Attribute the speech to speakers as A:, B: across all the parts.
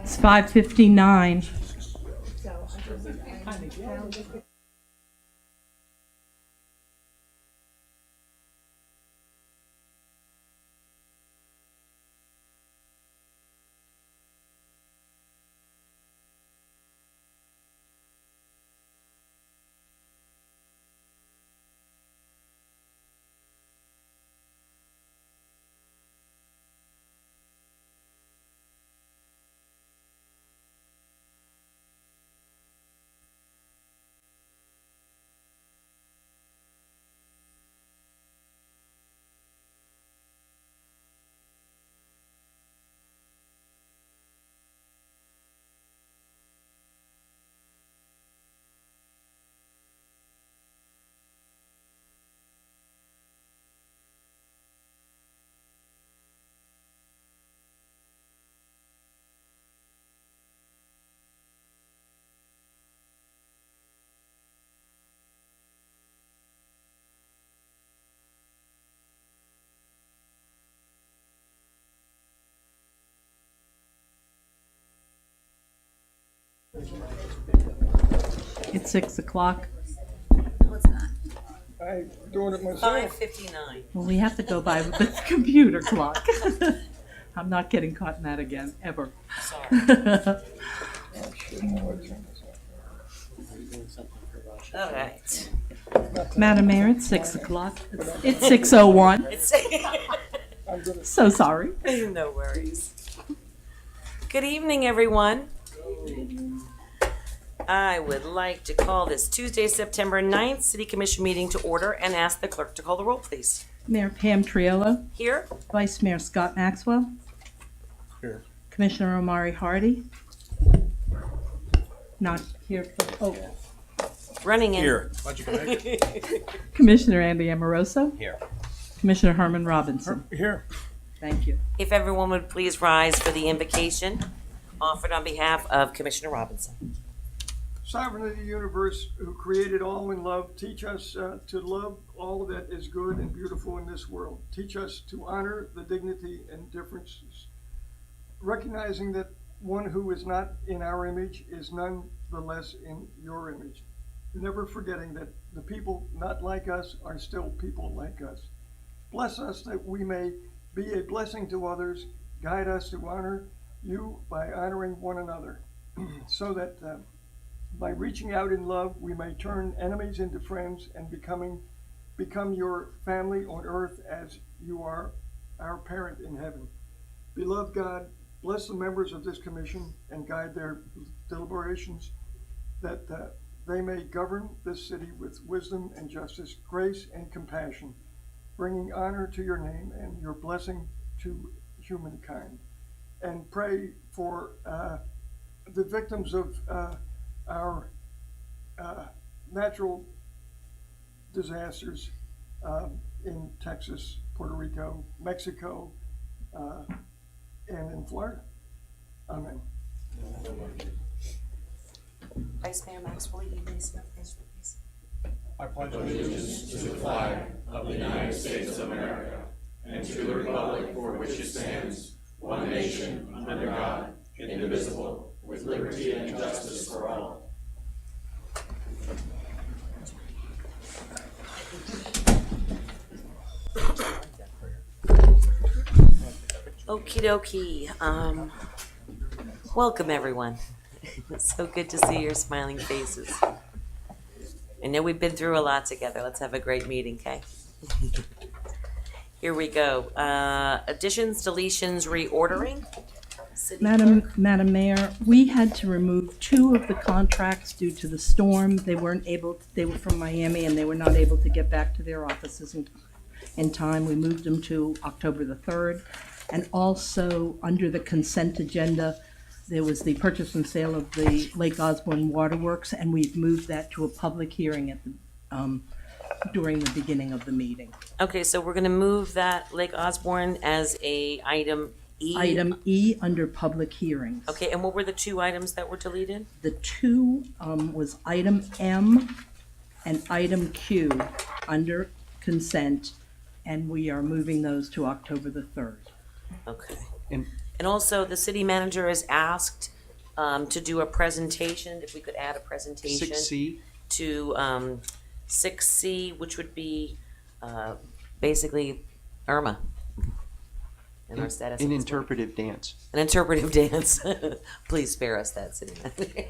A: It's 5:59. It's 6 o'clock.
B: No, it's not.
C: I'm doing it myself.
B: 5:59.
A: Well, we have to go by the computer clock. I'm not getting caught in that again, ever.
B: Sorry. All right.
A: Madam Mayor, it's 6 o'clock. It's 6:01.
B: It's
C: I'm gonna
A: So sorry.
B: no worries. Good evening, everyone. I would like to call this Tuesday, September 9th, City Commission meeting to order and ask the clerk to call the roll, please.
A: Mayor Pam Triolo,
B: Here?
A: Vice Mayor Scott Maxwell.
C: Here.
A: Commissioner Omari Hardy. Not here for,
B: Running in.
D: Here. Why'd you connect it?
A: Commissioner Andy Amoroso.
D: Here.
A: Commissioner Herman Robinson.
C: Here.
A: Thank you.
B: If everyone would please rise for the invocation offered on behalf of Commissioner Robinson.
C: Sovereign of the universe, who created all in love, teach us to love all that is good and beautiful in this world. Teach us to honor the dignity and differences, recognizing that one who is not in our image is none the less in your image. Never forgetting that the people not like us are still people like us. Bless us that we may be a blessing to others. Guide us to honor you by honoring one another, so that by reaching out in love, we may turn enemies into friends and become your family on earth as you are our parent in heaven. Beloved God, bless the members of this commission and guide their deliberations, that they may govern this city with wisdom and justice, grace and compassion, bringing honor to your name and your blessing to humankind. And pray for the victims of our natural disasters in Texas, Puerto Rico, Mexico, and in Florida. Amen.
B: Vice Mayor Maxwell, you may say please.
D: I pledge
E: allegiance to the flag of the United States of America and to the republic for which it stands, one nation, under God, indivisible, with liberty and justice for all.
B: Okie dokie. Welcome, everyone. It's so good to see your smiling faces. I know we've been through a lot together. Let's have a great meeting, okay? Here we go. Additions, deletions, reordering. City Clerk.
A: Madam Mayor, we had to remove 2 of the contracts due to the storm. They were from Miami and they were not able to get back to their offices in time. We moved them to October the 3rd. And also, under the consent agenda, there was the purchase and sale of the Lake Osborne Waterworks, and we've moved that to a public hearing at the, during the beginning of the meeting.
B: Okay, so we're going to move that Lake Osborne as a item E.
A: Item E under public hearings.
B: Okay, and what were the 2 items that were deleted?
A: The 2 was item M and item Q under consent, and we are moving those to October the 3rd.
B: Okay.
D: And
B: And also, the city manager is asked to do a presentation, if we could add a presentation.
F: 6C.
B: To 6C, which would be basically Irma. And our status.
F: An
B: at this point.
F: interpretive dance.
B: An interpretive dance. Please spare us that, city manager.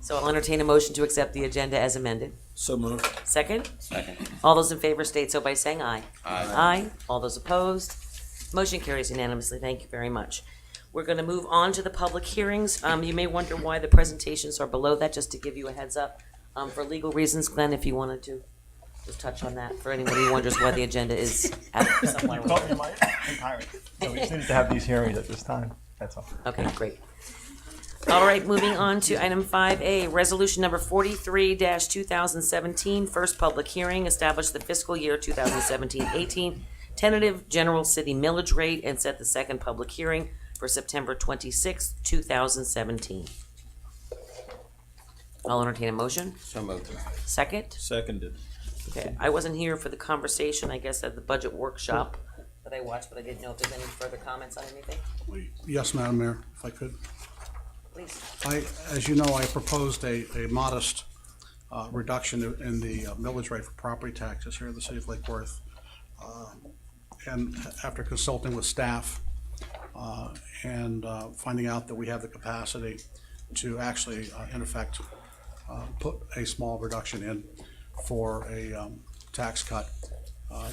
B: So I'll entertain a motion to accept the agenda as amended.
D: So moved.
B: Second?
E: Second.
B: All those in favor state so by saying aye.
E: Aye.
B: Aye. All those opposed? Motion carries unanimously. Thank you very much. We're going to move on to the public hearings. You may wonder why the presentations are below that, just to give you a heads up. For legal reasons, Glenn, if you wanted to just touch on that for anyone who wonders why the agenda is somewhere.
G: Caught me in my entirety. So we just needed to have these hearings at this time, that's all.
B: Okay, great. All right, moving on to item 5A, resolution number 43-2017, first public hearing, establish the fiscal year 2017-18 tentative general city millage rate and set the second public hearing for September 26, 2017. I'll entertain a motion.
E: So moved.
B: Second?
D: Seconded.
B: Okay, I wasn't here for the conversation, I guess, at the budget workshop that I watched, but I didn't know if there's any further comments on anything.
H: Yes, Madam Mayor, if I could.
B: Please.
H: As you know, I proposed a modest reduction in the millage rate for property taxes here in the city of Lake Worth. And after consulting with staff and finding out that we have the capacity to actually, in effect, put a small reduction in for a tax cut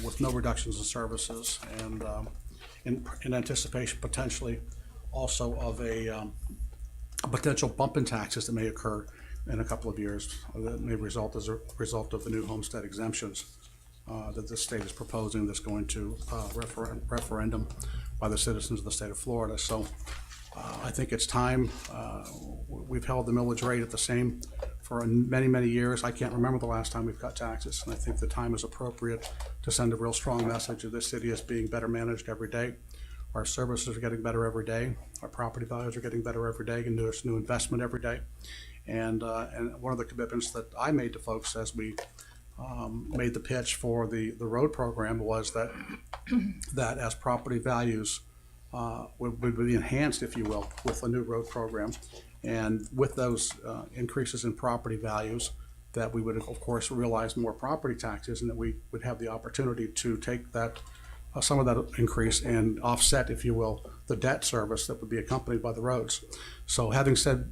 H: with no reductions in services, and in anticipation potentially also of a potential bump in taxes that may occur in a couple of years that may result as a result of the new homestead exemptions that the state is proposing, that's going to referendum by the citizens of the state of Florida. So I think it's time. We've held the millage rate at the same for many, many years. I can't remember the last time we've cut taxes, and I think the time is appropriate to send a real strong message of this city as being better managed every day. Our services are getting better every day. Our property values are getting better every day, and there's new investment every day. And one of the commitments that I made to folks as we made the pitch for the road program was that that as property values would be enhanced, if you will, with a new road program, and with those increases in property values, that we would of course realize more property taxes, and that we would have the opportunity to take that some of that increase and offset, if you will, the debt service that would be accompanied by the roads. So having said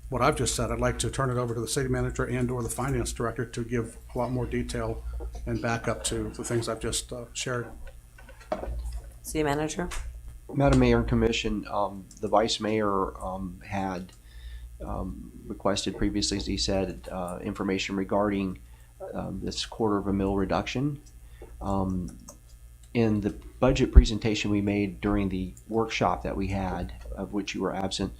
H: what I've just said, I'd like to turn it over to the city manager and or the finance director to give a lot more detail and backup to the things I've just shared.
B: City manager?
F: Madam Mayor and Commission, the Vice Mayor had requested previously, as he said, information regarding this $0.25 reduction. In the budget presentation we made during the workshop that we had, of which you were absent,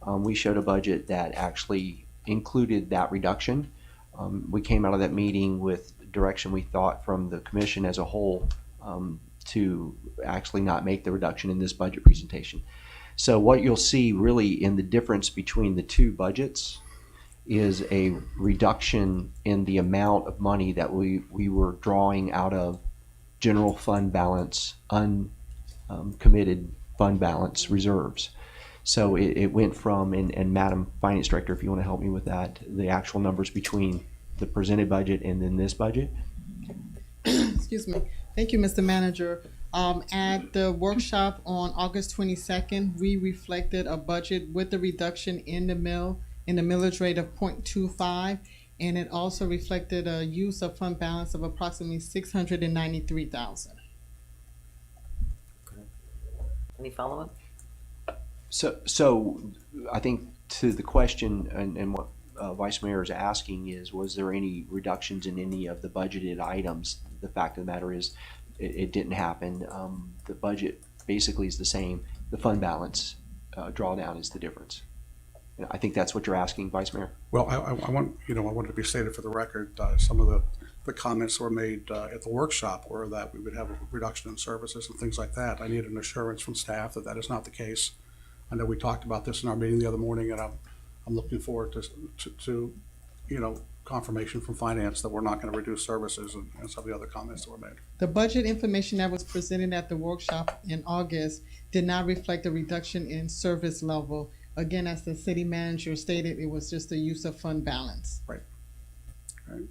F: we showed a budget that actually included that reduction. We came out of that meeting with direction we thought from the Commission as a whole to actually not make the reduction in this budget presentation. So what you'll see really in the difference between the two budgets is a reduction in the amount of money that we were drawing out of general fund balance, uncommitted fund balance reserves. So it went from, and Madam Finance Director, if you want to help me with that, the actual numbers between the presented budget and then this budget.
I: Excuse me. Thank you, Mr. Manager. At the workshop on August 22nd, we reflected a budget with the reduction in the millage rate of 0.25, and it also reflected a use of fund balance of approximately $693,000.
B: Any follow-up?
F: So I think to the question and what Vice Mayor is asking is, was there any reductions in any of the budgeted items? The fact of the matter is, it didn't happen. The budget basically is the same. The fund balance drawdown is the difference. And I think that's what you're asking, Vice Mayor.
H: Well, I want I wanted to be stated for the record. Some of the comments were made at the workshop were that we would have a reduction in services and things like that. I need an assurance from staff that that is not the case. I know we talked about this in our meeting the other morning, and I'm looking forward to confirmation from finance that we're not gonna reduce services and some of the other comments that were made.
I: The budget information that was presented at the workshop in August did not reflect a reduction in service level. Again, as the city manager stated, it was just a use of fund balance.
H: Right.
B: Well,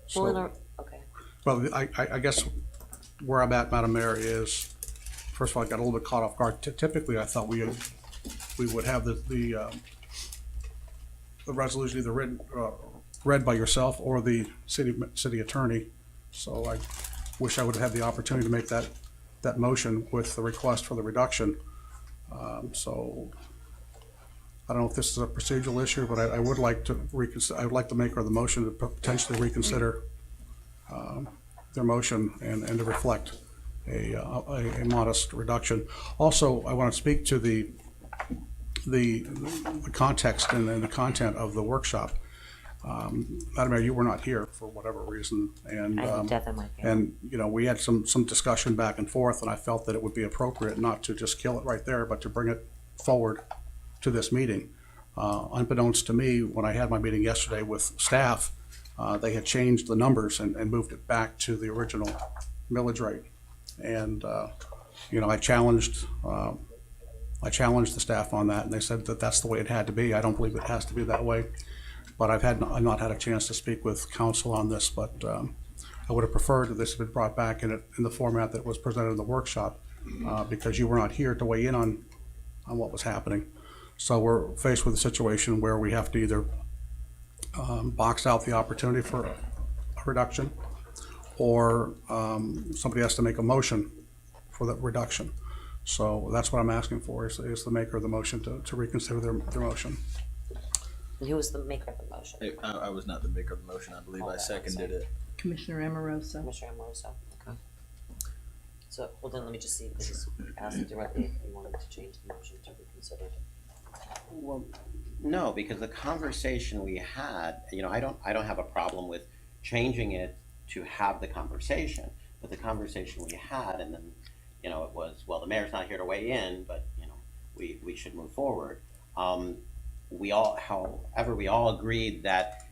H: So,
B: okay.
H: well, I guess where I'm at, Madam Mayor, is, first of all, I got a little bit caught off guard. Typically, I thought we would have the resolution either read by yourself or the city attorney. So I wish I would have had the opportunity to make that motion with the request for the reduction. So I don't know if this is a procedural issue, but I would like to I would like to make her the motion to potentially reconsider their motion and to reflect a modest reduction. Also, I want to speak to the context and the content of the workshop. Madam Mayor, you were not here for whatever reason, and
B: I had death in my family.
H: and you know, we had some discussion back and forth, and I felt that it would be appropriate not to just kill it right there, but to bring it forward to this meeting. Unbeknownst to me, when I had my meeting yesterday with staff, they had changed the numbers and moved it back to the original millage rate. And you know, I challenged the staff on that, and they said that that's the way it had to be. I don't believe it has to be that way. But I've not had a chance to speak with council on this, but I would have preferred that this had been brought back in the format that was presented in the workshop, because you were not here to weigh in on what was happening. So we're faced with a situation where we have to either box out the opportunity for a reduction, or somebody has to make a motion for that reduction. So that's what I'm asking for, is the maker of the motion to reconsider their motion.
B: And who was the maker of the motion?
J: I was not the maker of the motion. I believe I seconded it.
A: Commissioner Amoroso.
B: Commissioner Rosso. Okay. So, hold on, let me just see, this asked directly if you wanted to change the motion to reconsider.
K: Well, no, because the conversation we had, you know, I don't have a problem with changing it to have the conversation, but the conversation we had, and then, you know, it was, well, the mayor's not here to weigh in, but, you know, we should move forward. However, we all agreed that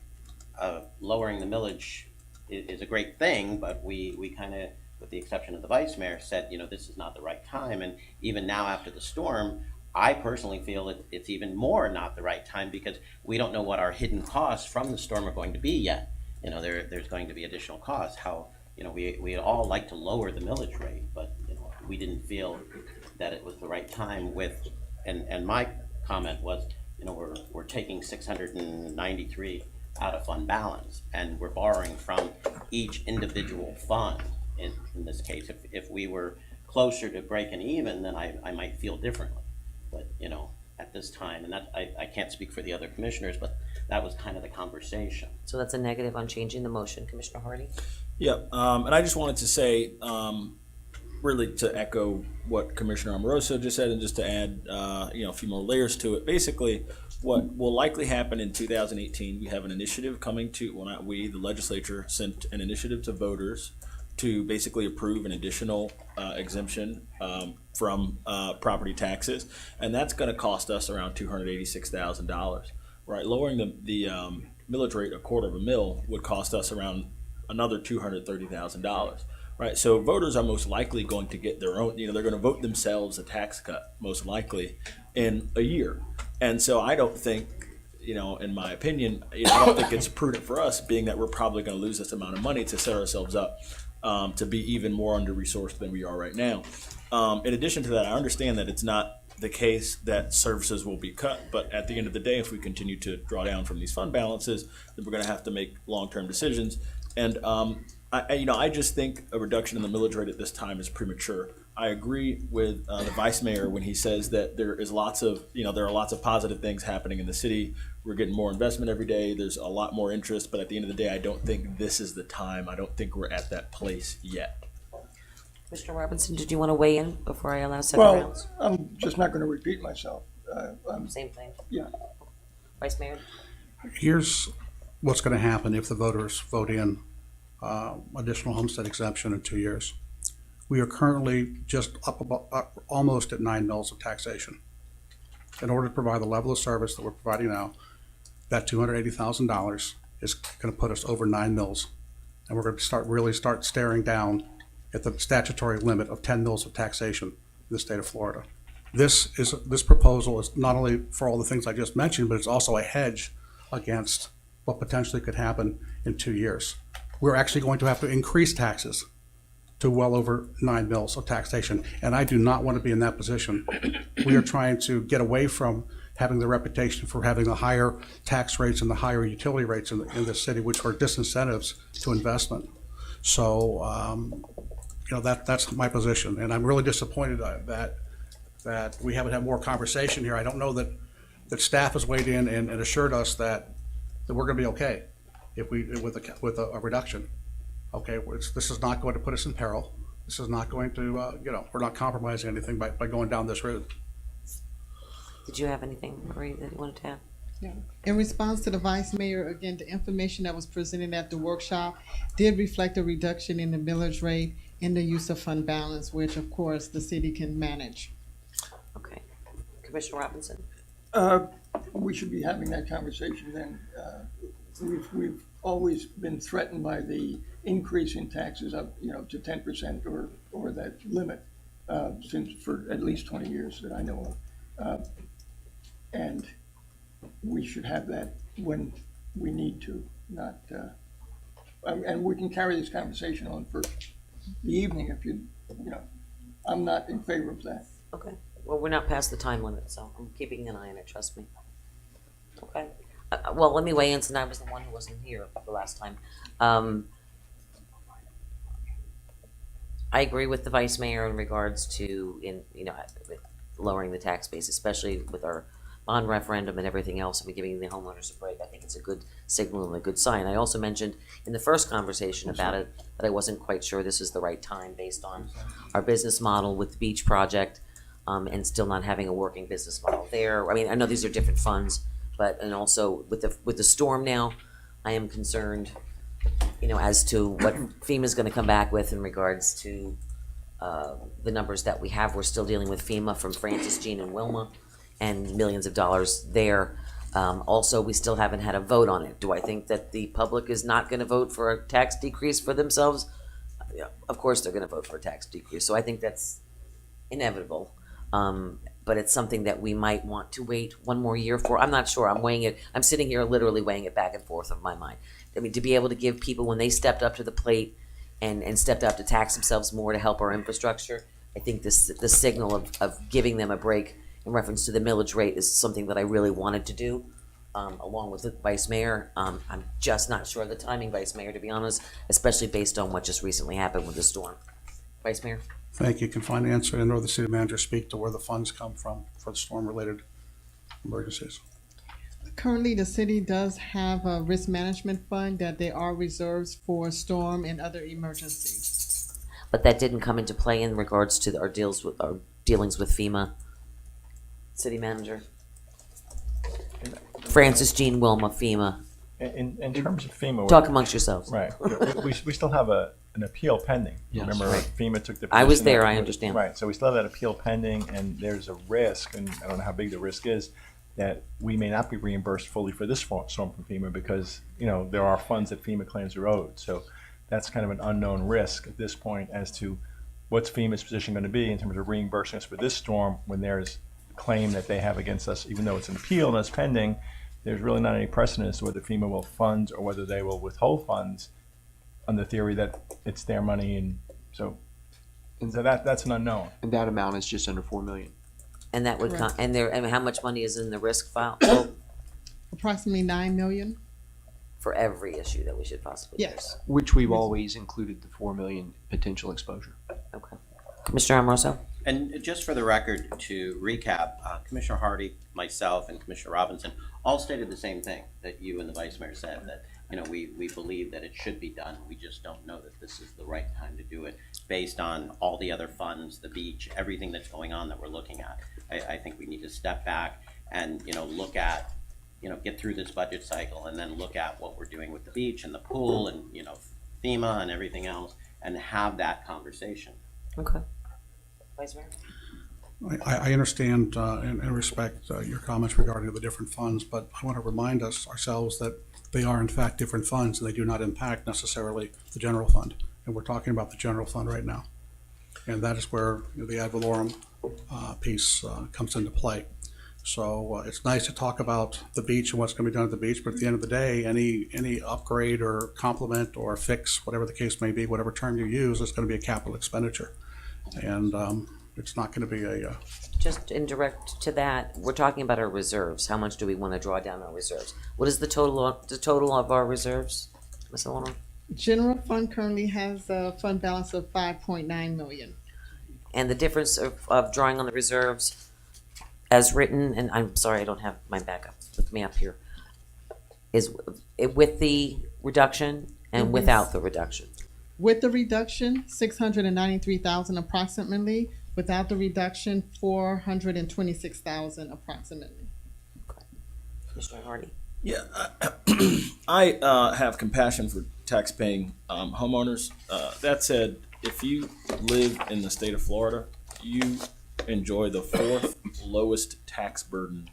K: lowering the millage is a great thing, but we kind of, with the exception of the vice mayor, said, you know, this is not the right time. And even now after the storm, I personally feel it's even more not the right time, because we don't know what our hidden costs from the storm are going to be yet. You know, there's going to be additional costs. How, you know, we all like to lower the millage rate, but, you know, we didn't feel that it was the right time with, and my comment was, you know, we're taking 693 out of fund balance, and we're borrowing from each individual fund. In this case, if we were closer to breaking even, then I might feel differently. But, you know, at this time, and that I can't speak for the other commissioners, but that was kind of the conversation.
B: So that's a negative on changing the motion, Commissioner Hardy?
J: Yeah, and I just wanted to say, really to echo what Commissioner Amoroso just said, and just to add, you know, a few more layers to it. Basically, what will likely happen in 2018, we have an initiative coming to, well, not we, the legislature sent an initiative to voters to basically approve an additional exemption from property taxes, and that's going to cost us around $286,000. Right, lowering the millage rate a quarter of a mil would cost us around another $230,000. Right, so voters are most likely going to get their own, you know, they're going to vote themselves a tax cut most likely in a year. And so I don't think, you know, in my opinion, you know, I don't think it's prudent for us, being that we're probably going to lose this amount of money, to set ourselves up to be even more under-resourced than we are right now. In addition to that, I understand that it's not the case that services will be cut, but at the end of the day, if we continue to draw down from these fund balances, then we're going to have to make long-term decisions. And I just think a reduction in the millage rate at this time is premature. I agree with the vice mayor when he says that there are lots of positive things happening in the city. We're getting more investment every day. There's a lot more interest, but at the end of the day, I don't think this is the time. I don't think we're at that place yet.
B: Commissioner Robinson, did you want to weigh in before I allow second
C: Well,
B: rounds?
C: I'm just not going to repeat myself.
B: Same thing.
C: Yeah.
B: Vice Mayor?
H: Here's what's going to happen if the voters vote in additional homestead exemption in 2 years. We are currently just almost at 9 mils of taxation. In order to provide the level of service that we're providing now, that $280,000 is going to put us over 9 mils. And we're going to really start staring down at the statutory limit of 10 mils of taxation in the state of Florida. This proposal is not only for all the things I just mentioned, but it's also a hedge against what potentially could happen in 2 years. We're actually going to have to increase taxes to well over 9 mils of taxation, and I do not want to be in that position. We are trying to get away from having the reputation for having the higher tax rates and the higher utility rates in the city, which are disincentives to investment. So, that's my position, and I'm really disappointed that we haven't had more conversation here. I don't know that staff has weighed in and assured us that we're going to be okay if with a reduction. Okay, this is not going to put us in peril. This is not going to, we're not compromising anything by going down this route.
B: Did you have anything, Marie, that you wanted to add?
I: Yeah. In response to the Vice Mayor, again, the information that was presented at the workshop did reflect a reduction in the millage rate and the use of fund balance, which of course the city can manage.
B: Okay. Commissioner Robinson?
C: We should be having that conversation then. We've always been threatened by the increase in taxes up, to 10% or that limit, since for at least 20 years that I know of. And we should have that when we need to, not, and we can carry this conversation on for the evening if I'm not in favor of that.
B: Okay. Well, we're not past the time limit, so I'm keeping an eye on it, trust me. Okay. Well, let me weigh in since I was the one who wasn't here the last time. I agree with the Vice Mayor in regards to, lowering the tax base, especially with our bond referendum and everything else, and giving the homeowners a break. I think it's a good signal and a good sign. I also mentioned in the first conversation about it that I wasn't quite sure this is the right time based on our business model with the beach project, and still not having a working business model there. I mean, I know these are different funds, and also with the storm now, I am concerned, as to what FEMA's going to come back with in regards to the numbers that we have. We're still dealing with FEMA from Francis, Jean, and Wilma, and millions of dollars there. Also, we still haven't had a vote on it. Do I think that the public is not going to vote for a tax decrease for themselves? Yeah, of course they're going to vote for a tax decrease. So I think that's inevitable. But it's something that we might want to wait one more year for. I'm not sure. I'm weighing it. I'm sitting here literally weighing it back and forth of my mind. I mean, to be able to give people, when they stepped up to the plate and stepped up to tax themselves more to help our infrastructure, I think the signal of giving them a break in reference to the millage rate is something that I really wanted to do, along with the Vice Mayor. I'm just not sure of the timing, Vice Mayor, to be honest, especially based on what just recently happened with the storm. Vice Mayor?
H: Thank you. Can finance and or the city manager speak to where the funds come from for the storm-related emergencies?
I: Currently, the city does have a risk management fund that there are reserves for storm and other emergencies.
B: But that didn't come into play in regards to our dealings with FEMA. City manager? Francis, Jean, Wilma, FEMA.
G: In terms of FEMA.
B: Talk amongst yourselves.
G: Right. we still have an appeal pending.
F: Yes.
G: Remember,
B: Right.
G: FEMA took the.
B: I was
G: position
B: there,
G: that-
B: I understand.
G: Right, so we still have that appeal pending, and there's a risk, and I don't know how big the risk is, that we may not be reimbursed fully for this storm from FEMA because, there are funds that FEMA claims are owed. So that's kind of an unknown risk at this point as to what's FEMA's position going to be in terms of reimbursing us for this storm when there's a claim that they have against us, even though it's an appeal and it's pending. There's really not any precedent as to whether FEMA will fund or whether they will withhold funds on the theory that it's their money, and so that's an unknown.
F: And that amount is just under 4 million.
B: And that would come,
I: Correct.
B: and how much money is in the risk file
I: Approximately 9 million.
B: for every issue that we should possibly face?
I: Yes.
F: Which we've always included the 4 million potential exposure.
B: Okay. Commissioner Amoroso?
K: And just for the record, to recap, Commissioner Hardy, myself, and Commissioner Robinson all stated the same thing that you and the Vice Mayor said, that we believe that it should be done. We just don't know that this is the right time to do it based on all the other funds, the beach, everything that's going on that we're looking at. I think we need to step back and look at, get through this budget cycle and then look at what we're doing with the beach and the pool and FEMA and everything else and have that conversation.
B: Okay. Vice Mayor?
H: I understand and respect your comments regarding the different funds, but I want to remind ourselves that they are in fact different funds and they do not impact necessarily the general fund. And we're talking about the general fund right now. And that is where the ad valorem piece comes into play. So it's nice to talk about the beach and what's going to be done at the beach, but at the end of the day, any upgrade or complement or fix, whatever the case may be, whatever term you use, is going to be a capital expenditure. And it's not going to be a...
B: Just indirect to that, we're talking about our reserves. How much do we want to draw down our reserves? What is the total of our reserves, Ms. Eleanor?
I: General fund currently has a fund balance of 5.9 million.
B: And the difference of drawing on the reserves as written, and I'm sorry, I don't have my backup with me up here, is it with the reduction and without the reduction?
I: With the reduction, 693,000 approximately. Without the reduction, 426,000 approximately.
B: Commissioner Hardy?
J: Yeah, I have compassion for tax-paying homeowners. That said, if you live in the state of Florida, you enjoy the fourth lowest tax burden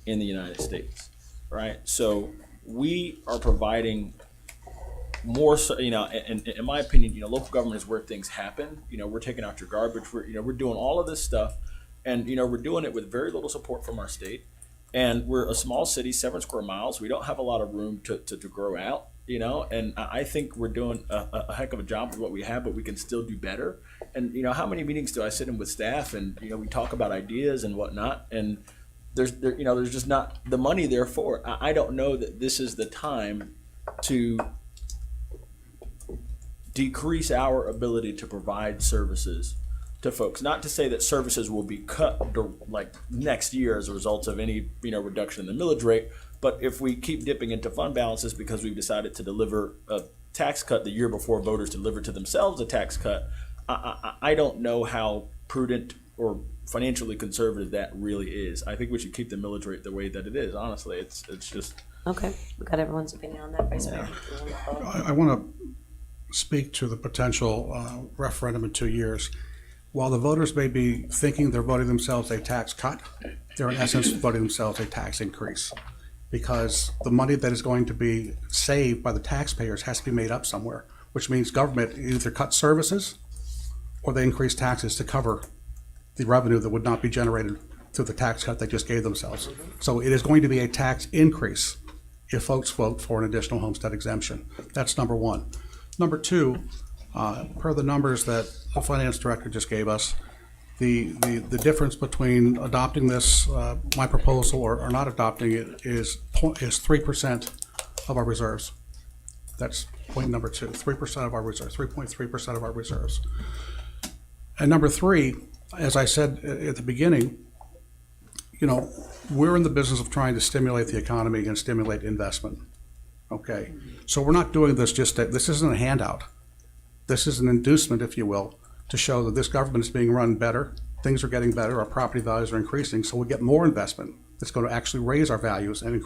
J: in the United States, right? So we are providing more, so, and in my opinion, local government is where things happen. We're taking out your garbage. We're doing all of this stuff, and we're doing it with very little support from our state. And we're a small city, 7 square miles. We don't have a lot of room to grow out, and I think we're doing a heck of a job with what we have, but we can still do better. And, how many meetings do I sit in with staff and, we talk about ideas and whatnot, and there's just not the money there for it. I don't know that this is the time to decrease our ability to provide services to folks. Not to say that services will be cut like next year as a result of any reduction in the millage rate, but if we keep dipping into fund balances because we've decided to deliver a tax cut the year before voters deliver to themselves a tax cut, I don't know how prudent or financially conservative that really is. I think we should keep the millage rate the way that it is. Honestly, it's just
B: Okay, we got everyone's opinion on that, Vice Mayor.
H: I want to speak to the potential referendum in 2 years. While the voters may be thinking they're voting themselves a tax cut, they're in essence voting themselves a tax increase, because the money that is going to be saved by the taxpayers has to be made up somewhere, which means government either cuts services or they increase taxes to cover the revenue that would not be generated through the tax cut they just gave themselves. So it is going to be a tax increase if folks vote for an additional homestead exemption. That's number one. Number two, per the numbers that the finance director just gave us, the difference between adopting this, my proposal, or not adopting it is 3% of our reserves. That's point number two, 3% of our reserves, 3.3% of our reserves. And number three, as I said at the beginning, we're in the business of trying to stimulate the economy and stimulate investment. Okay, so we're not doing this this isn't a handout. This is an inducement, if you will, to show that this government is being run better, things are getting better, our property values are increasing, so we get more investment that's going to actually raise our values and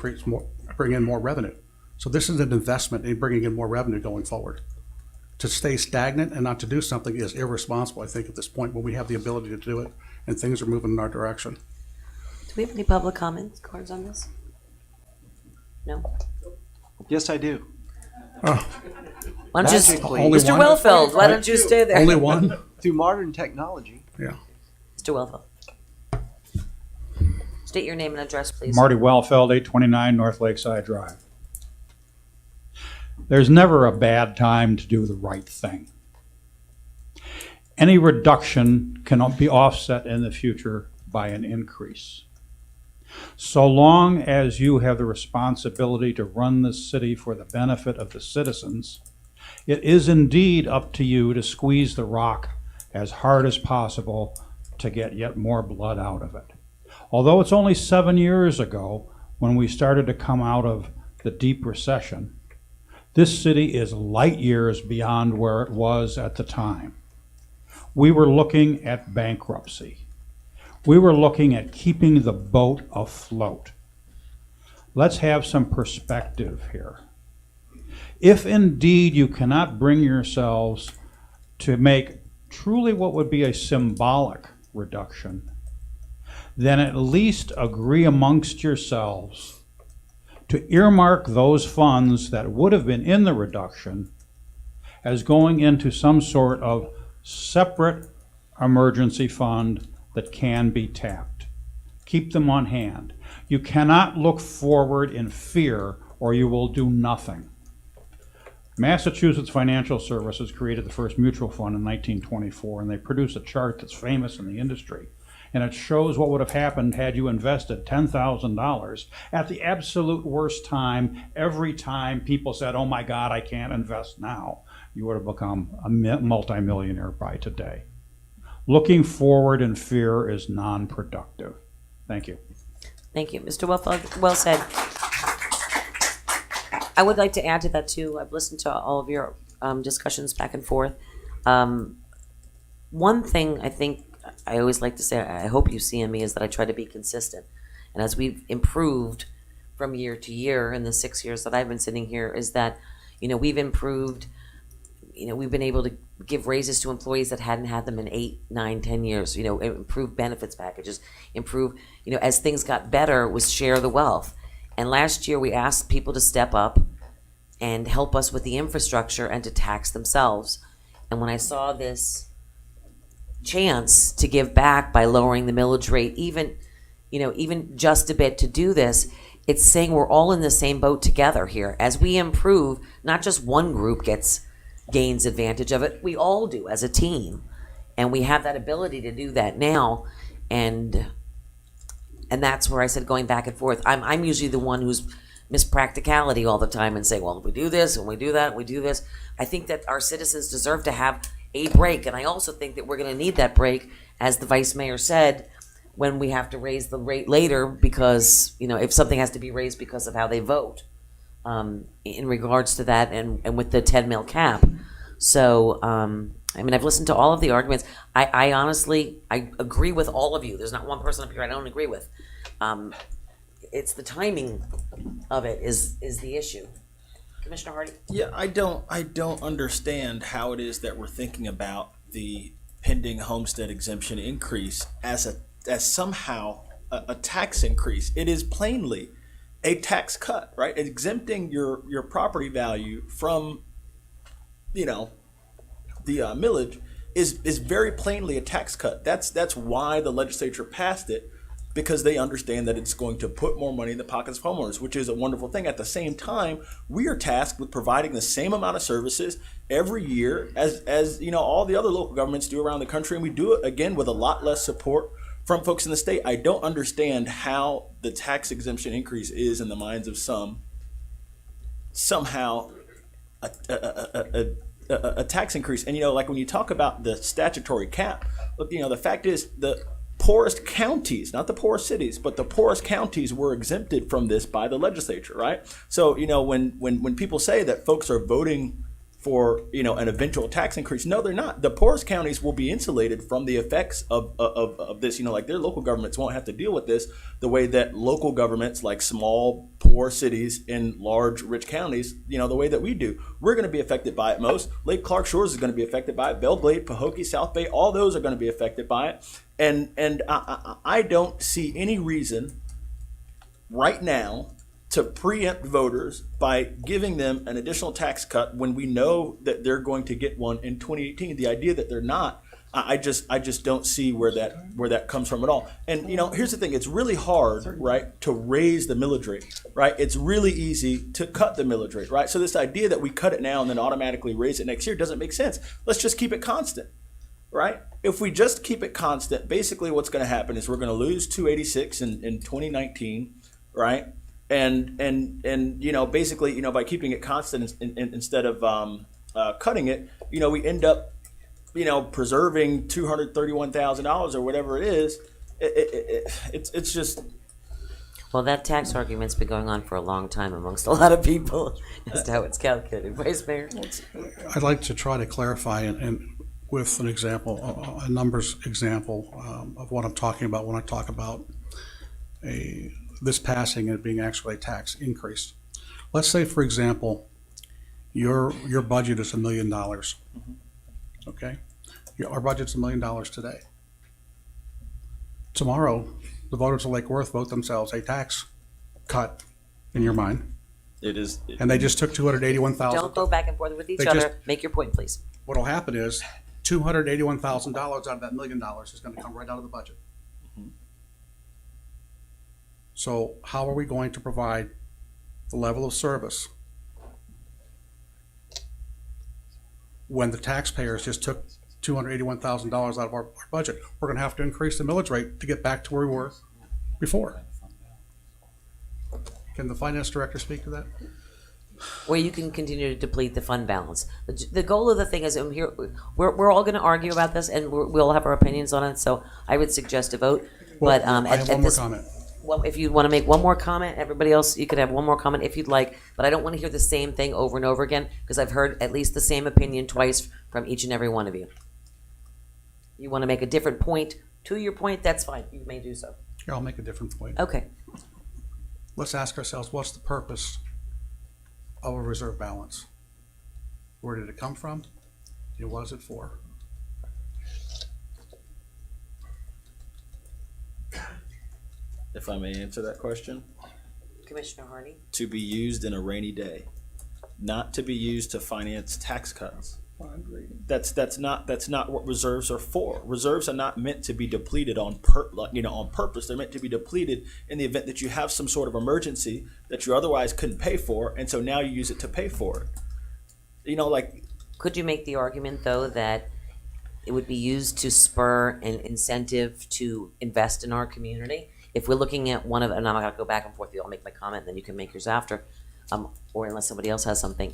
H: bring in more revenue. So this is an investment in bringing in more revenue going forward. To stay stagnant and not to do something is irresponsible, I think, at this point when we have the ability to do it and things are moving in our direction.
B: Do we have any public comments cards on this? No?
F: Yes, I do.
B: Why don't you,
F: Magically.
H: Only
B: Mr.
H: one?
B: Wellfeld, why don't you stay there?
H: Only one?
F: Through modern technology.
H: Yeah.
B: Mr. Wellfeld. State your name and address, please.
L: Marty Wellfeld, 829 North Lakeside Drive. There's never a bad time to do the right thing. Any reduction cannot be offset in the future by an increase. So long as you have the responsibility to run the city for the benefit of the citizens, it is indeed up to you to squeeze the rock as hard as possible to get yet more blood out of it. Although it's only 7 years ago when we started to come out of the deep recession, this city is light years beyond where it was at the time. We were looking at bankruptcy. We were looking at keeping the boat afloat. Let's have some perspective here. If indeed you cannot bring yourselves to make truly what would be a symbolic reduction, then at least agree amongst yourselves to earmark those funds that would have been in the reduction as going into some sort of separate emergency fund that can be tapped. Keep them on hand. You cannot look forward in fear or you will do nothing. Massachusetts Financial Services created the first mutual fund in 1924, and they produced a chart that's famous in the industry. And it shows what would have happened had you invested $10,000 at the absolute worst time. Every time people said, oh my God, I can't invest now, you would have become a multimillionaire by today. Looking forward in fear is non-productive. Thank you.
B: Thank you. Mr. Well said. I would like to add to that too. I've listened to all of your discussions back and forth. One thing I think I always like to say, I hope you see in me, is that I try to be consistent. And as we've improved from year to year in the 6 years that I've been sitting here, is that, we've improved, we've been able to give raises to employees that hadn't had them in 8, 9, 10 years, improve benefits packages, improve, as things got better, was share the wealth. And last year we asked people to step up and help us with the infrastructure and to tax themselves. And when I saw this chance to give back by lowering the millage rate, even just a bit to do this, it's saying we're all in the same boat together here. As we improve, not just one group gains advantage of it, we all do as a team. And we have that ability to do that now. And that's where I said going back and forth. I'm usually the one who's miss practicality all the time and say, well, if we do this and we do that and we do this. I think that our citizens deserve to have a break. And I also think that we're going to need that break, as the vice mayor said, when we have to raise the rate later because, if something has to be raised because of how they vote in regards to that and with the 10 mil cap. So, I've listened to all of the arguments. I honestly agree with all of you. There's not one person up here I don't agree with. It's the timing of it is the issue. Commissioner Hardy?
J: Yeah, I don't understand how it is that we're thinking about the pending homestead exemption increase as somehow a tax increase. It is plainly a tax cut, right? Exempting your property value from, the millage is very plainly a tax cut. That's why the legislature passed it, because they understand that it's going to put more money in the pockets of homeowners, which is a wonderful thing. At the same time, we are tasked with providing the same amount of services every year as all the other local governments do around the country, and we do it again with a lot less support from folks in the state. I don't understand how the tax exemption increase is, in the minds of some, somehow a tax increase. And like when you talk about the statutory cap, look, the fact is the poorest counties, not the poorest cities, but the poorest counties were exempted from this by the legislature, right? So, when people say that folks are voting for, an eventual tax increase, no, they're not. The poorest counties will be insulated from the effects of this, like their local governments won't have to deal with this the way that local governments, like small, poor cities in large, rich counties, the way that we do. We're going to be affected by it most. Lake Clark Shores is going to be affected by it. Belglade, Pahokee, South Bay, all those are going to be affected by it. And I don't see any reason right now to preempt voters by giving them an additional tax cut when we know that they're going to get one in 2018. The idea that they're not, I just don't see where that comes from at all. And here's the thing: it's really hard, right, to raise the millage rate, right? It's really easy to cut the millage rate, right? So this idea that we cut it now and then automatically raise it next year doesn't make sense. Let's just keep it constant. Right? If we just keep it constant, basically what's going to happen is we're going to lose 286 in 2019, right? And basically, by keeping it constant instead of cutting it, we end up, preserving $231,000 or whatever it is. It's just.
B: Well, that tax argument's been going on for a long time amongst a lot of people as to how it's calculated. Vice Mayor?
H: I'd like to try to clarify and with an example, a numbers example of what I'm talking about when I talk about this passing and it being actually a tax increase. Let's say, for example, your budget is $1 million. Okay, our budget's $1 million today. Tomorrow, the voters of Lake Worth vote themselves a tax cut in your mind,
J: It is.
H: and they just took 281,000.
B: Don't go back and forth with each
H: They
B: other.
H: just-
B: Make your point, please.
H: What'll happen is $281,000 out of that $1 million is gonna come right out of the budget. So how are we going to provide the level of service when the taxpayers just took $281,000 out of our budget? We're gonna have to increase the millage rate to get back to where we were before. Can the finance director speak to that?
B: Where you can continue to deplete the fund balance. The goal of the thing is, here, we're all going to argue about this, and we'll have our opinions on it. So I would suggest a vote.
H: Well,
B: But
H: I have one more comment.
B: Well, if you want to make one more comment, everybody else, you could have one more comment if you'd like. But I don't want to hear the same thing over and over again, because I've heard at least the same opinion twice from each and every one of you. You want to make a different point to your point, that's fine. You may do so.
H: Here, I'll make a different point.
B: Okay.
H: Let's ask ourselves, what's the purpose of a reserve balance? Where did it come from? And what is it for?
J: If I may answer that question,
B: Commissioner Hardy?
J: to be used in a rainy day, not to be used to finance tax cuts. That's not what reserves are for. Reserves are not meant to be depleted on purpose. They're meant to be depleted in the event that you have some sort of emergency that you otherwise couldn't pay for, and so now you use it to pay for it.
B: Could you make the argument, though, that it would be used to spur an incentive to invest in our community? If we're looking at and I'm not gonna go back and forth, I'll make my comment, then you can make yours after, or unless somebody else has something,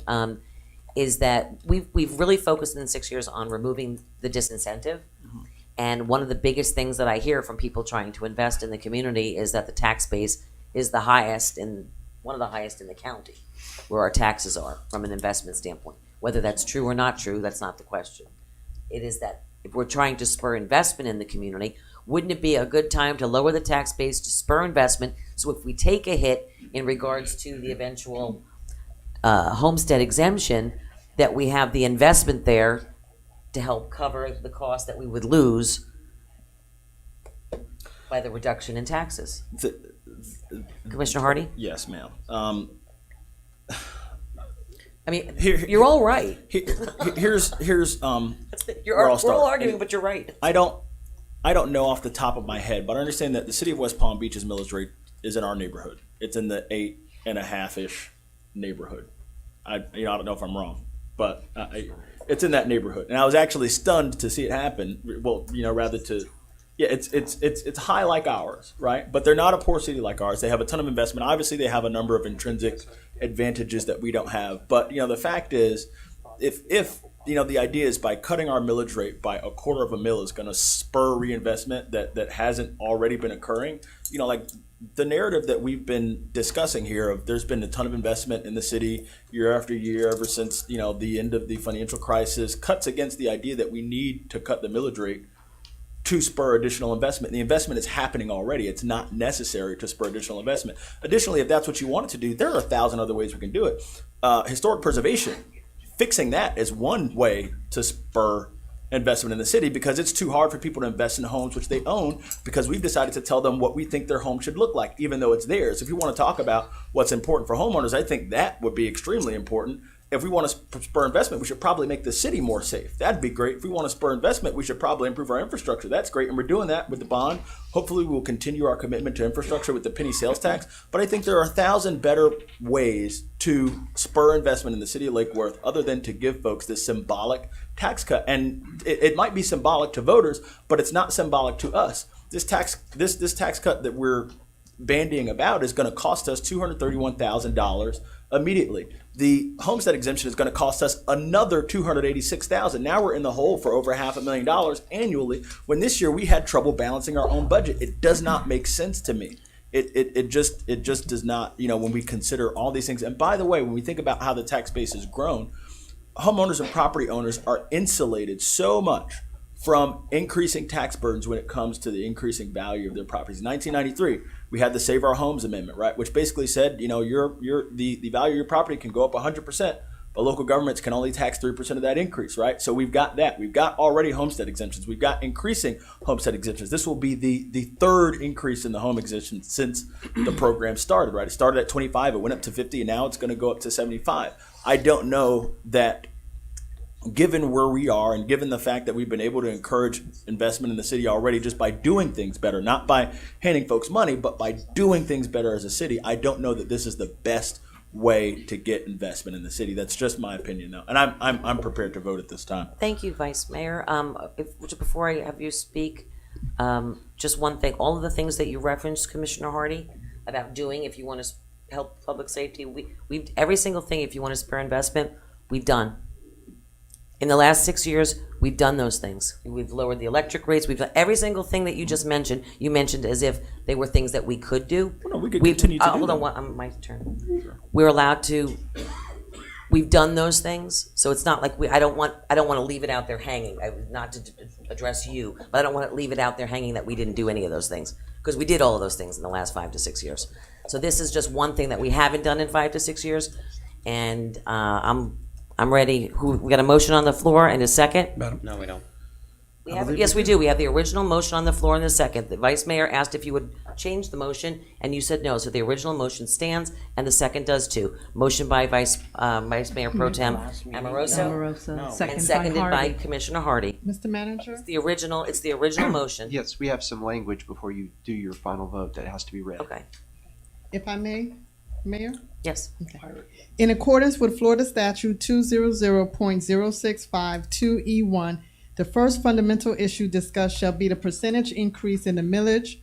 B: is that we've really focused in 6 years on removing the disincentive. And one of the biggest things that I hear from people trying to invest in the community is that the tax base is the highest one of the highest in the county, where our taxes are from an investment standpoint. Whether that's true or not true, that's not the question. It is that if we're trying to spur investment in the community, wouldn't it be a good time to lower the tax base to spur investment? So if we take a hit in regards to the eventual homestead exemption, that we have the investment there to help cover the cost that we would lose by the reduction in taxes. Commissioner Hardy?
J: Yes, ma'am.
B: I mean, you're all right.
J: Here's
B: We're all arguing, but you're right.
J: I don't know off the top of my head, but I understand that the city of West Palm Beach's millage rate is in our neighborhood. It's in the 8.5-ish neighborhood. I don't know if I'm wrong, but it's in that neighborhood. And I was actually stunned to see it happen. Well, it's high like ours, right? But they're not a poor city like ours. They have a ton of investment. Obviously, they have a number of intrinsic advantages that we don't have. But the fact is, if the idea is by cutting our millage rate by 1/4 of a mil is going to spur reinvestment that hasn't already been occurring, the narrative that we've been discussing here of there's been a ton of investment in the city year after year ever since the end of the financial crisis cuts against the idea that we need to cut the millage rate to spur additional investment. The investment is happening already. It's not necessary to spur additional investment. Additionally, if that's what you wanted to do, there are 1,000 other ways we can do it. Historic preservation, fixing that is one way to spur investment in the city, because it's too hard for people to invest in homes which they own, because we've decided to tell them what we think their home should look like, even though it's theirs. If you want to talk about what's important for homeowners, I think that would be extremely important. If we want to spur investment, we should probably make the city more safe. That'd be great. If we want to spur investment, we should probably improve our infrastructure. That's great. And we're doing that with the bond. Hopefully we'll continue our commitment to infrastructure with the penny sales tax. But I think there are 1,000 better ways to spur investment in the city of Lake Worth other than to give folks this symbolic tax cut. And it might be symbolic to voters, but it's not symbolic to us. This tax cut that we're bandying about is going to cost us $231,000 immediately. The homestead exemption is going to cost us another $286,000. Now we're in the hole for over $500,000 annually, when this year we had trouble balancing our own budget. It does not make sense to me. It just does not, when we consider all these things. And by the way, when we think about how the tax base has grown, homeowners and property owners are insulated so much from increasing tax burdens when it comes to the increasing value of their properties. In 1993, we had the Save Our Homes Amendment, right, which basically said, the value of your property can go up 100%, but local governments can only tax 3% of that increase, right? So we've got that. We've got already homestead exemptions. We've got increasing homestead exemptions. This will be the third increase in the home exemption since the program started, right? It started at 25, it went up to 50, and now it's going to go up to 75. I don't know that, given where we are and given the fact that we've been able to encourage investment in the city already just by doing things better, not by handing folks money, but by doing things better as a city, I don't know that this is the best way to get investment in the city. That's just my opinion, though, and I'm prepared to vote at this time.
B: Thank you, Vice Mayor. Before I have you speak, just one thing. All of the things that you referenced, Commissioner Hardy, about doing, if you want to help public safety, we've every single thing. If you want to spare investment, we've done. In the last 6 years, we've done those things. We've lowered the electric rates. We've done every single thing that you just mentioned. You mentioned as if they were things that we could do.
J: Well, no, we could continue to do
B: hold
J: them.
B: on, my turn. We're allowed to. We've done those things, so it's not like I don't want to leave it out there hanging. Not to address you, but I don't want to leave it out there hanging that we didn't do any of those things, because we did all of those things in the last 5 to 6 years. So this is just one thing that we haven't done in 5 to 6 years, and I'm ready. We got a motion on the floor and a second?
K: No, we don't.
B: Yes, we do. We have the original motion on the floor and the second. The Vice Mayor asked if you would change the motion, and you said no. So the original motion stands, and the second does too. Motion by Vice Mayor Pro Tem Amoroso,
A: Amoroso,
B: and seconded by
A: Hardy.
B: Commissioner Hardy.
I: Mr. Manager?
B: It's the original motion.
F: Yes, we have some language before you do your final vote that has to be read.
B: Okay.
I: If I may, Mayor?
B: Yes.
I: In accordance with Florida Statute 200.0652E1, the first fundamental issue discussed shall be the percentage increase in the millage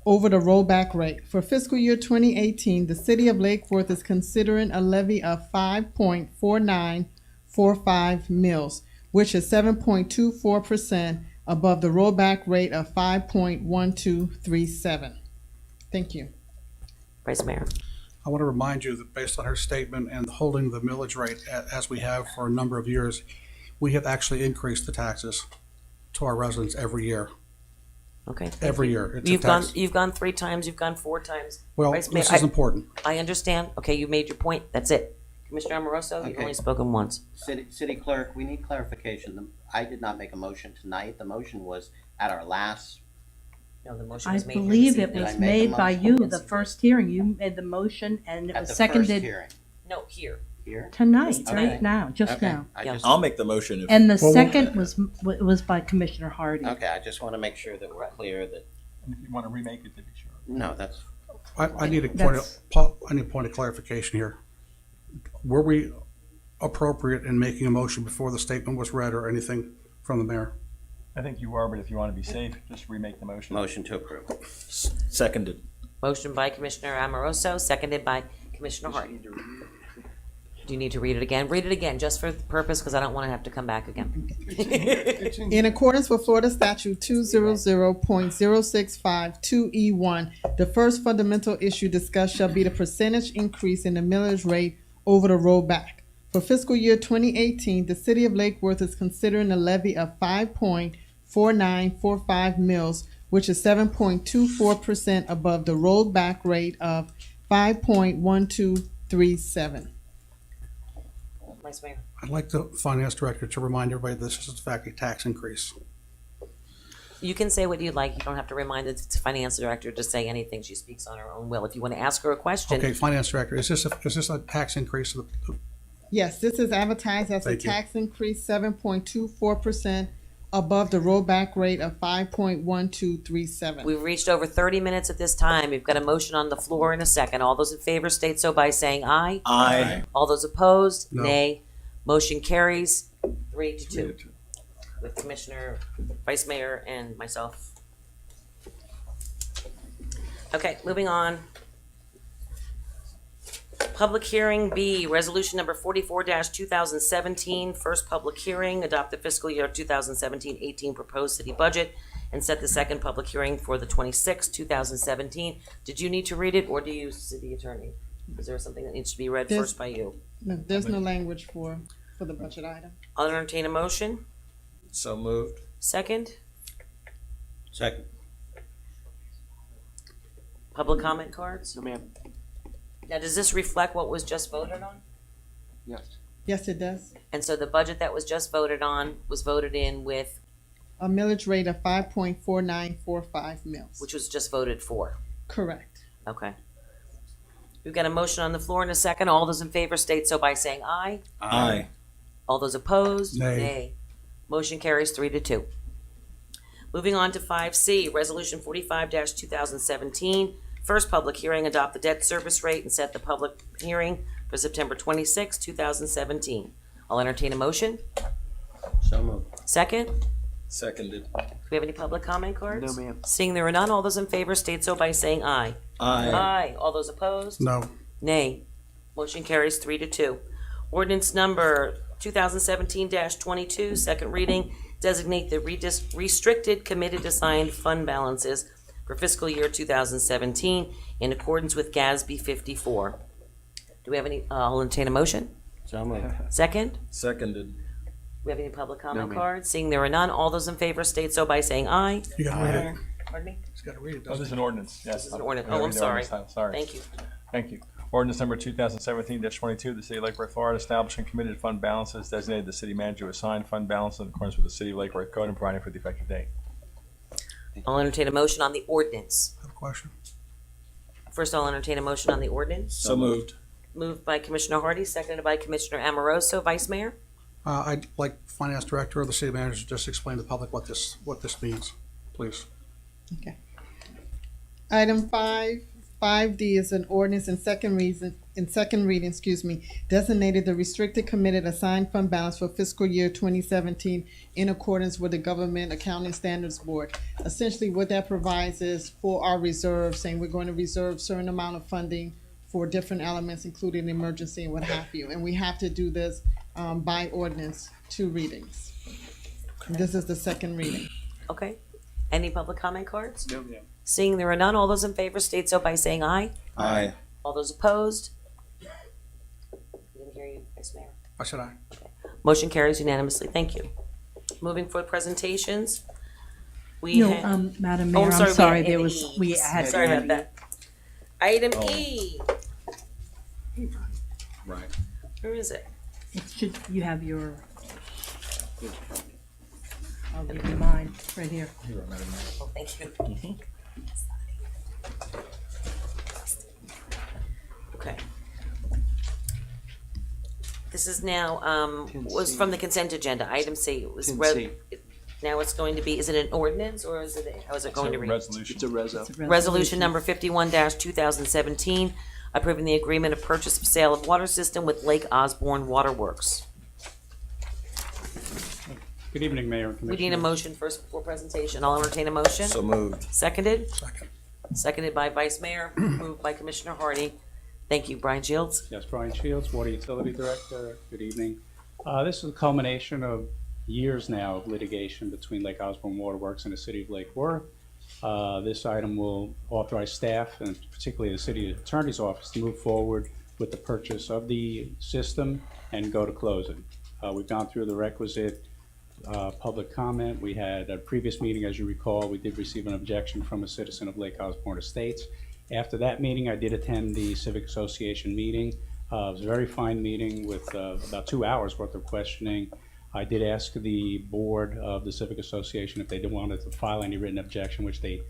I: over the rollback rate. For fiscal year 2018, the City of Lake Worth is considering a levy of 5.4945 mils, which is 7.24% above the rollback rate of 5.1237. Thank you.
B: Vice Mayor.
H: I want to remind you that based on her statement and holding the millage rate as we have for a number of years, we have actually increased the taxes to our residents every year.
B: Okay.
H: Every year. It's a
B: You've
H: tax.
B: gone 3 times. You've gone 4 times.
H: Well,
B: Vice Mayor,
H: this is important.
B: I understand. Okay, you made your point. That's it. Commissioner Amoroso, you've
K: Okay.
B: only spoken once.
K: City clerk, we need clarification. I did not make a motion tonight. The motion was at our last.
B: No, the motion
A: I
B: was made for this
A: believe it
B: evening.
A: was
K: Did I make a
A: made by
K: motion?
A: you, the first hearing. You made the motion and it
K: At
A: was
K: the first
A: seconded
K: hearing.
B: No, here.
K: Here?
A: tonight,
K: Okay.
A: right now, just
K: Okay.
A: now.
K: I
B: Yeah.
K: just,
J: I'll make the motion. If,
A: And the
H: Well,
A: second was by Commissioner Hardy.
K: okay, I just want to make sure that we're clear that,
G: And if you want to remake it to be sure.
K: no, that's,
H: I need a
A: That's-
H: point of clarification here. Were we appropriate in making a motion before the statement was read or anything from the mayor?
G: I think you are, but if you want to be safe, just remake the motion.
K: motion to approve.
J: seconded.
B: Motion by Commissioner Amoroso, seconded by Commissioner Hardy. Do you need to read it again? Read it again, just for the purpose, because I don't want to have to come back again.
C: It's in
I: In accordance with Florida Statute 200.0652E1, the first fundamental issue discussed shall be the percentage increase in the millage rate over the rollback. For fiscal year 2018, the City of Lake Worth is considering a levy of 5.4945 mils, which is 7.24% above the rollback rate of 5.1237.
B: Vice Mayor.
H: I'd like the finance director to remind everybody this is in fact a tax increase.
B: You can say what you'd like. You don't have to remind the finance director to say anything. She speaks on her own will. If you want to ask her a question.
H: Okay, finance director, is this a tax increase?
I: Yes, this is advertised as a
H: Thank you.
I: tax increase 7.24% above the rollback rate of 5.1237.
B: We've reached over 30 minutes at this time. We've got a motion on the floor in a second. All those in favor state so by saying aye.
J: Aye.
B: All those opposed,
H: No.
B: nay. Motion carries 3-2 with Commissioner, Vice Mayor, and myself. Okay, moving on. Public hearing B, resolution number 44-2017, first public hearing, adopt the fiscal year 2017-18 proposed city budget, and set the second public hearing for the 26th, 2017. Did you need to read it, or do you, city attorney? Is there something that needs to be read
I: There's-
B: first by you?
I: No, there's no language for the budget item.
B: I'll entertain a motion.
J: So moved.
B: Second,
K: Second.
B: public comment cards.
F: No, ma'am.
B: Now, does this reflect what was just voted on?
F: Yes.
I: Yes, it does.
B: And so the budget that was just voted on was voted in with,
I: A millage rate of 5.4945 mils.
B: which was just voted for.
I: Correct.
B: Okay. We've got a motion on the floor in a second. All those in favor state so by saying aye.
J: Aye.
B: All those opposed?
H: Nay.
B: Motion carries 3-2. Moving on to 5C, Resolution 45-2017. First public hearing, adopt the debt service rate and set the public hearing for September 26, 2017. I'll entertain a motion.
K: So moved.
B: Second, do
J: Seconded.
B: we have any public comment cards?
F: No, ma'am.
B: Seeing there are none, all those in favor state so by saying aye.
J: Aye.
B: Aye. All those opposed?
H: No.
B: Nay. Motion carries 3-2. Ordinance number 2017-22, second reading, designate the restricted committed assigned fund balances for fiscal year 2017 in accordance with GASB 54. Do we have any, I'll entertain a motion.
K: So moved.
B: Second,
J: Seconded.
B: do we have any public comment
F: No, ma'am.
B: cards? Seeing there are none, all those in favor state so by saying aye.
H: You gotta read it.
B: Pardon me?
H: He's gotta read it,
G: Oh,
H: doesn't
G: this is
H: he?
G: an ordinance, yes.
B: This is an ordinance.
G: I'm gonna
B: Oh, I'm
G: read the
B: sorry.
G: ordinance title. Sorry.
B: Thank you.
G: Thank you. Ordinance number 2017-22, the City of Lake Worth, Florida, establishing committed fund balances, designated the city manager to assign fund balances in accordance with the City of Lake Worth Code and providing for the effective date.
B: I'll entertain a motion on the ordinance.
H: I have a question.
B: First, I'll entertain a motion on the ordinance.
J: So moved.
B: Moved by Commissioner Hardy, seconded by Commissioner Amoroso. Vice Mayor?
H: I'd like Finance Director or the City Manager to just explain to the public what this means, please.
I: Okay. Item 5D is an ordinance in second reading, designated the restricted committed assigned fund balance for fiscal year 2017 in accordance with the Government Accounting Standards Board. Essentially, what that provides is for our reserve, saying we're going to reserve certain amount of funding for different elements, including emergency and what have you. And we have to do this by ordinance, 2 readings. This is the second reading.
B: Okay. Any public comment cards?
F: No, ma'am.
B: Seeing there are none, all those in favor state so by saying aye.
J: Aye.
B: All those opposed? Didn't hear you, Vice Mayor.
H: I said aye.
B: Motion carries unanimously. Thank you. Moving for presentations. We
A: No,
B: have,
A: Madam
B: Oh,
A: Mayor,
B: I'm
A: I'm
B: sorry,
A: sorry,
B: we
A: there
B: had
A: was,
B: E.
A: we had.
B: sorry about that. Item
J: Oh.
B: E.
J: Right.
B: Where is it?
A: It should, you have your, I'll give you mine, right here.
B: Oh, thank you. Okay. This is now, was from the consent agenda, item C. It was
F: 10C.
B: now it's going to be, is it an ordinance or is it, how is it going to read?
G: Resolution.
F: It's a reso.
A: It's a
B: Resolution number 51-2017, approving the agreement of purchase of sale of water system with Lake Osborne Waterworks.
L: Good evening, Mayor and
B: We need a
L: Commissioners.
B: motion first before presentation. I'll entertain a motion.
J: So moved.
B: Seconded?
H: Second.
B: Seconded by Vice Mayor, moved by Commissioner Hardy. Thank you, Brian Shields.
L: Yes, Brian Shields, Water Utility Director. Good evening. This is a culmination of years now of litigation between Lake Osborne Waterworks and the City of Lake Worth. This item will authorize staff, and particularly the City Attorney's Office, to move forward with the purchase of the system and go to closing. We've gone through the requisite public comment. We had a previous meeting, as you recall, we did receive an objection from a citizen of Lake Osborne Estates. After that meeting, I did attend the Civic Association meeting. It was a very fine meeting with about 2 hours worth of questioning. I did ask the board of the Civic Association if they did wanted to file any written objection, which they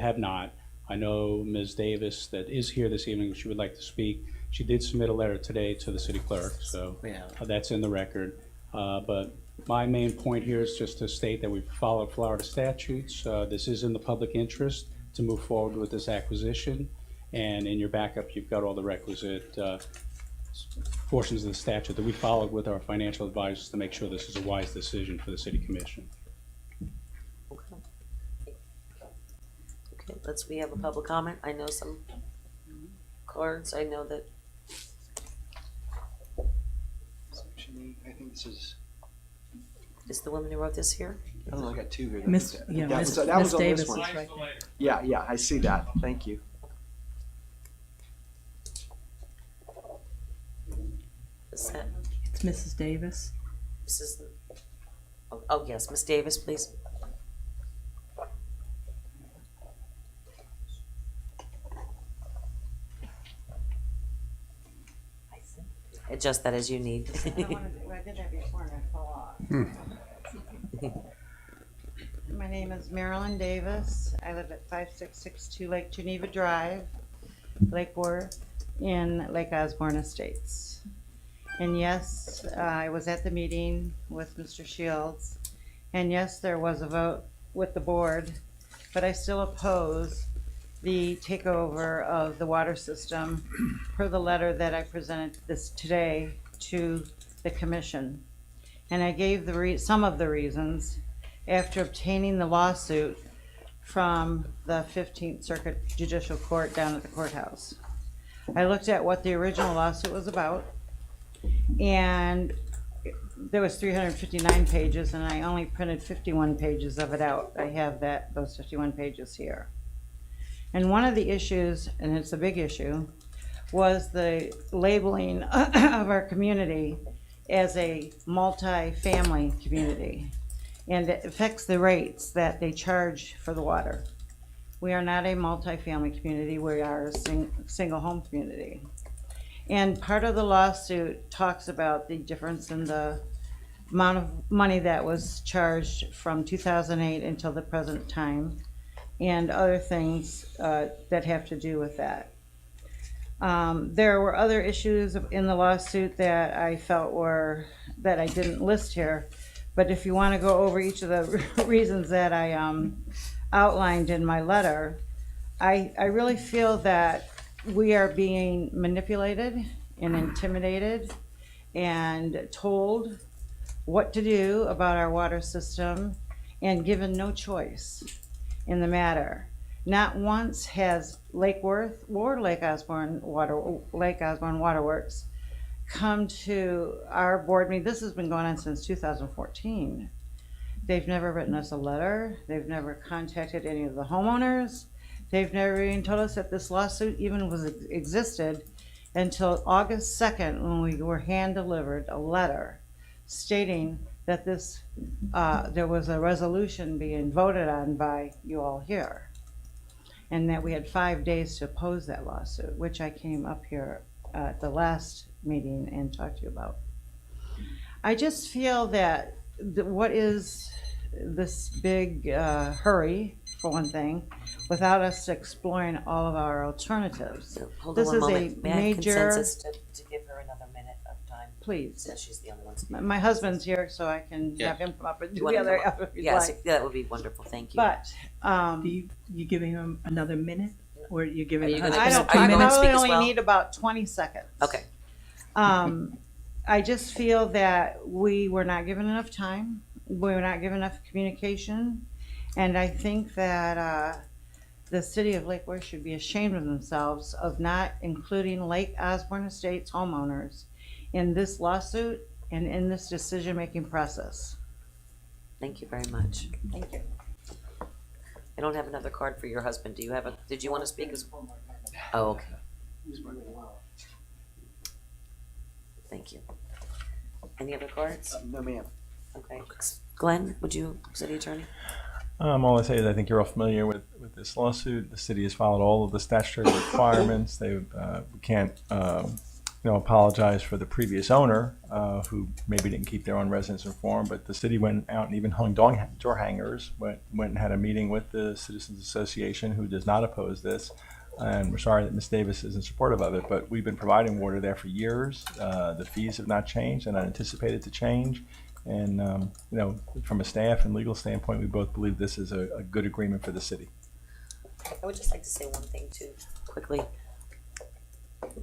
L: have not. I know Ms. Davis that is here this evening, she would like to speak. She did submit a letter today to the city clerk, so that's in the record. But my main point here is just to state that we've followed Florida statutes. This is in the public interest to move forward with this acquisition. And in your backup, you've got all the requisite portions of the statute that we followed with our financial advisors to make sure this is a wise decision for the city commission.
B: Okay. Okay, we have a public comment. I know some cards. I know that,
F: I think this is,
B: is the woman who wrote this here?
F: I don't know, I got 2 here.
A: Miss,
F: That
A: yeah,
F: was-
A: Miss
F: that was on this
A: Davis
F: one.
A: is right there.
F: Yeah, I see that. Thank you.
B: Is that,
A: It's Mrs. Davis.
B: this is, oh, yes, Miss Davis, please. adjust that as you need.
M: I did that before and I fell off. My name is Marilyn Davis. I live at 5662 Lake Geneva Drive, Lake Worth, in Lake Osborne Estates. And yes, I was at the meeting with Mr. Shields. And yes, there was a vote with the board, but I still oppose the takeover of the water system per the letter that I presented this today to the commission. And I gave some of the reasons after obtaining the lawsuit from the 15th Circuit Judicial Court down at the courthouse. I looked at what the original lawsuit was about, and there was 359 pages, and I only printed 51 pages of it out. I have those 51 pages here. And one of the issues, and it's a big issue, was the labeling of our community as a multi-family community. And it affects the rates that they charge for the water. We are not a multi-family community, we are a single home community. And part of the lawsuit talks about the difference in the amount of money that was charged from 2008 until the present time, and other things that have to do with that. There were other issues in the lawsuit that I felt that I didn't list here, but if you want to go over each of the reasons that I outlined in my letter, I really feel that we are being manipulated and intimidated and told what to do about our water system and given no choice in the matter. Not once has Lake Worth or Lake Osborne Waterworks come to our board meeting. This has been going on since 2014. They've never written us a letter. They've never contacted any of the homeowners. They've never even told us that this lawsuit even existed until August 2nd, when we were hand-delivered a letter stating that there was a resolution being voted on by you all here, and that we had 5 days to oppose that lawsuit, which I came up here at the last meeting and talked to you about. I just feel that what is this big hurry, for one thing, without us exploring all of our alternatives.
B: Hold
M: This
B: on one
M: is
B: moment.
M: a
B: May I have
M: major,
B: consensus to give her another minute of time?
M: please.
B: Since she's the only one speaking.
M: My husband's here, so I can
K: Yeah.
M: have him come up and
B: Do you
M: do
B: want
M: the
B: to
M: other
B: come up?
M: if you'd
B: Yes,
M: like.
B: that would be wonderful, thank you.
M: But,
A: You giving him another minute, or you're giving
B: Are you
A: her
B: gonna-
M: I don't,
B: Are you
M: I
B: going to
M: probably
B: speak as
M: only
B: well?
M: need about 20 seconds.
B: Okay.
M: I just feel that we were not given enough time, we were not given enough communication, and I think that the city of Lake Worth should be ashamed of themselves of not including Lake Osborne Estates homeowners in this lawsuit and in this decision-making process.
B: Thank you very much.
M: Thank you.
B: I don't have another card for your husband. Do you have did you want to speak as well? Oh, okay. Thank you. Any other cards?
F: No, ma'am.
B: Okay. Glenn, city attorney?
G: All I say is I think you're all familiar with this lawsuit. The city has followed all of the statutory requirements. We can't apologize for the previous owner who maybe didn't keep their own residents informed, but the city went out and even hung door hangers, went and had a meeting with the Citizens Association, who does not oppose this. And we're sorry that Ms. Davis isn't supportive of it, but we've been providing water there for years. The fees have not changed and not anticipated to change. And, from a staff and legal standpoint, we both believe this is a good agreement for the city.
B: I would just like to say one thing too, quickly.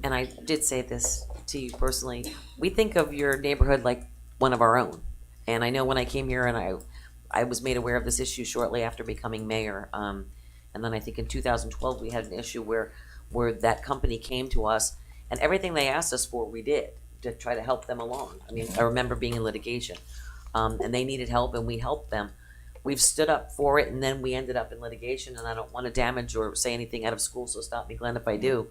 B: And I did say this to you personally. We think of your neighborhood like one of our own. And I know when I came here and I was made aware of this issue shortly after becoming mayor. And then I think in 2012 we had an issue where that company came to us, and everything they asked us for, we did to try to help them along. I mean, I remember being in litigation, and they needed help, and we helped them. We've stood up for it, and then we ended up in litigation, and I don't want to damage or say anything out of school, so stop me, Glenn, if I do.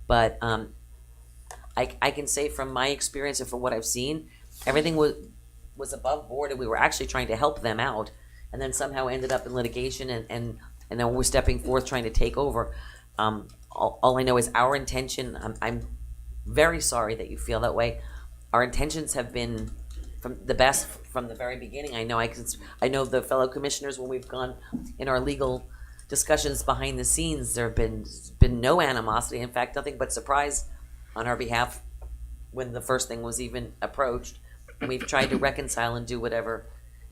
B: But I can say from my experience and from what I've seen, everything was above board, and we were actually trying to help them out, and then somehow ended up in litigation, and then we're stepping forth trying to take over. All I know is our intention. I'm very sorry that you feel that way, our intentions have been from the best from the very beginning. I know the fellow commissioners, when we've gone in our legal discussions behind the scenes, there have been no animosity. In fact, nothing but surprise on our behalf when the first thing was even approached. And we've tried to reconcile and do whatever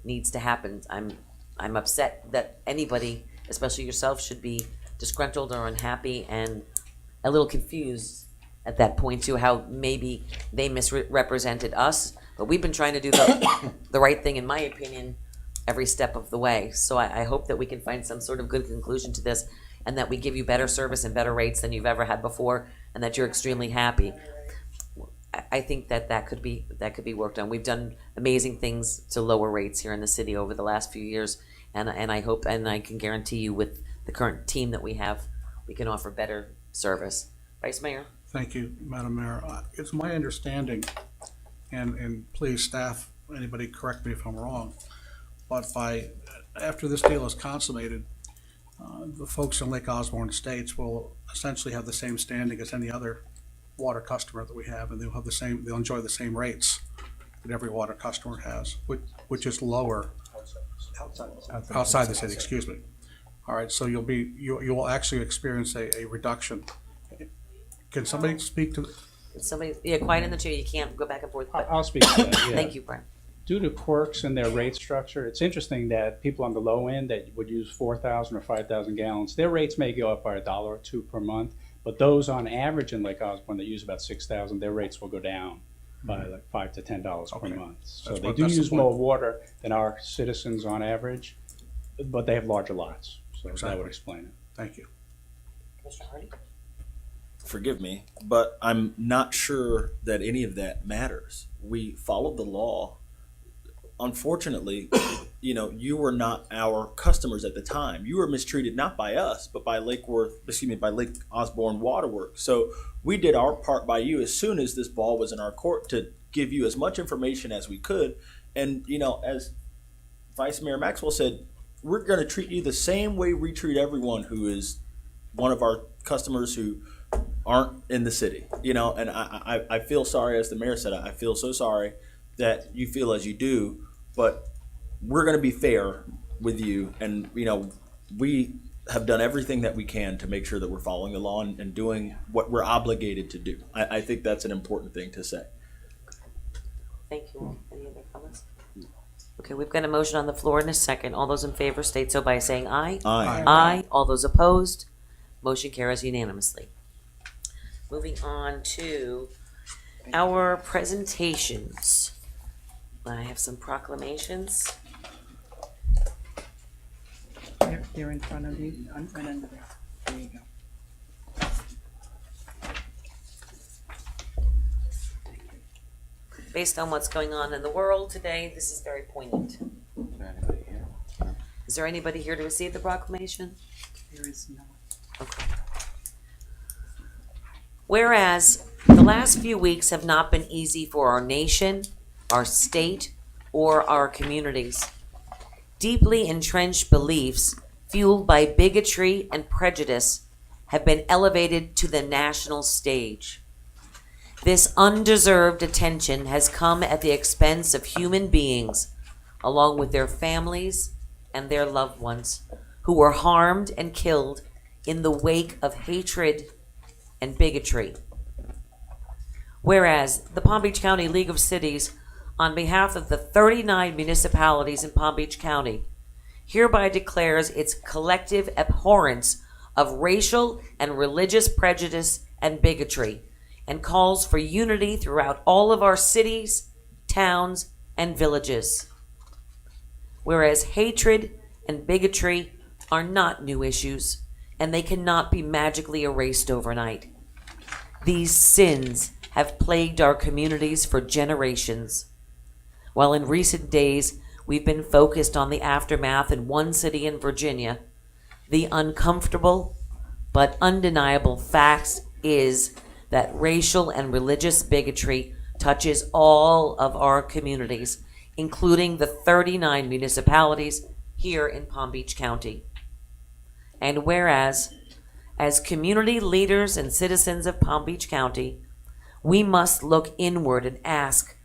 B: needs to happen. I'm upset that anybody, especially yourself, should be disgruntled or unhappy and a little confused at that point too, how maybe they misrepresented us. But we've been trying to do the right thing, in my opinion, every step of the way. So I hope that we can find some sort of good conclusion to this, and that we give you better service and better rates than you've ever had before, and that you're extremely happy. I think that could be worked on. We've done amazing things to lower rates here in the city over the last few years, and I hope, and I can guarantee you, with the current team that we have, we can offer better service. Vice Mayor?
H: Thank you, Madam Mayor. It's my understanding, and please, staff, anybody correct me if I'm wrong, but after this deal is consummated, the folks in Lake Osborne Estates will essentially have the same standing as any other water customer that we have, and they'll enjoy the same rates that every water customer has, which is lower outside the city, excuse me. All right, so you will actually experience a reduction. Can somebody speak to?
B: Somebody, quiet in the chair. You can't go back and forth. But
L: I'll speak to that, yeah.
B: Thank you, Brian.
L: Due to quirks in their rate structure, it's interesting that people on the low end that would use 4,000 or 5,000 gallons, their rates may go up by $1 or $2 per month. But those on average in Lake Osborne that use about 6,000, their rates will go down by like $5 to $10 per month. So they do use more water than our citizens on average, but they have larger lots. So that would explain it.
H: Thank you.
B: Mr. Hardy?
J: Forgive me, but I'm not sure that any of that matters. We followed the law. Unfortunately, you were not our customers at the time. You were mistreated not by us, but by Lake Osborne Waterworks. So we did our part by you as soon as this ball was in our court to give you as much information as we could. And, as Vice Mayor Maxwell said, we're going to treat you the same way we treat everyone who is one of our customers who aren't in the city. And I feel sorry, as the mayor said, I feel so sorry that you feel as you do, but we're going to be fair with you. And, we have done everything that we can to make sure that we're following the law and doing what we're obligated to do. I think that's an important thing to say.
B: Thank you. Any other comments? Okay, we've got a motion on the floor in a second. All those in favor state so by saying aye.
J: Aye.
B: Aye. All those opposed? Motion carries unanimously. Moving on to our presentations. I have some proclamations.
A: They're in front of you, right under there. There you go.
B: Based on what's going on in the world today, this is very poignant. Is there anybody here to receive the proclamation?
A: There is no.
B: Okay. Whereas the last few weeks have not been easy for our nation, our state, or our communities. Deeply entrenched beliefs fueled by bigotry and prejudice have been elevated to the national stage. This undeserved attention has come at the expense of human beings, along with their families and their loved ones, who were harmed and killed in the wake of hatred and bigotry. Whereas the Palm Beach County League of Cities, on behalf of the 39 municipalities in Palm Beach County, hereby declares its collective abhorrence of racial and religious prejudice and bigotry, and calls for unity throughout all of our cities, towns, and villages. Whereas hatred and bigotry are not new issues, and they cannot be magically erased overnight. These sins have plagued our communities for generations. While in recent days, we've been focused on the aftermath in one city in Virginia, the uncomfortable but undeniable fact is that racial and religious bigotry touches all of our communities, including the 39 municipalities here in Palm Beach County. And whereas, as community leaders and citizens of Palm Beach County, we must look inward and ask,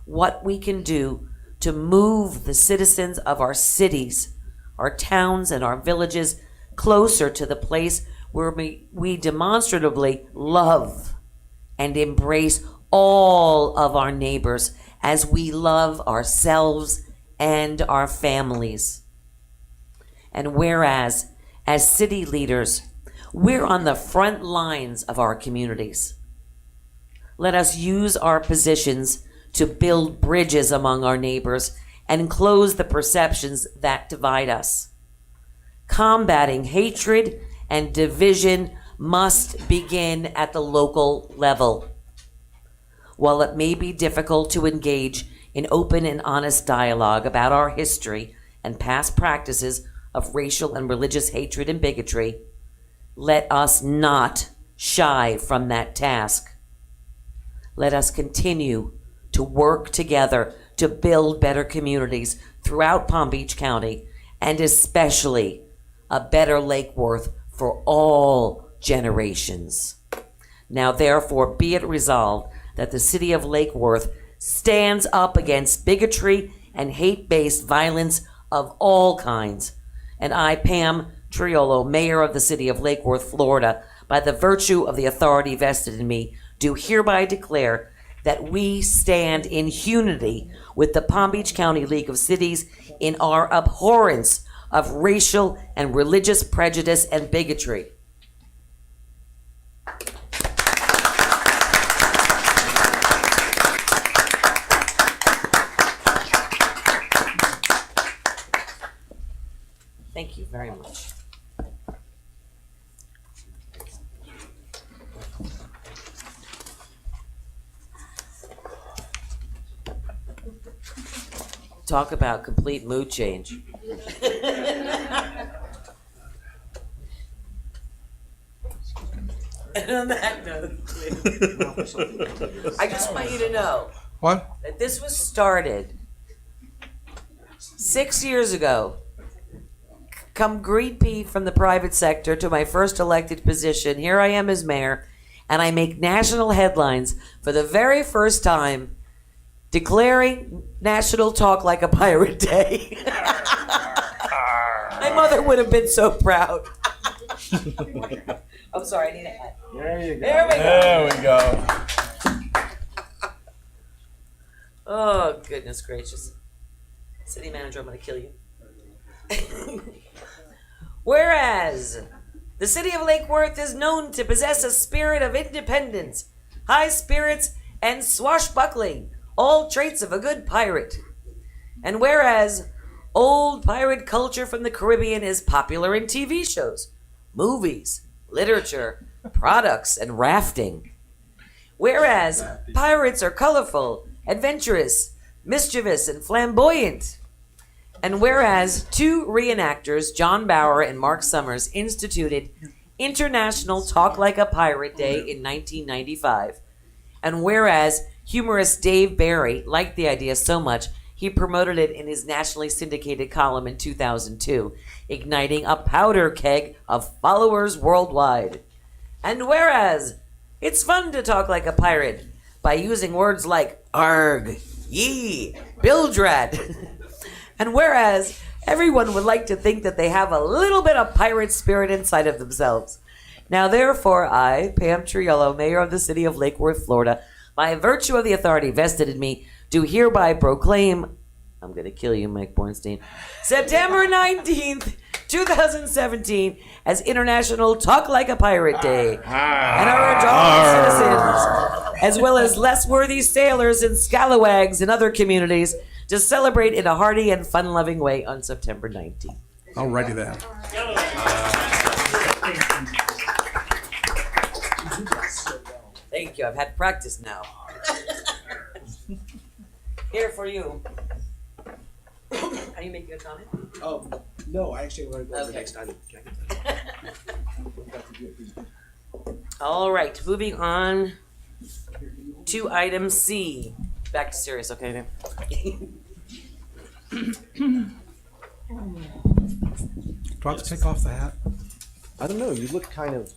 B: what we can do to move the citizens of our cities, our towns, and our villages closer to the place where we demonstratively love and embrace all of our neighbors as we love ourselves and our families. And whereas, as city leaders, we're on the front lines of our communities, let us use our positions to build bridges among our neighbors and close the perceptions that divide us. Combating hatred and division must begin at the local level. While it may be difficult to engage in open and honest dialogue about our history and past practices of racial and religious hatred and bigotry, let us not shy from that task. Let us continue to work together to build better communities throughout Palm Beach County, and especially a better Lake Worth for all generations. Now therefore be it resolved that the city of Lake Worth stands up against bigotry and hate-based violence of all kinds. And I, Pam Triolo, Mayor of the city of Lake Worth, Florida, by the virtue of the authority vested in me, do hereby declare that we stand in unity with the Palm Beach County League of Cities in our abhorrence of racial and religious prejudice and bigotry. Thank you very much. Talk about complete mood change. And on that note, I just want you to know
H: What?
B: that this was started 6 years ago. Come greet me from the private sector to my first elected position. Here I am as mayor, and I make national headlines for the very first time, declaring National Talk Like a Pirate Day. My mother would have been so proud. I'm sorry, I need a hat.
G: There you go.
B: There we go.
G: There we go.
B: Oh, goodness gracious. City manager, I'm going to kill you. Whereas the city of Lake Worth is known to possess a spirit of independence, high spirits, and swashbuckling, all traits of a good pirate. And whereas old pirate culture from the Caribbean is popular in TV shows, movies, literature, products, and rafting. Whereas pirates are colorful, adventurous, mischievous, and flamboyant. And whereas two reenactors, John Bauer and Mark Summers, instituted International Talk Like a Pirate Day in 1995. And whereas humorist Dave Barry liked the idea so much, he promoted it in his nationally syndicated column in 2002, igniting a powder keg of followers worldwide. And whereas it's fun to talk like a pirate by using words like arg, yee, bildrat. And whereas everyone would like to think that they have a little bit of pirate spirit inside of themselves. Now therefore I, Pam Triolo, Mayor of the city of Lake Worth, Florida, by virtue of the authority vested in me, do hereby proclaim, I'm going to kill you, Mike Bornstein, September 19th, 2017 as International Talk Like a Pirate Day. And I urge all citizens, as well as less worthy sailors and scalawags in other communities, to celebrate in a hearty and fun-loving way on September 19th.
H: Alrighty then.
B: Thank you. I've had practice now. Here for you. Are you making a comment?
F: No, I actually want to go
B: Okay.
F: next time.
B: All right, moving on to item C. Back to serious, okay? Now.
H: Do I have to take off the hat?
F: I don't know, you look kind of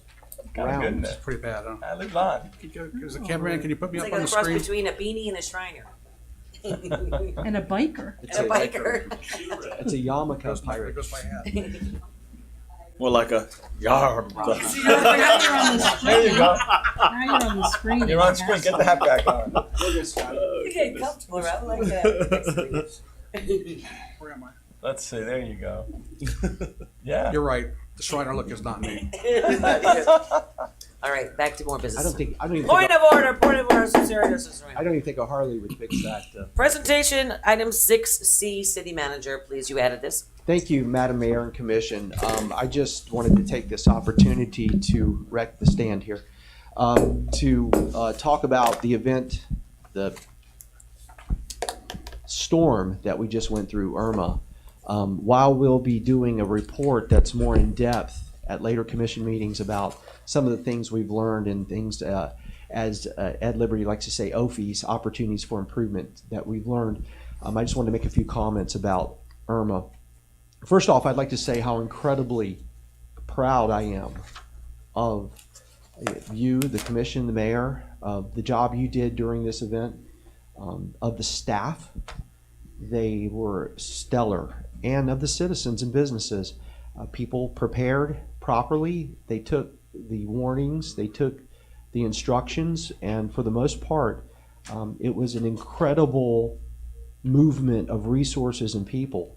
G: Kinda
F: round.
G: good, isn't
H: It's
G: it?
H: pretty bad, huh?
G: I look blonde.
H: There's a cameraman, can you put me
B: It's
H: up
B: like
H: on
B: a
H: the
B: cross
H: screen?
B: between a beanie and a Shriner.
A: And a biker.
B: And a biker.
F: It's a yarmulke
H: There
F: pirate.
H: goes my hat.
J: More like a yard.
A: Now you're on the screen.
G: There you go.
A: Now you're on the screen.
G: You're on screen. Get the hat back on.
B: You're getting comfortable around like that.
H: Where am I?
G: Let's see. There you go. Yeah.
H: You're right. The Shriner look is not me.
B: All right, back to more business.
F: I don't even
B: Point
F: think
B: of order, point of order, sincerity.
F: I don't even think a Harley would fix that.
B: Presentation, item 6C, city manager, please, you added this.
F: Thank you, Madam Mayor and Commission. I just wanted to take this opportunity to wreck the stand here, to talk about the event, the storm that we just went through, Irma. While we'll be doing a report that's more in depth at later commission meetings about some of the things we've learned and things, as Ed Liberty likes to say, OFIs, opportunities for improvement that we've learned. I just wanted to make a few comments about Irma. First off, I'd like to say how incredibly proud I am of you, the commission, the mayor, of the job you did during this event, of the staff. They were stellar, and of the citizens and businesses. People prepared properly. They took the warnings, they took the instructions, and for the most part, it was an incredible movement of resources and people.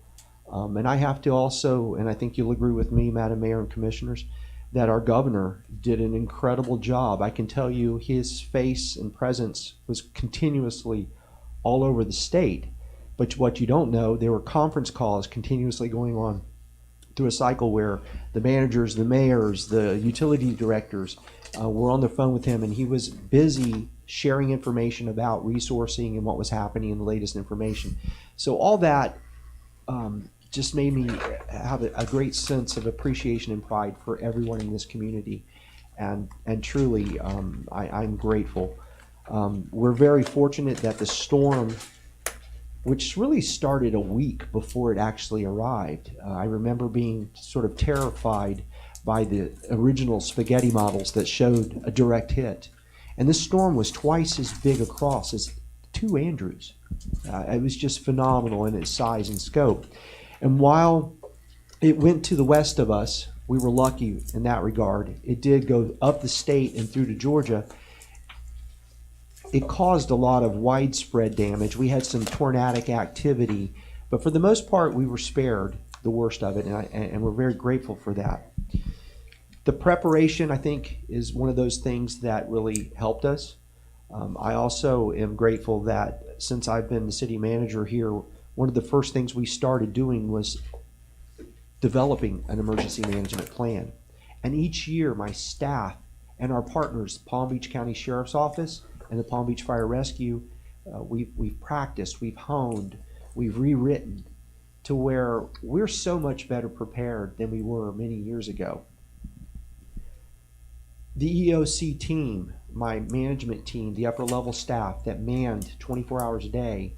F: And I have to also, and I think you'll agree with me, Madam Mayor and Commissioners, that our governor did an incredible job. I can tell you his face and presence was continuously all over the state. But what you don't know, there were conference calls continuously going on through a cycle where the managers, the mayors, the utility directors were on the phone with him, and he was busy sharing information about resourcing and what was happening and the latest information. So all that just made me have a great sense of appreciation and pride for everyone in this community, and truly I'm grateful. We're very fortunate that the storm, which really started a week before it actually arrived. I remember being sort of terrified by the original spaghetti models that showed a direct hit. And this storm was twice as big across as 2 Andrews. It was just phenomenal in its size and scope. And while it went to the west of us, we were lucky in that regard. It did go up the state and through to Georgia. It caused a lot of widespread damage. We had some tornadic activity, but for the most part, we were spared the worst of it, and we're very grateful for that. The preparation, I think, is one of those things that really helped us. I also am grateful that since I've been the city manager here, one of the first things we started doing was developing an emergency management plan. And each year, my staff and our partners, Palm Beach County Sheriff's Office and the Palm Beach Fire Rescue, we've practiced, we've honed, we've rewritten to where we're so much better prepared than we were many years ago. The EOC team, my management team, the upper level staff that manned 24 hours a day,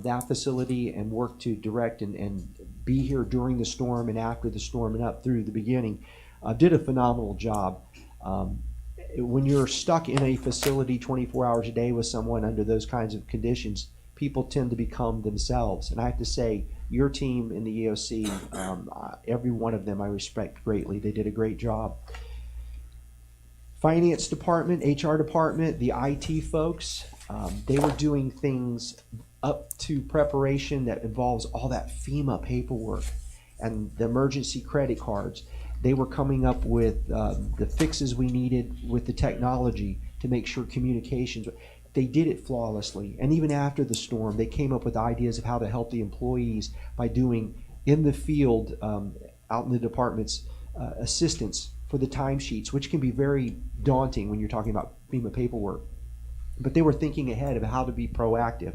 F: that facility and worked to direct and be here during the storm and after the storm and up through the beginning, did a phenomenal job. When you're stuck in a facility 24 hours a day with someone under those kinds of conditions, people tend to become themselves. And I have to say, your team in the EOC, every one of them I respect greatly. They did a great job. Finance department, HR department, the IT folks, they were doing things up to preparation that involves all that FEMA paperwork and the emergency credit cards. They were coming up with the fixes we needed with the technology to make sure communications. They did it flawlessly. And even after the storm, they came up with ideas of how to help the employees by doing in the field, out in the departments, assistance for the timesheets, which can be very daunting when you're talking about FEMA paperwork. But they were thinking ahead of how to be proactive.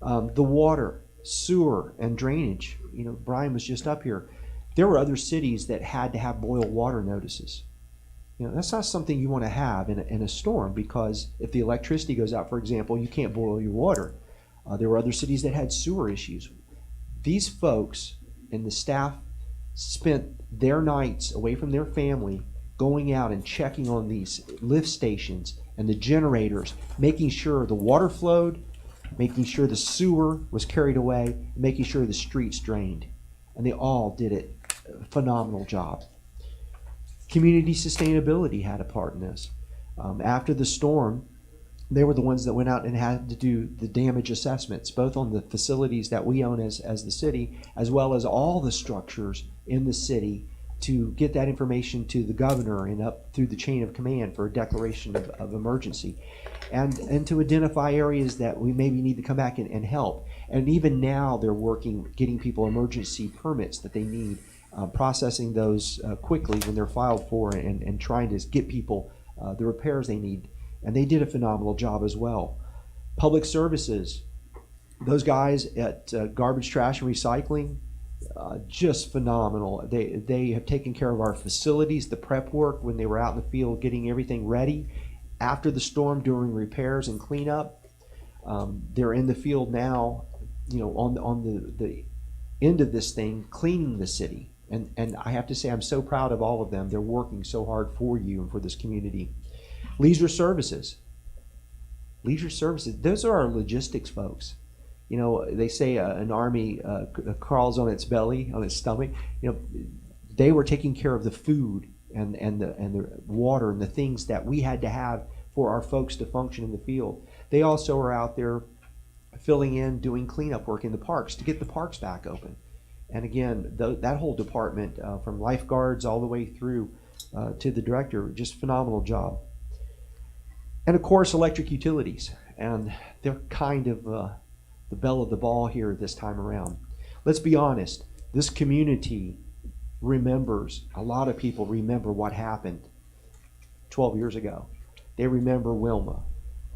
F: The water, sewer, and drainage. You know, Brian was just up here. There were other cities that had to have boil water notices. You know, that's not something you want to have in a storm, because if the electricity goes out, for example, you can't boil your water. There were other cities that had sewer issues. These folks and the staff spent their nights away from their family going out and checking on these lift stations and the generators, making sure the water flowed, making sure the sewer was carried away, making sure the streets drained. And they all did a phenomenal job. Community sustainability had a part in this. After the storm, they were the ones that went out and had to do the damage assessments, both on the facilities that we own as the city, as well as all the structures in the city, to get that information to the governor and up through the chain of command for a declaration of emergency, and to identify areas that we maybe need to come back and help. And even now they're working, getting people emergency permits that they need, processing those quickly when they're filed for, and trying to get people the repairs they need. And they did a phenomenal job as well. Public services, those guys at garbage, trash, and recycling, just phenomenal. They have taken care of our facilities, the prep work when they were out in the field getting everything ready after the storm, during repairs and cleanup. They're in the field now, on the end of this thing, cleaning the city. And I have to say, I'm so proud of all of them. They're working so hard for you and for this community. Leisure services. Leisure services, those are our logistics folks. They say an army crawls on its belly, on its stomach. They were taking care of the food and the water and the things that we had to have for our folks to function in the field. They also are out there filling in, doing cleanup work in the parks to get the parks back open. And again, that whole department, from lifeguards all the way through to the director, just phenomenal job. And of course, electric utilities. And they're kind of the belle of the ball here this time around. Let's be honest, this community remembers, a lot of people remember what happened 12 years ago. They remember Wilma,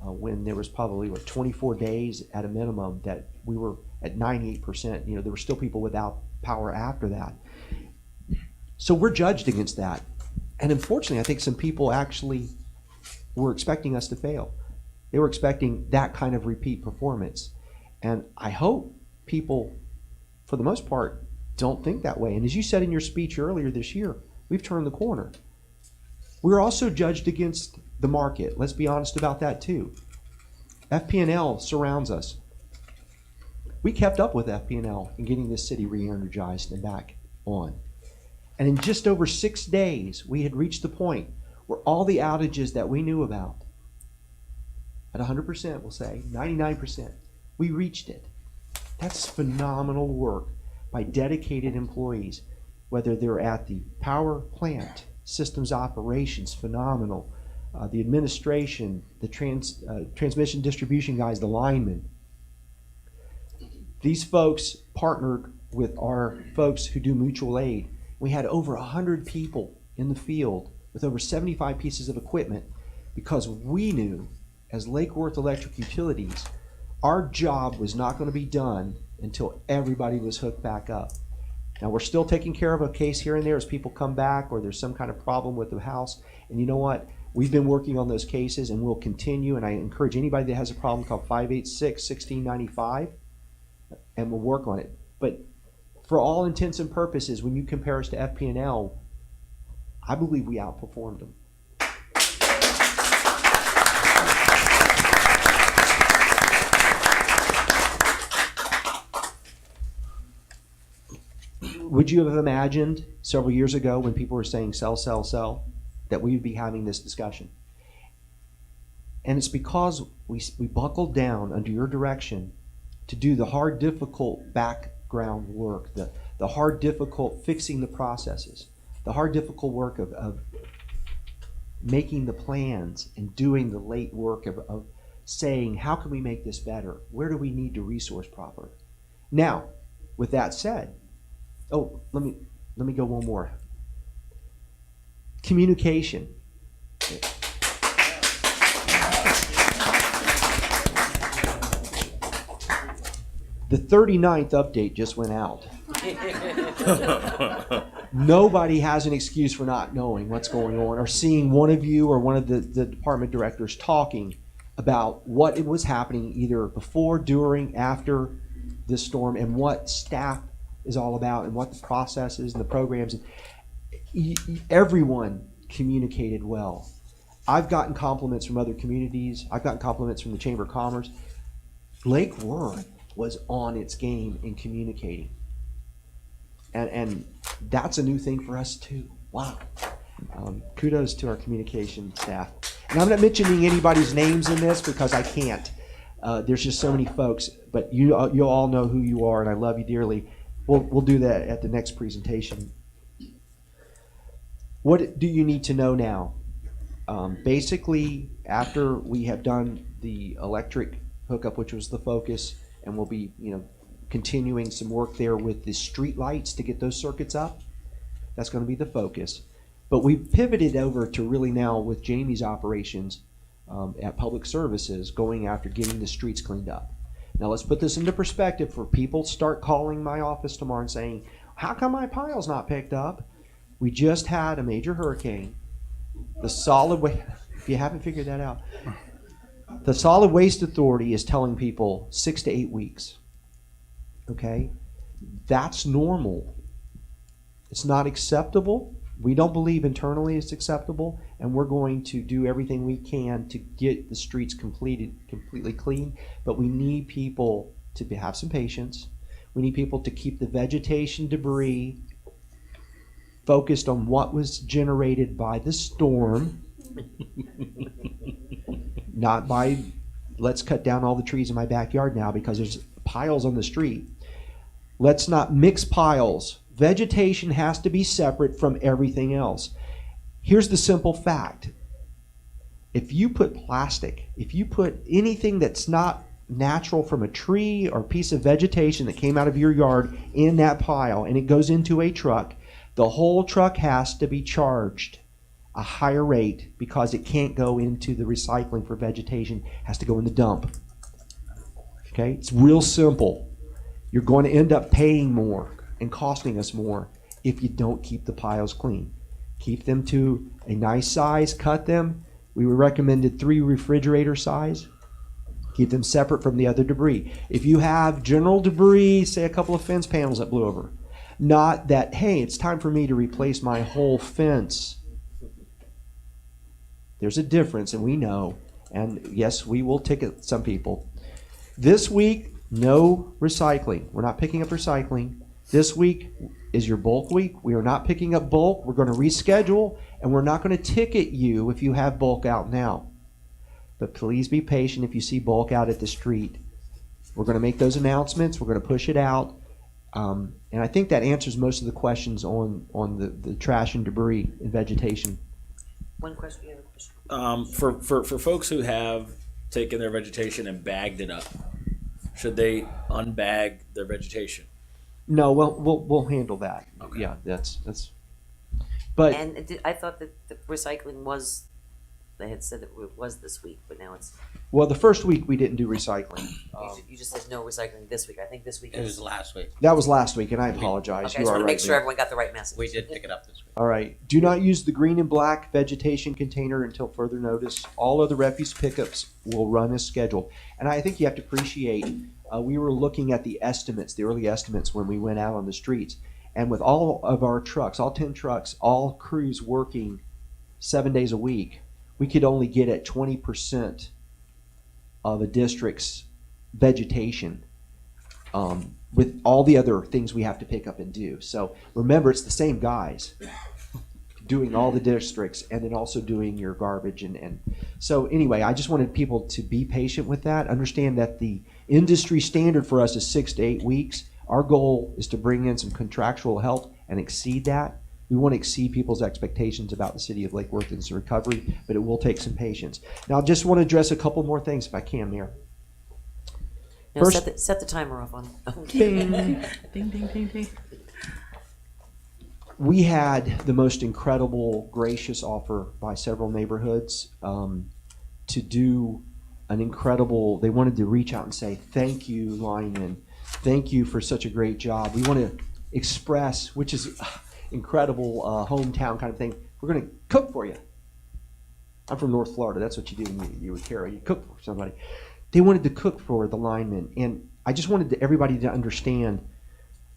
F: when there was probably 24 days at a minimum that we were at 98%. There were still people without power after that. So we're judged against that. And unfortunately, I think some people actually were expecting us to fail. They were expecting that kind of repeat performance. And I hope people, for the most part, don't think that way. And as you said in your speech earlier this year, we've turned the corner. We're also judged against the market. Let's be honest about that too. FP&L surrounds us. We kept up with FP&L in getting this city re-energized and back on. And in just over 6 days, we had reached the point where all the outages that we knew about, at 100%, we'll say, 99%, we reached it. That's phenomenal work by dedicated employees, whether they're at the power plant, systems operations, phenomenal, the administration, the transmission distribution guys, the linemen. These folks partnered with our folks who do mutual aid. We had over 100 people in the field with over 75 pieces of equipment, because we knew, as Lake Worth Electric Utilities, our job was not going to be done until everybody was hooked back up. Now, we're still taking care of a case here and there as people come back or there's some kind of problem with the house. And you know what? We've been working on those cases and we'll continue. And I encourage anybody that has a problem, call 586-1695 and we'll work on it. But for all intents and purposes, when you compare us to FP&L, I believe we outperformed them. Would you have imagined several years ago when people were saying sell, sell, sell, that we would be having this discussion? And it's because we buckled down under your direction to do the hard, difficult background work, the hard, difficult fixing the processes, the hard, difficult work of making the plans and doing the late work of saying, how can we make this better? Where do we need to resource proper? Now, with that said, let me go one more. Communication. The 39th update just went out. Nobody has an excuse for not knowing what's going on or seeing one of you or one of the department directors talking about what it was happening either before, during, after this storm, and what staff is all about and what the processes and the programs. Everyone communicated well. I've gotten compliments from other communities. I've gotten compliments from the Chamber of Commerce. Lake Worth was on its game in communicating. And that's a new thing for us too. Wow. Kudos to our communication staff. And I'm not mentioning anybody's names in this because I can't. There's just so many folks, but you all know who you are, and I love you dearly. We'll do that at the next presentation. What do you need to know now? Basically, after we have done the electric hookup, which was the focus, and we'll be, continuing some work there with the street lights to get those circuits up. That's going to be the focus. But we've pivoted over to really now with Jamie's operations at Public Services going after getting the streets cleaned up. Now let's put this into perspective for people start calling my office tomorrow and saying, how come my pile's not picked up? We just had a major hurricane. The solid waste, if you haven't figured that out, the Solid Waste Authority is telling people 6 to 8 weeks. Okay? That's normal. It's not acceptable. We don't believe internally it's acceptable, and we're going to do everything we can to get the streets completely clean, but we need people to have some patience. We need people to keep the vegetation debris focused on what was generated by the storm, not by let's cut down all the trees in my backyard now because there's piles on the street. Let's not mix piles. Vegetation has to be separate from everything else. Here's the simple fact. If you put plastic, if you put anything that's not natural from a tree or piece of vegetation that came out of your yard in that pile and it goes into a truck, the whole truck has to be charged a higher rate because it can't go into the recycling for vegetation. It has to go in the dump. Okay? It's real simple. You're going to end up paying more and costing us more if you don't keep the piles clean. Keep them to a nice size, cut them. We recommended 3 refrigerator size. Keep them separate from the other debris. If you have general debris, say a couple of fence panels that blew over, not that, hey, it's time for me to replace my whole fence. There's a difference, and we know. And yes, we will ticket some people. This week, no recycling. We're not picking up recycling. This week is your bulk week. We are not picking up bulk. We're going to reschedule, and we're not going to ticket you if you have bulk out now. But please be patient if you see bulk out at the street. We're going to make those announcements. We're going to push it out. And I think that answers most of the questions on the trash and debris and vegetation.
B: One question, you have a question?
J: For folks who have taken their vegetation and bagged it up, should they unbag their vegetation?
F: No, we'll handle that. Okay. Yeah, that's. But
B: And I thought that the recycling was, they had said that it was this week, but now it's.
F: well, the first week we didn't do recycling.
B: You just said no recycling this week. I think this week
K: It was last week.
F: That was last week, and I apologize.
B: Okay, I
F: You
B: just
F: are
B: want to
F: right
B: make sure
F: there.
B: everyone got the right message.
K: We did pick it up this week.
F: All right. Do not use the green and black vegetation container until further notice. All other refuse pickups will run as scheduled. And I think you have to appreciate, we were looking at the estimates, the early estimates when we went out on the streets. And with all of our trucks, all 10 trucks, all crews working 7 days a week, we could only get at 20% of a district's vegetation with all the other things we have to pick up and do. So remember, it's the same guys doing all the districts and then also doing your garbage. And so anyway, I just wanted people to be patient with that. Understand that the industry standard for us is 6 to 8 weeks. Our goal is to bring in some contractual help and exceed that. We want to exceed people's expectations about the city of Lake Worth and its recovery, but it will take some patience. Now, I just want to address a couple more things if I can, Mayor.
B: No,
F: First-
B: set the timer off on.
F: Ding.
A: Ding, ding, ding, ding.
F: We had the most incredible, gracious offer by several neighborhoods to do an incredible, they wanted to reach out and say, thank you, linemen. Thank you for such a great job. We want to express, which is incredible hometown kind of thing. We're going to cook for you. I'm from North Florida. That's what you do when you would carry. You cook for somebody. They wanted to cook for the linemen. And I just wanted everybody to understand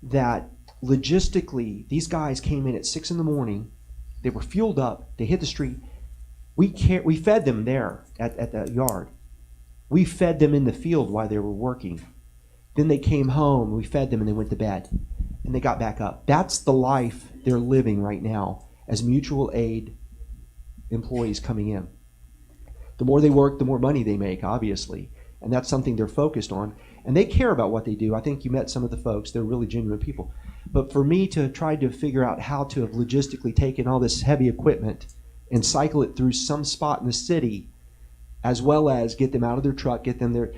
F: that logistically, these guys came in at 6 in the morning. They were fueled up. They hit the street. We fed them there at the yard. We fed them in the field while they were working. Then they came home, we fed them, and they went to bed. And they got back up. That's the life they're living right now as mutual aid employees coming in. The more they work, the more money they make, obviously. And that's something they're focused on. And they care about what they do. I think you met some of the folks. They're really genuine people. But for me to try to figure out how to have logistically taken all this heavy equipment and cycle it through some spot in the city, as well as get them out of their truck, get them there,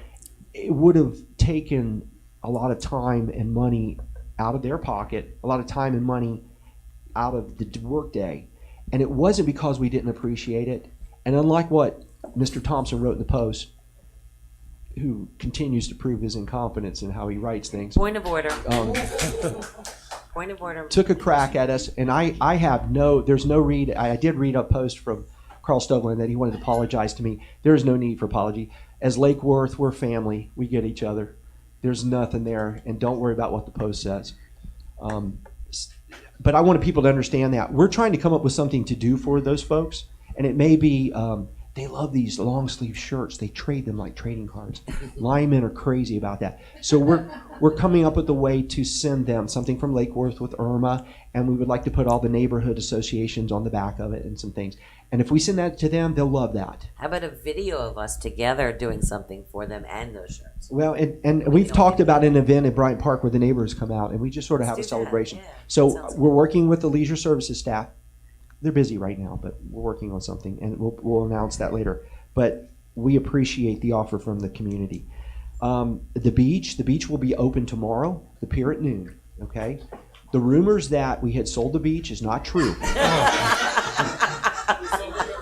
F: it would have taken a lot of time and money out of their pocket, a lot of time and money out of the workday. And it wasn't because we didn't appreciate it. And unlike what Mr. Thompson wrote in the Post, who continues to prove his incompetence in how he writes things,
B: Point of order. Point of order.
F: took a crack at us, and I have there's no read. I did read a post from Carl Stoglin that he wanted to apologize to me. There is no need for apology. As Lake Worth, we're family. We get each other. There's nothing there, and don't worry about what the Post says. But I wanted people to understand that. We're trying to come up with something to do for those folks, and it may be they love these long sleeve shirts. They trade them like trading cards. Linemen are crazy about that. So we're coming up with a way to send them something from Lake Worth with Irma, and we would like to put all the neighborhood associations on the back of it and some things. And if we send that to them, they'll love that.
B: How about a video of us together doing something for them and those shirts?
F: Well, and we've talked about an event at Bryant Park where the neighbors come out, and we just sort of have a
B: Let's do that,
F: celebration.
B: yeah.
F: So
B: Sounds
F: we're working with the leisure services staff. They're busy right now, but we're working on something, and we'll announce that later. But we appreciate the offer from the community. The beach will be open tomorrow, the pier at noon, okay? The rumors that we had sold the beach is not true.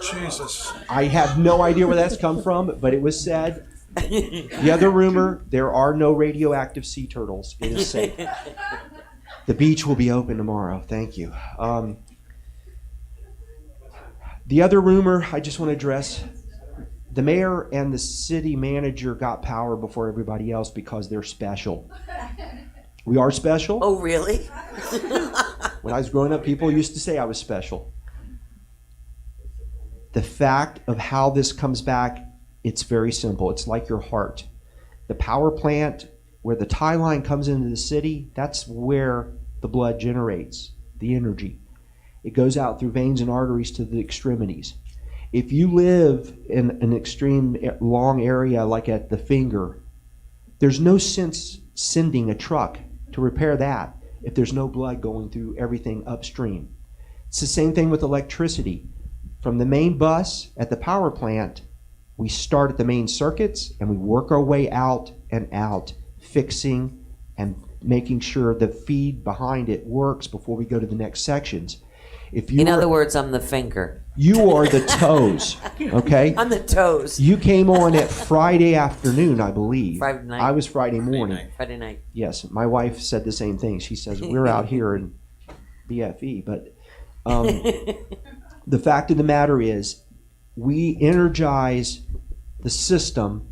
H: Jesus.
F: I have no idea where that's come from, but it was said. The other rumor, there are no radioactive sea turtles. It is safe. The beach will be open tomorrow. Thank you. The other rumor I just want to address, the mayor and the city manager got power before everybody else because they're special. We are special.
B: Oh, really?
F: When I was growing up, people used to say I was special. The fact of how this comes back, it's very simple. It's like your heart. The power plant where the tie line comes into the city, that's where the blood generates the energy. It goes out through veins and arteries to the extremities. If you live in an extreme long area like at the finger, there's no sense sending a truck to repair that if there's no blood going through everything upstream. It's the same thing with electricity. From the main bus at the power plant, we start at the main circuits and we work our way out and out, fixing and making sure the feed behind it works before we go to the next sections. If you
B: In other words, I'm the finger.
F: You are the toes, okay?
B: I'm the toes.
F: You came on at Friday afternoon, I believe.
B: Friday night.
F: I was Friday morning.
B: Friday night.
F: Yes, my wife said the same thing. She says, we're out here in BFE. But the fact of the matter is, we energize the system.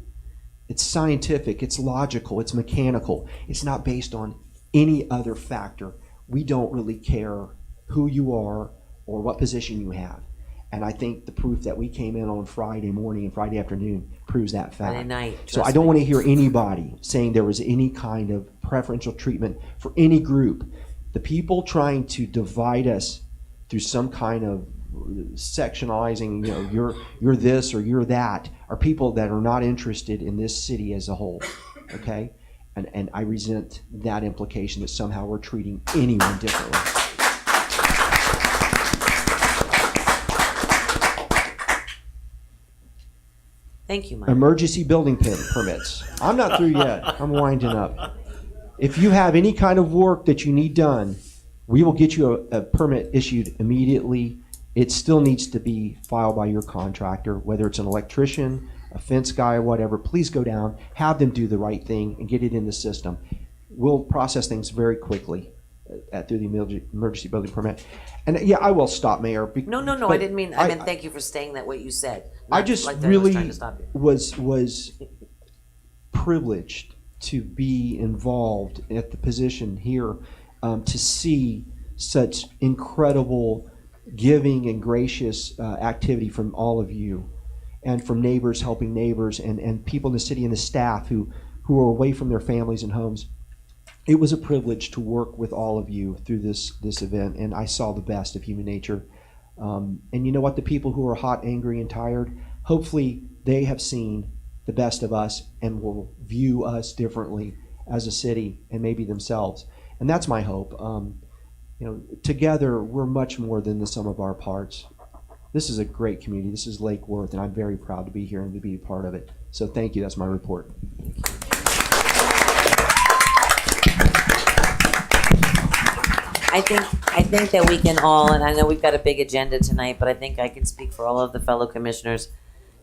F: It's scientific, it's logical, it's mechanical. It's not based on any other factor. We don't really care who you are or what position you have. And I think the proof that we came in on Friday morning and Friday afternoon proves that fact.
B: Friday night.
F: So I don't want to hear anybody saying there was any kind of preferential treatment for any group. The people trying to divide us through some kind of sectionalizing, you're this or you're that, are people that are not interested in this city as a whole, okay? And I resent that implication that somehow we're treating anyone differently.
B: Thank you, Mike.
F: Emergency building permits. I'm not through yet. I'm winding up. If you have any kind of work that you need done, we will get you a permit issued immediately. It still needs to be filed by your contractor, whether it's an electrician, a fence guy, or whatever. Please go down, have them do the right thing, and get it in the system. We'll process things very quickly through the emergency building permit. And yeah, I will stop, Mayor.
B: No, I didn't mean. I meant thank you for saying that what you said.
F: I
B: Not
F: just
B: like that I was
F: really
B: trying to stop you.
F: was privileged to be involved at the position here, to see such incredible giving and gracious activity from all of you. and from neighbors helping neighbors, and people in the city and the staff who are away from their families and homes. It was a privilege to work with all of you through this event, and I saw the best of human nature. And you know what? The people who are hot, angry, and tired, hopefully they have seen the best of us and will view us differently as a city and maybe themselves. And that's my hope. Together we're much more than the sum of our parts. This is a great community. This is Lake Worth, and I'm very proud to be here and to be a part of it. So thank you. That's my report.
B: I think that we can all, and I know we've got a big agenda tonight, but I think I can speak for all of the fellow commissioners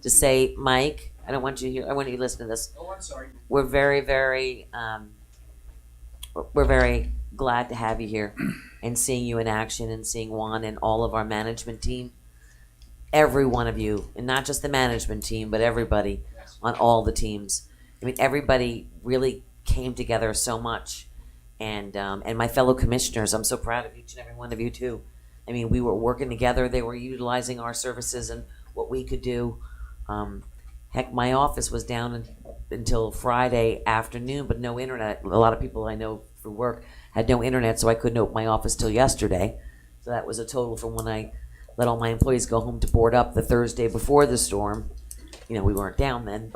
B: to say, Mike, I don't want you here. I want you to listen to this.
F: Oh, I'm sorry.
B: We're very, very, we're very glad to have you here and seeing you in action and seeing Juan and all of our management team. Every one of you, and not just the management team, but everybody on all the teams. I mean, everybody really came together so much. And my fellow commissioners, I'm so proud of each and every one of you too. I mean, we were working together. They were utilizing our services and what we could do. Heck, my office was down until Friday afternoon, but no internet. A lot of people I know through work had no internet, so I couldn't open my office till yesterday. So that was a total from when I let all my employees go home to board up the Thursday before the storm. You know, we weren't down then,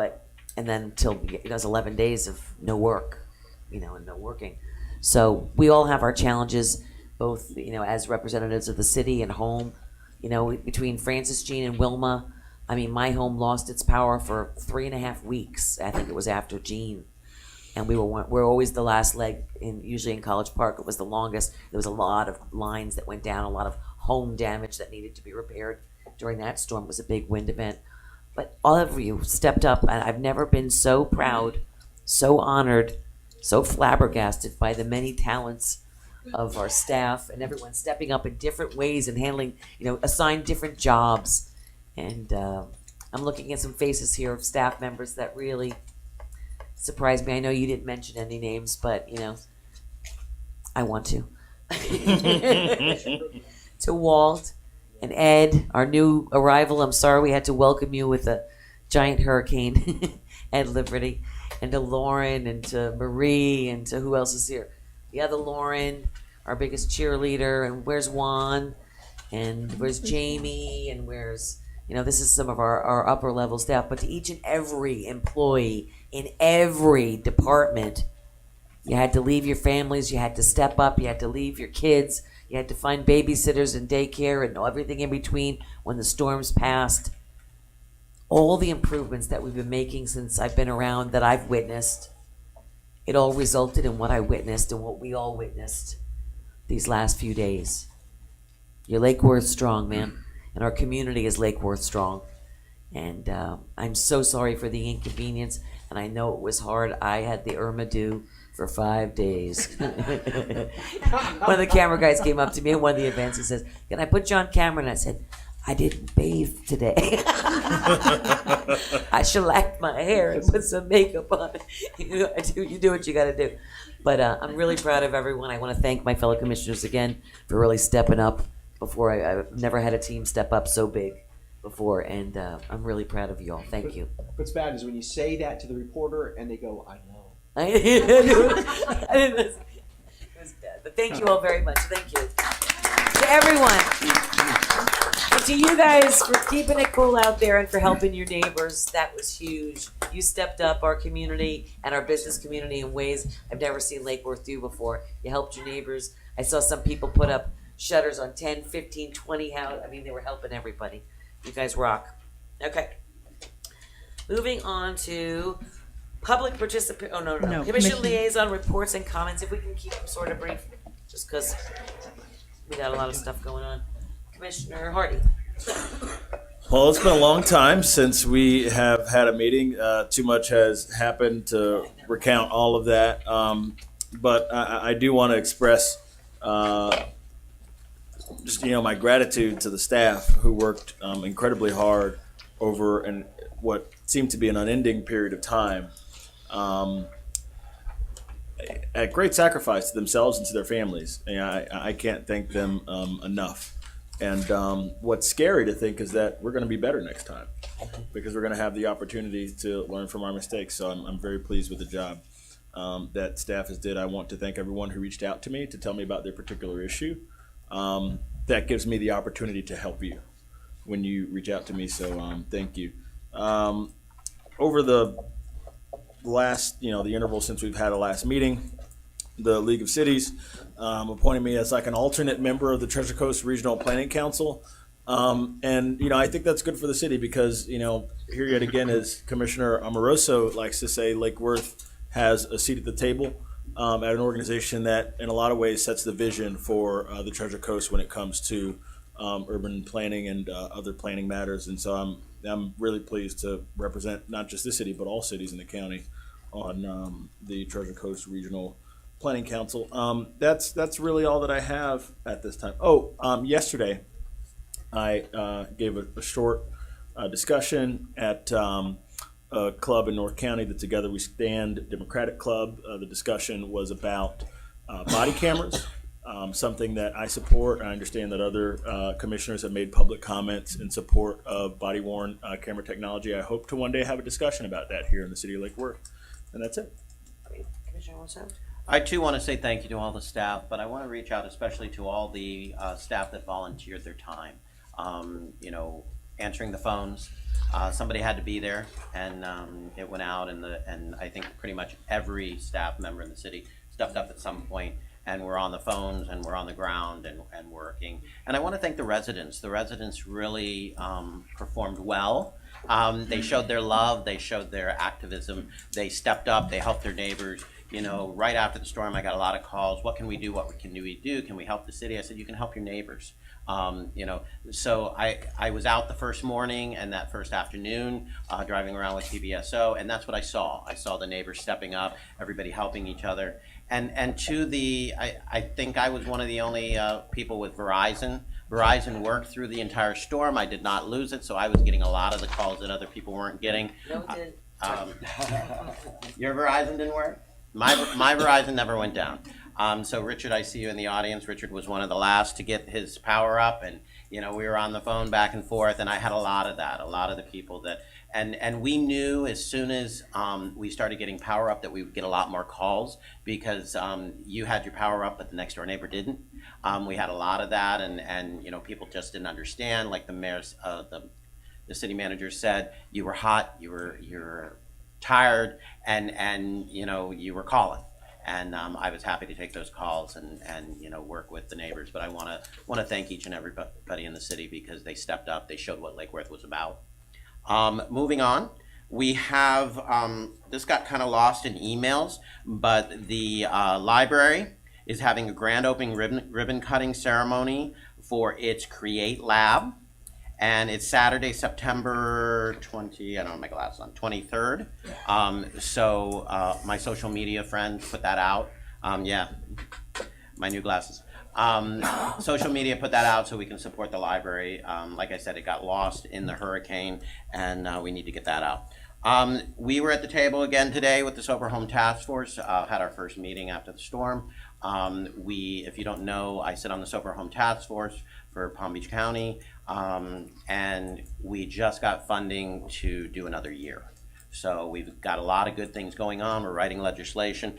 B: and then till it was 11 days of no work, and no working. So we all have our challenges, both, as representatives of the city and home, between Francis Jean and Wilma. I mean, my home lost its power for 3.5 weeks. I think it was after Jean. And we're always the last leg, usually in College Park. It was the longest. There was a lot of lines that went down, a lot of home damage that needed to be repaired during that storm. It was a big wind event. But all of you stepped up, and I've never been so proud, so honored, so flabbergasted by the many talents of our staff and everyone stepping up in different ways and handling, assigned different jobs. And I'm looking at some faces here of staff members that really surprised me. I know you didn't mention any names, but, I want to. To Walt and Ed, our new arrival. I'm sorry we had to welcome you with a giant hurricane at Liberty. And to Lauren and to Marie and to who else is here? The other Lauren, our biggest cheerleader, and where's Juan? And where's Jamie? And where's, this is some of our upper level staff. But to each and every employee in every department, you had to leave your families, you had to step up, you had to leave your kids, you had to find babysitters and daycare and everything in between when the storms passed. All the improvements that we've been making since I've been around that I've witnessed, it all resulted in what I witnessed and what we all witnessed these last few days. You're Lake Worth strong, man. And our community is Lake Worth strong. And I'm so sorry for the inconvenience. And I know it was hard. I had the Irma due for 5 days. One of the camera guys came up to me at one of the events and says, "Can I put you on camera?" And I said, "I didn't bathe today." I shellacked my hair and put some makeup on. You do what you got to do. But I'm really proud of everyone. I want to thank my fellow commissioners again for really stepping up. I've never had a team step up so big before, and I'm really proud of you all. Thank you.
F: What's bad is when you say that to the reporter and they go, "I know."
B: I didn't listen. It was bad. But thank you all very much. Thank you. To everyone. And to you guys for keeping it cool out there and for helping your neighbors. That was huge. You stepped up our community and our business community in ways I've never seen Lake Worth do before. You helped your neighbors. I saw some people put up shutters on 10, 15, 20 houses. I mean, they were helping everybody. You guys rock. Okay. Moving on to public participant. Oh, no. Commission liaison reports and comments. If we can keep them sort of brief, just because we got a lot of stuff going on. Commissioner Hardy.
J: Well, it's been a long time since we have had a meeting. Too much has happened to recount all of that. But I do want to express just, my gratitude to the staff who worked incredibly hard over what seemed to be an unending period of time. At great sacrifice to themselves and to their families. I can't thank them enough. And what's scary to think is that we're going to be better next time because we're going to have the opportunity to learn from our mistakes. So I'm very pleased with the job that staff has did. I want to thank everyone who reached out to me to tell me about their particular issue. That gives me the opportunity to help you when you reach out to me. So thank you. Over the last, the interval since we've had a last meeting, the League of Cities appointed me as like an alternate member of the Treasure Coast Regional Planning Council. And I think that's good for the city because, here yet again, as Commissioner Rosso likes to say, Lake Worth has a seat at the table at an organization that in a lot of ways sets the vision for the Treasure Coast when it comes to urban planning and other planning matters. And so I'm really pleased to represent not just this city, but all cities in the county on the Treasure Coast Regional Planning Council. That's really all that I have at this time. Yesterday I gave a short discussion at a club in North County, the Together We Stand Democratic Club. The discussion was about body cameras, something that I support. I understand that other commissioners have made public comments in support of body-worn camera technology. I hope to one day have a discussion about that here in the city of Lake Worth. And that's it.
B: Commissioner Rosso?
K: I too want to say thank you to all the staff, but I want to reach out especially to all the staff that volunteered their time. Answering the phones. Somebody had to be there, and it went out, and I think pretty much every staff member in the city stepped up at some point, and we're on the phones, and we're on the ground, and working. And I want to thank the residents. The residents really performed well. They showed their love, they showed their activism, they stepped up, they helped their neighbors. Right after the storm, I got a lot of calls. What can we do? What can we do? Can we help the city? I said, you can help your neighbors. So I was out the first morning and that first afternoon driving around with PBSO, and that's what I saw. I saw the neighbors stepping up, everybody helping each other. And I think I was one of the only people with Verizon. Verizon worked through the entire storm. I did not lose it, so I was getting a lot of the calls that other people weren't getting.
B: No, it did.
K: Your Verizon didn't work? My Verizon never went down. So Richard, I see you in the audience. Richard was one of the last to get his power up, and we were on the phone back and forth, and I had a lot of that, a lot of the people that, and we knew as soon as we started getting power up that we would get a lot more calls because you had your power up, but the next door neighbor didn't. We had a lot of that, and people just didn't understand. Like the mayor's, the city manager said, you were hot, you were tired, and you were calling. And I was happy to take those calls and work with the neighbors. But I want to thank each and everybody in the city because they stepped up. They showed what Lake Worth was about. Moving on, we have this got kind of lost in emails, but the library is having a grand opening ribbon cutting ceremony for its Create Lab. And it's Saturday, September 20, I don't have my glasses on, 23rd. So my social media friends put that out. Yeah, my new glasses. Social media put that out so we can support the library. Like I said, it got lost in the hurricane, and we need to get that out. We were at the table again today with the Sober Home Task Force, had our first meeting after the storm. If you don't know, I sit on the Sober Home Task Force for Palm Beach County, and we just got funding to do another year. So we've got a lot of good things going on. We're writing legislation.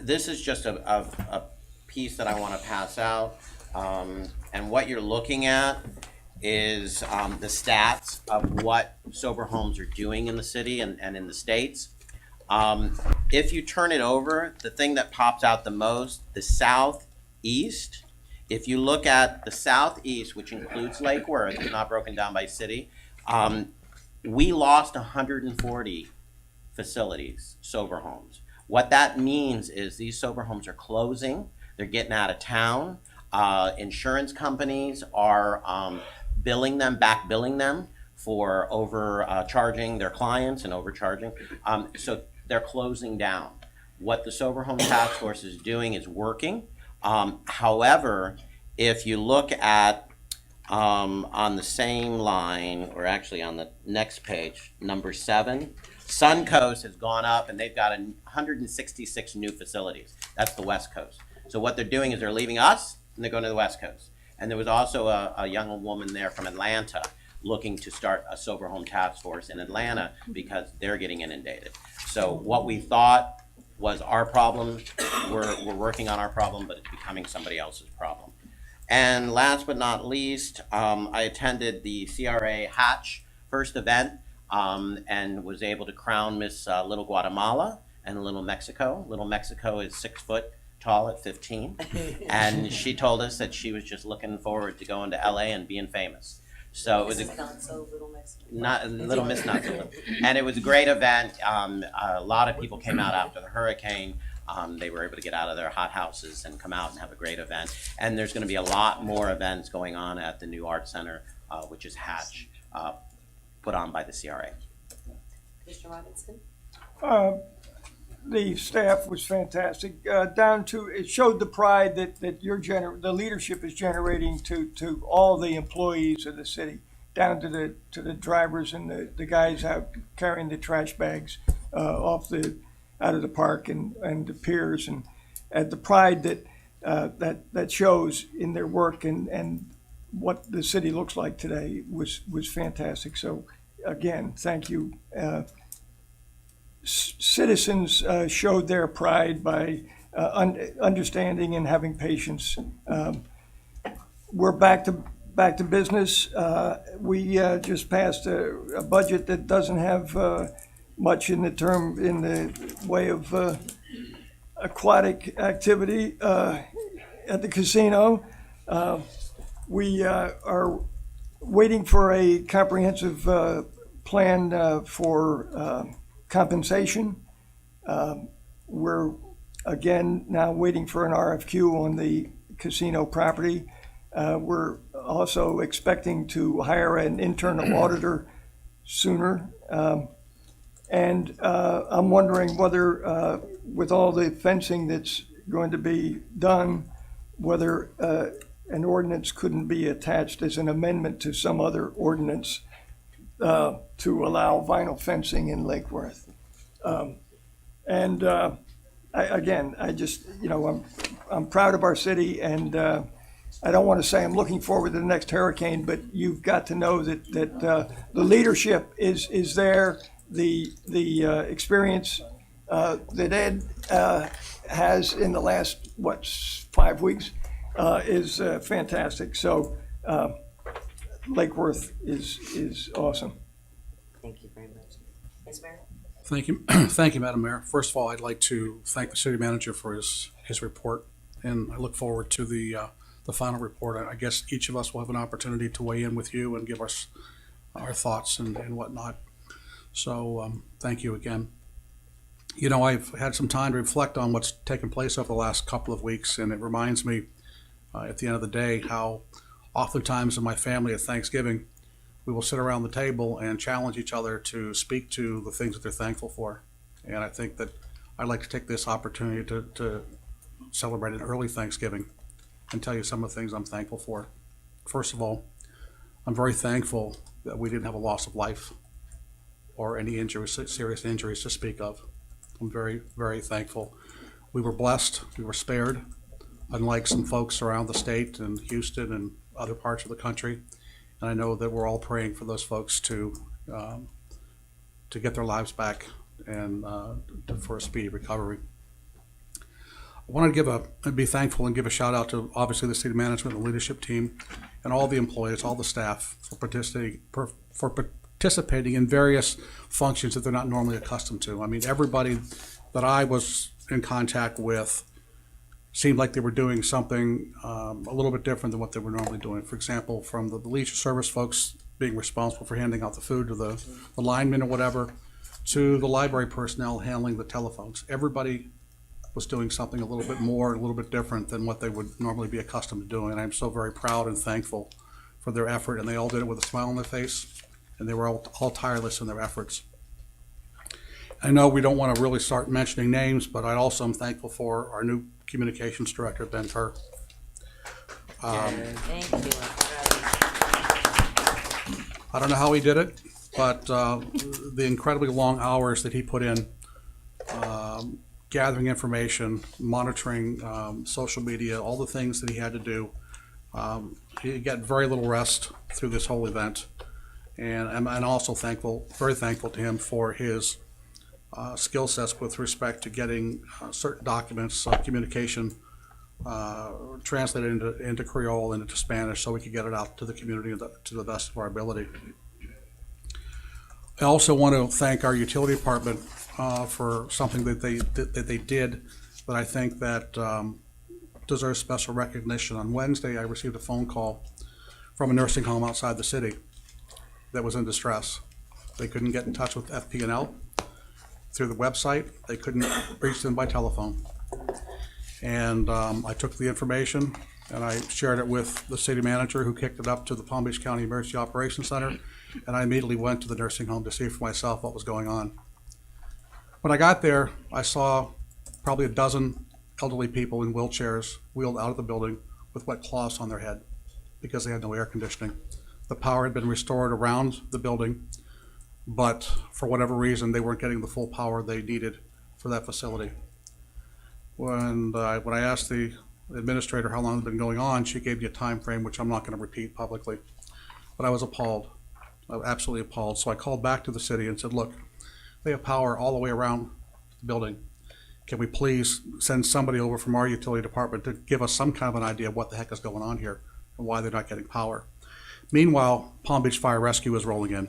K: This is just a piece that I want to pass out, and what you're looking at is the stats of what sober homes are doing in the city and in the states. If you turn it over, the thing that pops out the most, the southeast, if you look at the southeast, which includes Lake Worth, it's not broken down by city, we lost 140 facilities, sober homes. What that means is these sober homes are closing, they're getting out of town, insurance companies are billing them for overcharging their clients and overcharging. So they're closing down. What the Sober Home Task Force is doing is working. However, if you look at on the same line, or actually on the next page, number 7, Suncoast has gone up and they've got 166 new facilities. That's the West Coast. So what they're doing is they're leaving us and they're going to the West Coast. And there was also a young woman there from Atlanta looking to start a sober home task force in Atlanta because they're getting inundated. So what we thought was our problem, we're working on our problem, but it's becoming somebody else's problem. And last but not least, I attended the CRA Hatch first event and was able to crown Miss Little Guatemala and Little Mexico. Little Mexico is 6 foot tall at 15, and she told us that she was just looking forward to going to LA and being famous. So it was
B: Not so little Mexican.
K: not Little Miss Not So Little, and it was a great event. A lot of people came out after the hurricane. They were able to get out of their hot houses and come out and have a great event. And there's going to be a lot more events going on at the new Art Center, which is Hatch, put on by the CRA.
B: Commissioner Robinson?
C: The staff was fantastic, down to, it showed the pride that the leadership is generating to all the employees of the city, down to the drivers and the guys out carrying the trash bags out of the park and the piers, and the pride that shows in their work and what the city looks like today was fantastic. So again, thank you. Citizens showed their pride by understanding and having patience. We're back to business. We just passed a budget that doesn't have much in the way of aquatic activity at the casino. We are waiting for a comprehensive plan for compensation. We're again now waiting for an RFQ on the casino property. We're also expecting to hire an internal auditor sooner. And I'm wondering whether, with all the fencing that's going to be done, whether an ordinance couldn't be attached as an amendment to some other ordinance to allow vinyl fencing in Lake Worth. I'm proud of our city, and I don't want to say I'm looking forward to the next hurricane, but you've got to know that the leadership is there. The experience that Ed has in the last 5 weeks is fantastic. So Lake Worth is awesome.
B: Thank you very much. Ms. Mayor?
H: Thank you, thank you, Madam Mayor. First of all, I'd like to thank the city manager for his report, and I look forward to the final report. I guess each of us will have an opportunity to weigh in with you and give us our thoughts and whatnot. So thank you again. You know, I've had some time to reflect on what's taken place over the last couple of weeks, and it reminds me at the end of the day how oftentimes in my family at Thanksgiving, we will sit around the table and challenge each other to speak to the things that they're thankful for. And I think that I'd like to take this opportunity to celebrate an early Thanksgiving and tell you some of the things I'm thankful for. First of all, I'm very thankful that we didn't have a loss of life or any injuries, serious injuries to speak of. I'm very, very thankful. We were blessed, we were spared, unlike some folks around the state and Houston and other parts of the country. And I know that we're all praying for those folks to get their lives back and for a speedy recovery. I want to be thankful and give a shout out to obviously the city management and leadership team and all the employees, all the staff for participating in various functions that they're not normally accustomed to. I mean, everybody that I was in contact with seemed like they were doing something a little bit different than what they were normally doing. For example, from the leisure service folks being responsible for handing out the food to the linemen or whatever, to the library personnel handling the telephones. Everybody was doing something a little bit more, a little bit different than what they would normally be accustomed to doing. And I'm so very proud and thankful for their effort, and they all did it with a smile on their face, and they were all tireless in their efforts. I know we don't want to really start mentioning names, but I also am thankful for our new communications director, Ben Kerr.
B: Thank you.
H: I don't know how he did it, but the incredibly long hours that he put in gathering information, monitoring social media, all the things that he had to do He got very little rest through this whole event. And I'm also thankful, very thankful to him for his skill sets with respect to getting certain documents, communication, translated into Creole and into Spanish so we could get it out to the community to the best of our ability. I also want to thank our utility department for something that they did that I think that deserves special recognition. On Wednesday, I received a phone call from a nursing home outside the city that was in distress. They couldn't get in touch with FP&L through the website. They couldn't reach them by telephone. And I took the information and I shared it with the city manager, who kicked it up to the Palm Beach County Emergency Operations Center. And I immediately went to the nursing home to see for myself what was going on. When I got there, I saw probably a dozen elderly people in wheelchairs wheeled out of the building with wet cloths on their head because they had no air conditioning. The power had been restored around the building, but for whatever reason, they weren't getting the full power they needed for that facility. When I asked the administrator how long it had been going on, she gave me a time frame, which I'm not going to repeat publicly. But I was appalled. I was absolutely appalled. So I called back to the city and said, look, they have power all the way around the building. Can we please send somebody over from our utility department to give us some kind of an idea of what the heck is going on here and why they're not getting power? Meanwhile, Palm Beach Fire Rescue was rolling in.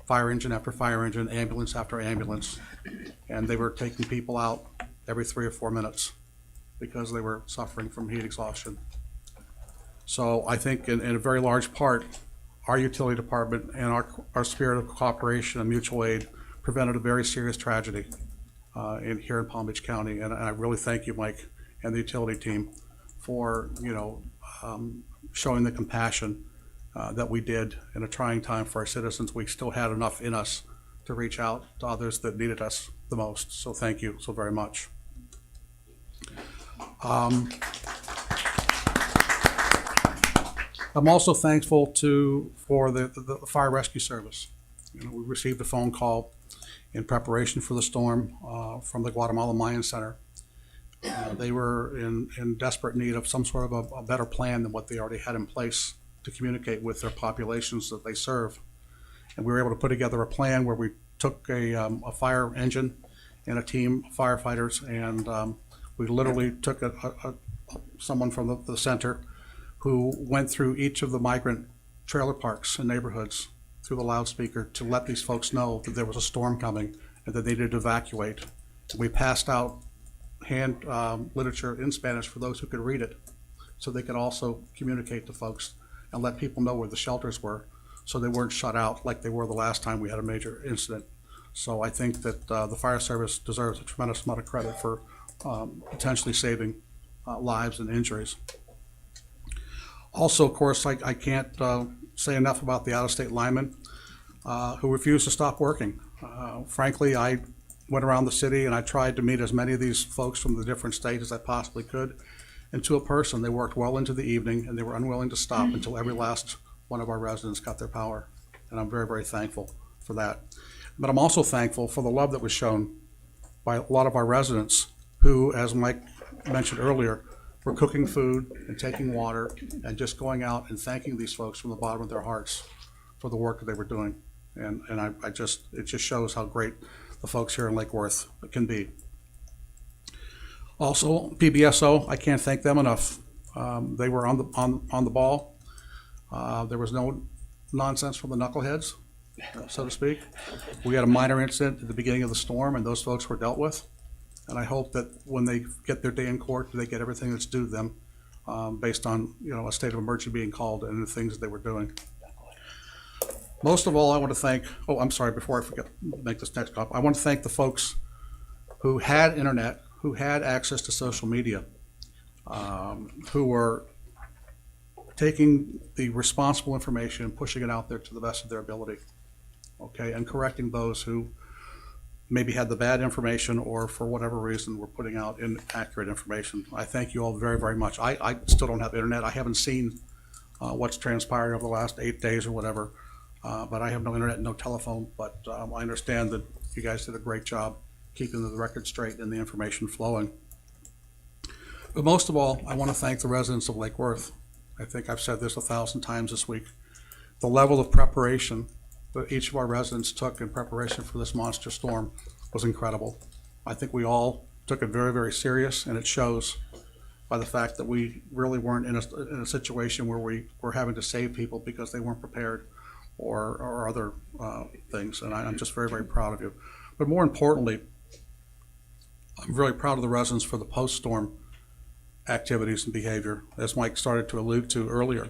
H: Fire engine after fire engine, ambulance after ambulance. And they were taking people out every 3 or 4 minutes because they were suffering from heat exhaustion. So I think in a very large part, our utility department and our spirit of cooperation and mutual aid prevented a very serious tragedy here in Palm Beach County. And I really thank you, Mike, and the utility team for showing the compassion that we did in a trying time for our citizens. We still had enough in us to reach out to others that needed us the most. So thank you so very much. I'm also thankful for the fire rescue service. We received a phone call in preparation for the storm from the Guatemala Mayan Center. They were in desperate need of some sort of a better plan than what they already had in place to communicate with their populations that they serve. And we were able to put together a plan where we took a fire engine and a team of firefighters, and we literally took someone from the center who went through each of the migrant trailer parks and neighborhoods through the loudspeaker to let these folks know that there was a storm coming and that they needed to evacuate. We passed out hand literature in Spanish for those who could read it, so they could also communicate to folks and let people know where the shelters were, so they weren't shut out like they were the last time we had a major incident. So I think that the fire service deserves a tremendous amount of credit for potentially saving lives and injuries. Also, of course, I can't say enough about the out-of-state linemen who refused to stop working. Frankly, I went around the city and I tried to meet as many of these folks from the different states as I possibly could. And to a person, they worked well into the evening and they were unwilling to stop until every last one of our residents got their power. And I'm very, very thankful for that. But I'm also thankful for the love that was shown by a lot of our residents who, as Mike mentioned earlier, were cooking food and taking water and just going out and thanking these folks from the bottom of their hearts for the work that they were doing. And it just shows how great the folks here in Lake Worth can be. Also, PBSO, I can't thank them enough. They were on the ball. There was no nonsense from the knuckleheads, so to speak. We had a minor incident at the beginning of the storm, and those folks were dealt with. And I hope that when they get their day in court, they get everything that's due to them based on a state of emergency being called and the things that they were doing. Most of all, I want to thank, I'm sorry, before I forget to make this next comment, I want to thank the folks who had internet, who had access to social media, who were taking the responsible information and pushing it out there to the best of their ability, okay, and correcting those who maybe had the bad information or for whatever reason were putting out inaccurate information. I thank you all very, very much. I still don't have internet. I haven't seen what's transpired over the last 8 days or whatever, but I have no internet and no telephone, but I understand that you guys did a great job keeping the record straight and the information flowing. But most of all, I want to thank the residents of Lake Worth. I think I've said this 1,000 times this week. The level of preparation that each of our residents took in preparation for this monster storm was incredible. I think we all took it very, very serious, and it shows by the fact that we really weren't in a situation where we were having to save people because they weren't prepared or other things. And I'm just very, very proud of you. But more importantly, I'm really proud of the residents for the post-storm activities and behavior. As Mike started to allude to earlier,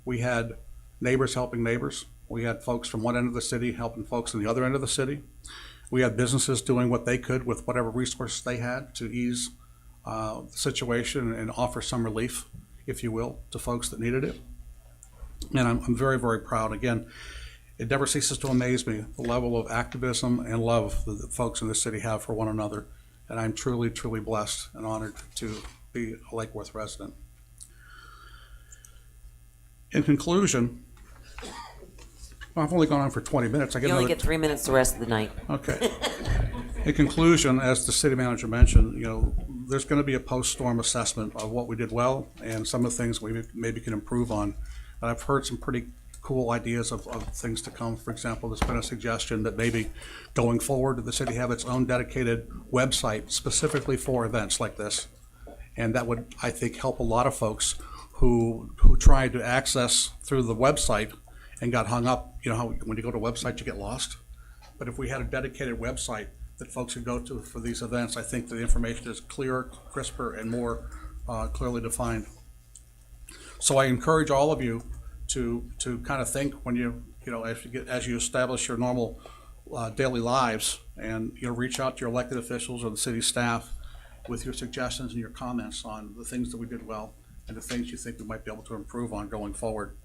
H: we had neighbors helping neighbors. We had folks from one end of the city helping folks in the other end of the city. We had businesses doing what they could with whatever resources they had to ease the situation and offer some relief, if you will, to folks that needed it. And I'm very, very proud. Again, it never ceases to amaze me, the level of activism and love that the folks in the city have for one another. And I'm truly, truly blessed and honored to be a Lake Worth resident. In conclusion, well, I've only gone on for 20 minutes.
B: You only get 3 minutes the rest of the night.
H: Okay. In conclusion, as the city manager mentioned, there's going to be a post-storm assessment of what we did well and some of the things we maybe can improve on. And I've heard some pretty cool ideas of things to come. For example, there's been a suggestion that maybe going forward, the city have its own dedicated website specifically for events like this. And that would, I think, help a lot of folks who tried to access through the website and got hung up. You know how when you go to a website, you get lost? But if we had a dedicated website that folks could go to for these events, I think the information is clearer, crisper, and more clearly defined. So I encourage all of you to kind of think when as you establish your normal daily lives, and reach out to your elected officials or the city staff with your suggestions and your comments on the things that we did well and the things you think we might be able to improve on going forward.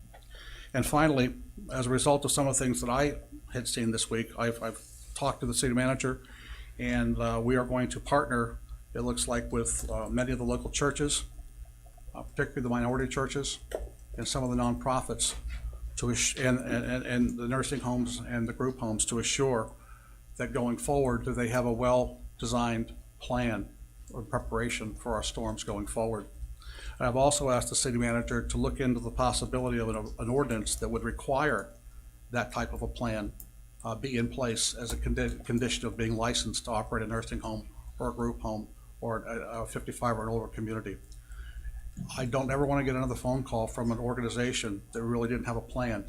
H: And finally, as a result of some of the things that I had seen this week, I've talked to the city manager, and we are going to partner, it looks like, with many of the local churches, particularly the minority churches, and some of the nonprofits, and the nursing homes and the group homes, to assure that going forward that they have a well-designed plan or preparation for our storms going forward. And I've also asked the city manager to look into the possibility of an ordinance that would require that type of a plan be in place as a condition of being licensed to operate a nursing home or a group home or a 55 or an older community. I don't ever want to get another phone call from an organization that really didn't have a plan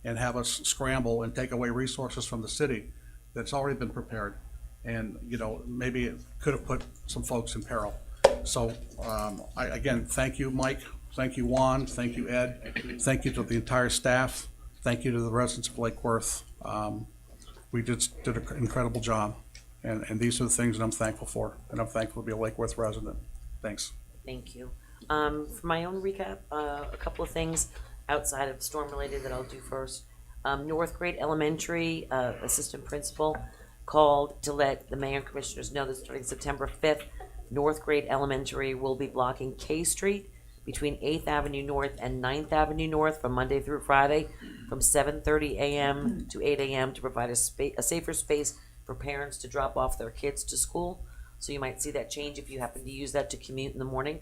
H: and have us scramble and take away resources from the city that's already been prepared. And, maybe it could have put some folks in peril. So, again, thank you, Mike. Thank you, Juan. Thank you, Ed. Thank you to the entire staff. Thank you to the residents of Lake Worth. We just did an incredible job. And these are the things that I'm thankful for. And I'm thankful to be a Lake Worth resident. Thanks.
B: Thank you. For my own recap, a couple of things outside of storm related that I'll do first. North Grade Elementary assistant principal called to let the mayor and commissioners know that starting September 5th, North Grade Elementary will be blocking K Street between 8th Avenue North and 9th Avenue North from Monday through Friday from 7:30 a.m. to 8 a.m. to provide a safer space for parents to drop off their kids to school. So you might see that change if you happen to use that to commute in the morning.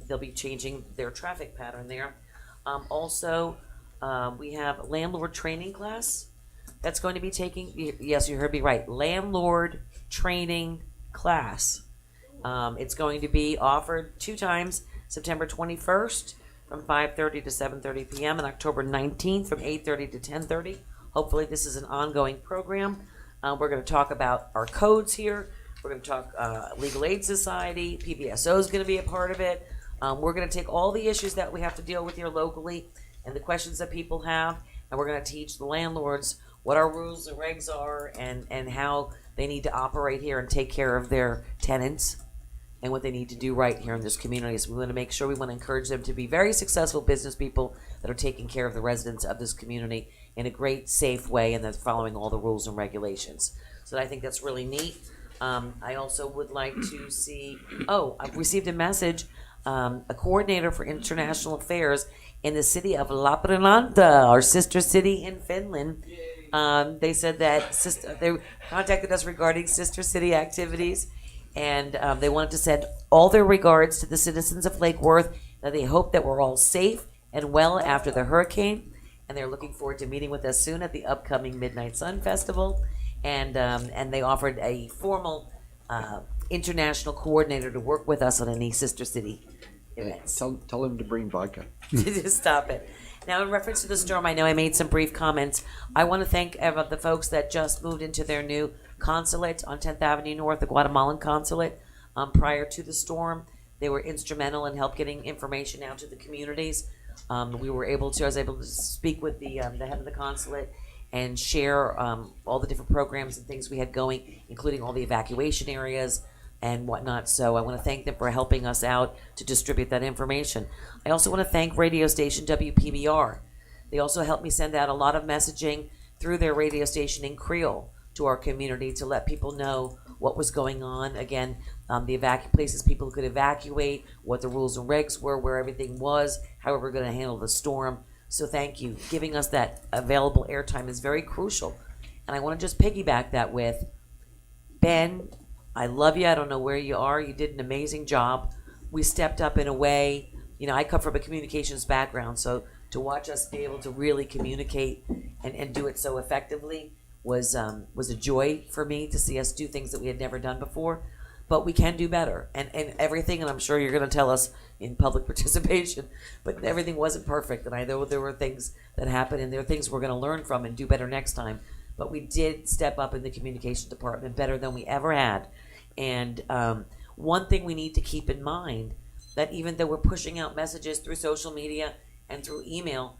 B: They'll be changing their traffic pattern there. Also, we have landlord training class that's going to be taking, yes, you heard me right, landlord training class. It's going to be offered 2 times, September 21st from 5:30 to 7:30 p.m. and October 19th from 8:30 to 10:30. Hopefully this is an ongoing program. We're going to talk about our codes here. We're going to talk Legal Aid Society. PBSO is going to be a part of it. We're going to take all the issues that we have to deal with here locally and the questions that people have, and we're going to teach the landlords what our rules and regs are and how they need to operate here and take care of their tenants and what they need to do right here in this community. So we want to make sure, we want to encourage them to be very successful business people that are taking care of the residents of this community in a great, safe way, and that's following all the rules and regulations. So I think that's really neat. I also would like to see, I've received a message, a coordinator for international affairs in the city of Lappeenranta, our sister city in Finland. They said that they contacted us regarding sister city activities, and they wanted to send all their regards to the citizens of Lake Worth that they hope that we're all safe and well after the hurricane, and they're looking forward to meeting with us soon at the upcoming Midnight Sun Festival. And they offered a formal international coordinator to work with us on any sister city events.
F: Tell them to bring vodka.
B: Stop it. Now, in reference to the storm, I know I made some brief comments. I want to thank the folks that just moved into their new consulate on 10th Avenue North, the Guatemalan consulate, prior to the storm. They were instrumental in help getting information out to the communities. I was able to speak with the head of the consulate and share all the different programs and things we had going, including all the evacuation areas and whatnot. So I want to thank them for helping us out to distribute that information. I also want to thank radio station WPBR. They also helped me send out a lot of messaging through their radio station in Creole to our community to let people know what was going on. Again, the places people could evacuate, what the rules and regs were, where everything was, how we were going to handle the storm. So thank you. Giving us that available airtime is very crucial. And I want to just piggyback that with Ben. I love you. I don't know where you are. You did an amazing job. We stepped up in a way. I come from a communications background, so to watch us be able to really communicate and do it so effectively was a joy for me to see us do things that we had never done before. But we can do better, and everything. And I'm sure you're going to tell us in public participation. But everything wasn't perfect, and I know there were things that happened, and there are things we're going to learn from and do better next time. But we did step up in the communication department better than we ever had. And one thing we need to keep in mind, that even though we're pushing out messages through social media and through email,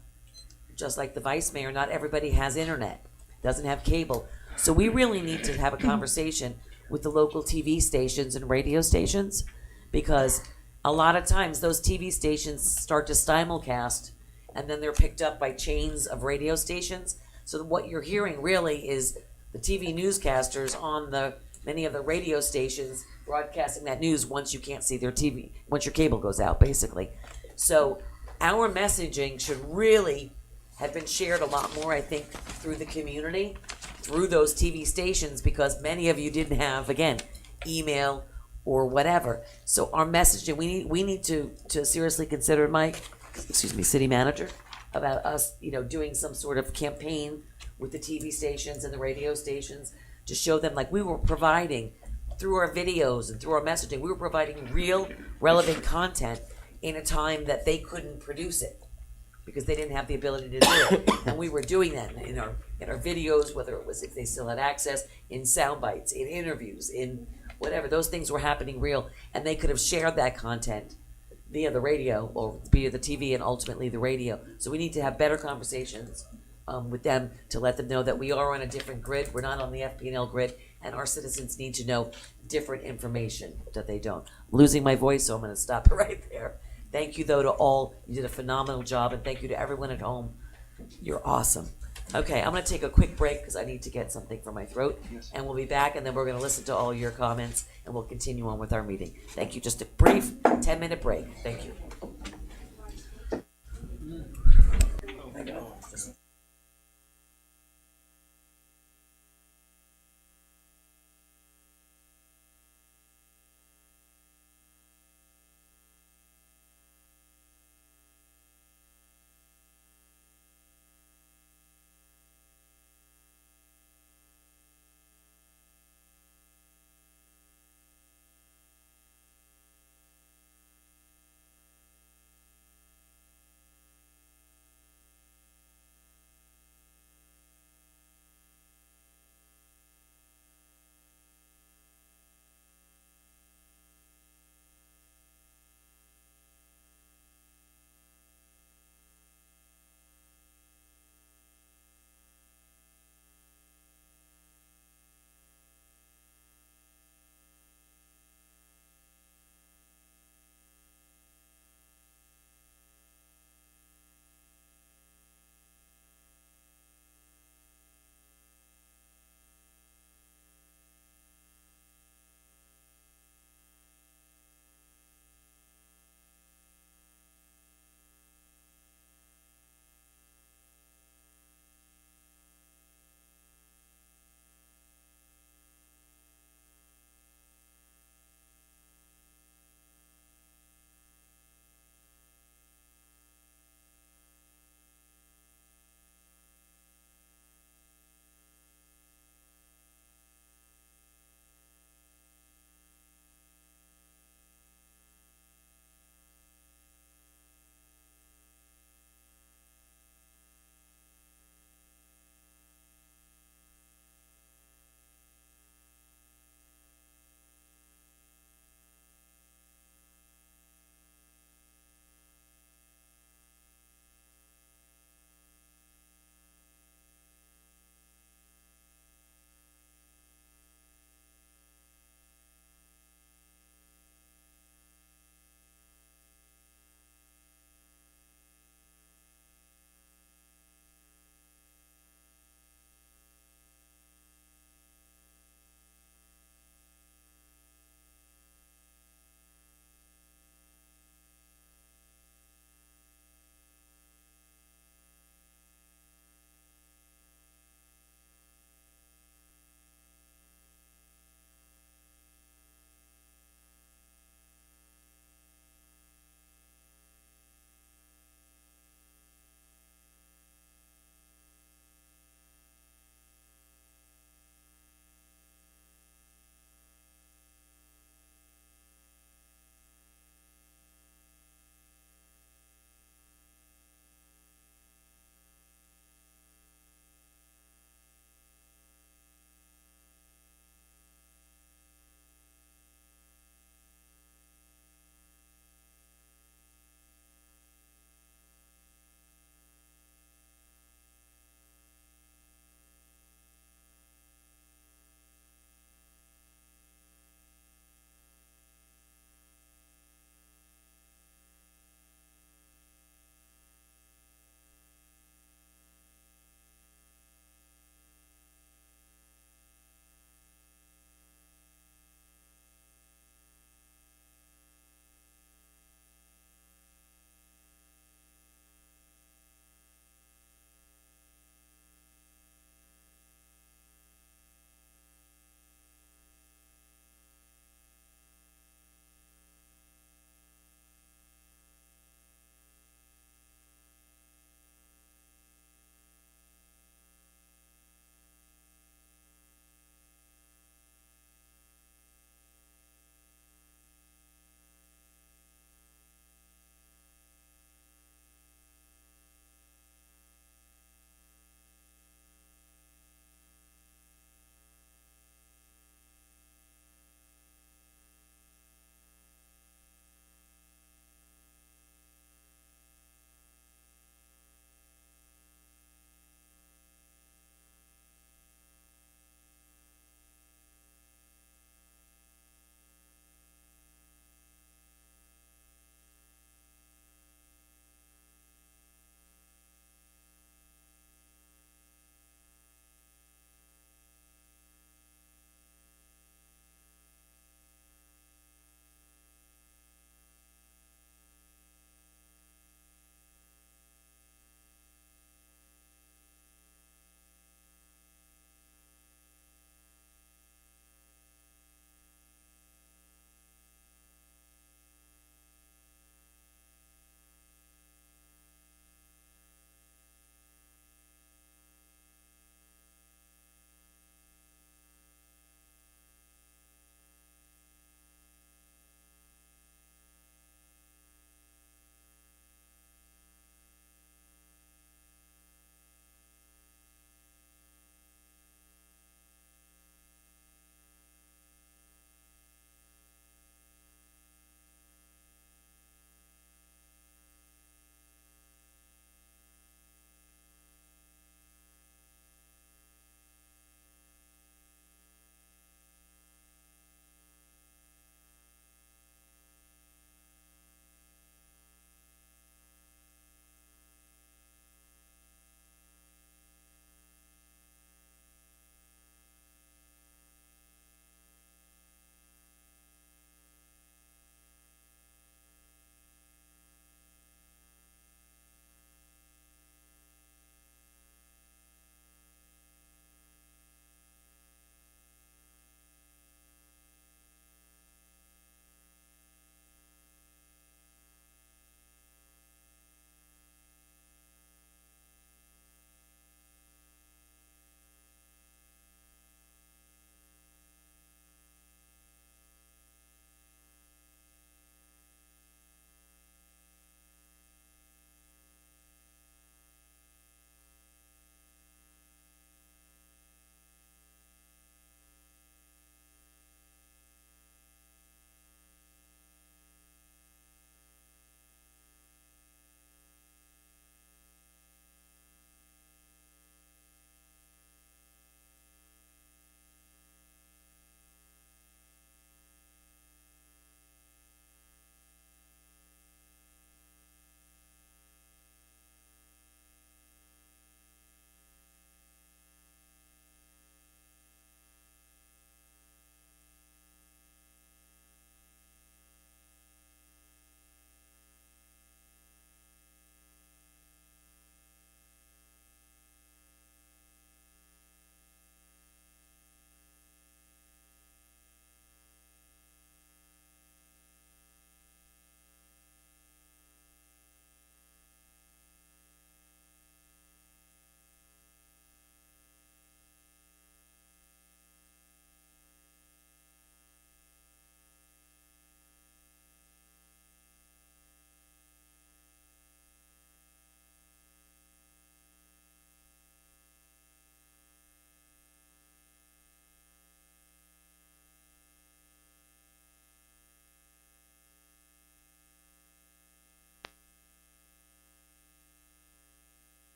B: just like the vice mayor, not everybody has internet, doesn't have cable. So we really need to have a conversation with the local TV stations and radio stations, because a lot of times those TV stations start to simulcast and then they're picked up by chains of radio stations. So what you're hearing really is the TV newscasters on many of the radio stations broadcasting that news once you can't see their TV, once your cable goes out, basically. So our messaging should really have been shared a lot more, I think, through the community, through those TV stations, because many of you didn't have, again, email or whatever. So our messaging, we need to seriously consider, Mike, city manager, about us, doing some sort of campaign with the TV stations and the radio stations to show them, like we were providing through our videos and through our messaging, we were providing real relevant content in a time that they couldn't produce it because they didn't have the ability to do it. And we were doing that in our videos, whether it was, if they still had access, in sound bites, in interviews, in whatever. Those things were happening real, and they could have shared that content via the radio or via the TV and ultimately the radio. So we need to have better conversations with them to let them know that we are on a different grid. We're not on the FP&L grid, and our citizens need to know different information that they don't. I'm losing my voice, so I'm going to stop it right there. Thank you, though, to all. You did a phenomenal job, and thank you to everyone at home. You're awesome. Okay, I'm going to take a quick break because I need to get something for my throat, and we'll be back, and then we're going to listen to all your comments, and we'll continue on with our meeting. Thank you. Just a brief 10-minute break. Thank you.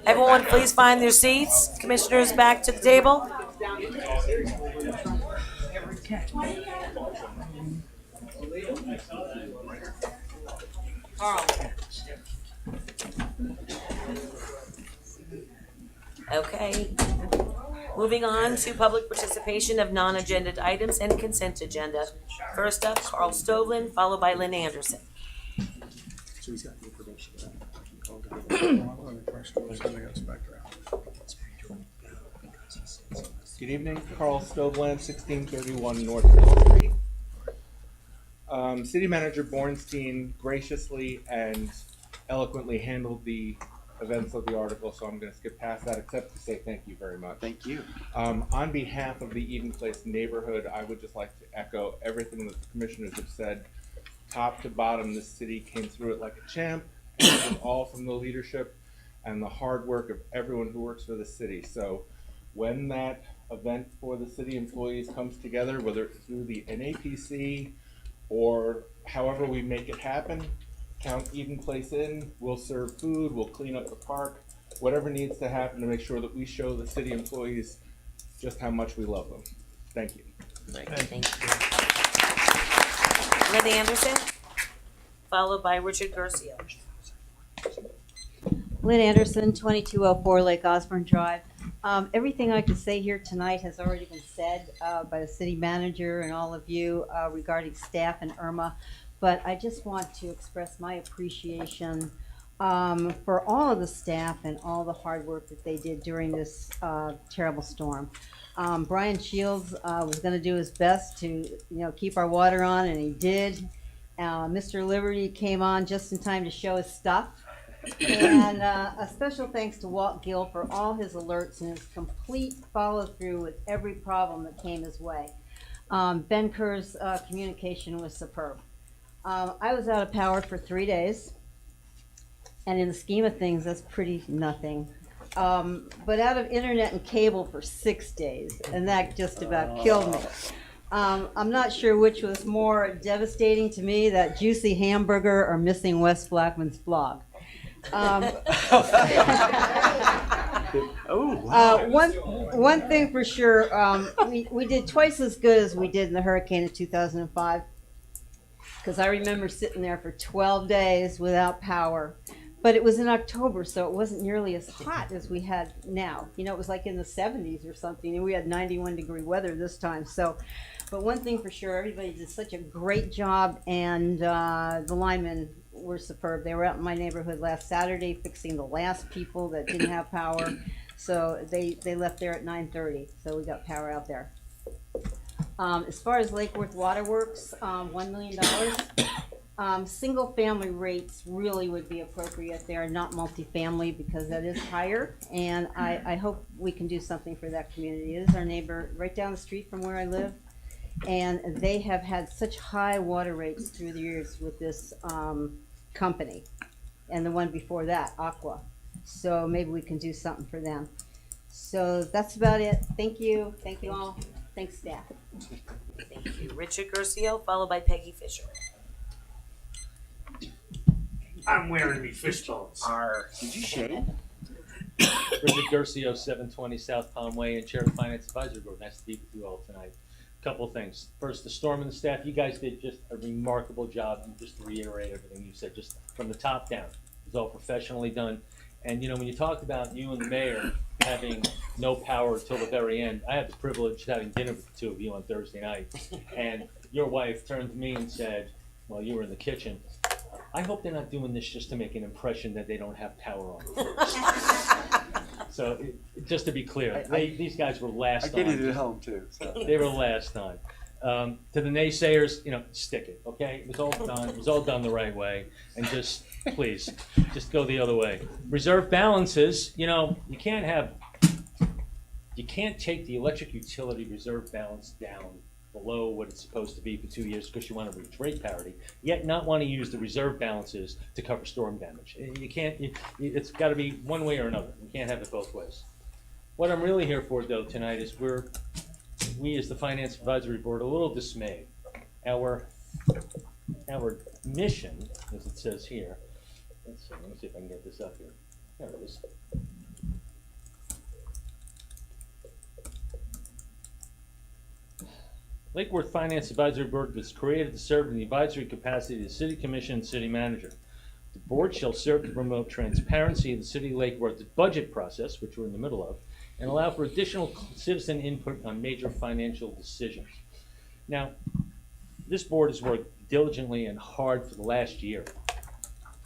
B: Everyone, please find their seats. Commissioners, back to the table. Okay. Moving on to public participation of non-agenda items and consent agenda. First up, Carl Stovlin, followed by Lynn Anderson.
N: Good evening, Carl Stovland, 1631 North Fifth Street. City Manager Bornstein graciously and eloquently handled the events of the article, so I'm going to skip past that except to say thank you very much.
F: Thank you.
N: On behalf of the Eden Place neighborhood, I would just like to echo everything that the commissioners have said. Top to bottom, this city came through it like a champ, and it was all from the leadership and the hard work of everyone who works for the city. So when that event for the city employees comes together, whether it's through the NAPC or however we make it happen, count Eden Place in. We'll serve food, we'll clean up the park, whatever needs to happen to make sure that we show the city employees just how much we love them. Thank you.
B: Thank you. Lynn Anderson, followed by Richard Garcia.
O: Lynn Anderson, 2204 Lake Osborne Drive. Everything I could say here tonight has already been said by the city manager and all of you regarding staff and Irma, but I just want to express my appreciation for all of the staff and all the hard work that they did during this terrible storm. Brian Shields was going to do his best to keep our water on, and he did. Mr. Liberty came on just in time to show his stuff. And a special thanks to Walt Gill for all his alerts and his complete follow through with every problem that came his way. Ben Kerr's communication was superb. I was out of power for 3 days, and in the scheme of things, that's pretty nothing. But out of internet and cable for 6 days, and that just about killed me. I'm not sure which was more devastating to me, that juicy hamburger or missing Wes Blackman's blog. One thing for sure, we did twice as good as we did in the hurricane of 2005, because I remember sitting there for 12 days without power, but it was in October, so it wasn't nearly as hot as we had now. It was like in the 70s or something, and we had 91-degree weather this time. So, but one thing for sure, everybody did such a great job, and the linemen were superb. They were out in my neighborhood last Saturday fixing the last people that didn't have power. So they left there at 9:30. So we got power out there. As far as Lake Worth Waterworks, $1 million. Single family rates really would be appropriate there, not multifamily, because that is higher. And I hope we can do something for that community. It is our neighbor right down the street from where I live. And they have had such high water rates through the years with this company, and the one before that, Aqua. So maybe we can do something for them. So that's about it. Thank you. Thank you all. Thanks, staff.
B: Thank you. Richard Garcia, followed by Peggy Fisher.
P: I'm wearing me fish bones.
F: Did you shave?
P: Richard Garcia, 720 South Palm Way, and Chair of the Finance Advisory Board. Nice to be with you all tonight. Couple of things. First, the storm and the staff, you guys did just a remarkable job. And just to reiterate everything you said, just from the top down, it was all professionally done. And when you talked about you and the mayor having no power until the very end, I had the privilege of having dinner with the two of you on Thursday night, and your wife turned to me and said, while you were in the kitchen, I hope they're not doing this just to make an impression that they don't have power on. So just to be clear, these guys were last on.
F: I did it at home too. So.
P: They were last on. To the naysayers, stick it, okay? It was all done. It was all done the right way, and just please, just go the other way. Reserve balances, you can't take the electric utility reserve balance down below what it's supposed to be for 2 years because you want to reach rate parity, yet not want to use the reserve balances to cover storm damage. You can't. It's got to be one way or another. You can't have it both ways. What I'm really here for, though, tonight is we as the Finance Advisory Board are a little dismayed. Our mission, as it says here, let me see if I can get this up here. There it is. Lake Worth Finance Advisory Board was created to serve in the advisory capacity of the City Commission and City Manager. The board shall serve to promote transparency of the City of Lake Worth's budget process, which we're in the middle of, and allow for additional citizen input on major financial decisions. Now, this board has worked diligently and hard for the last year,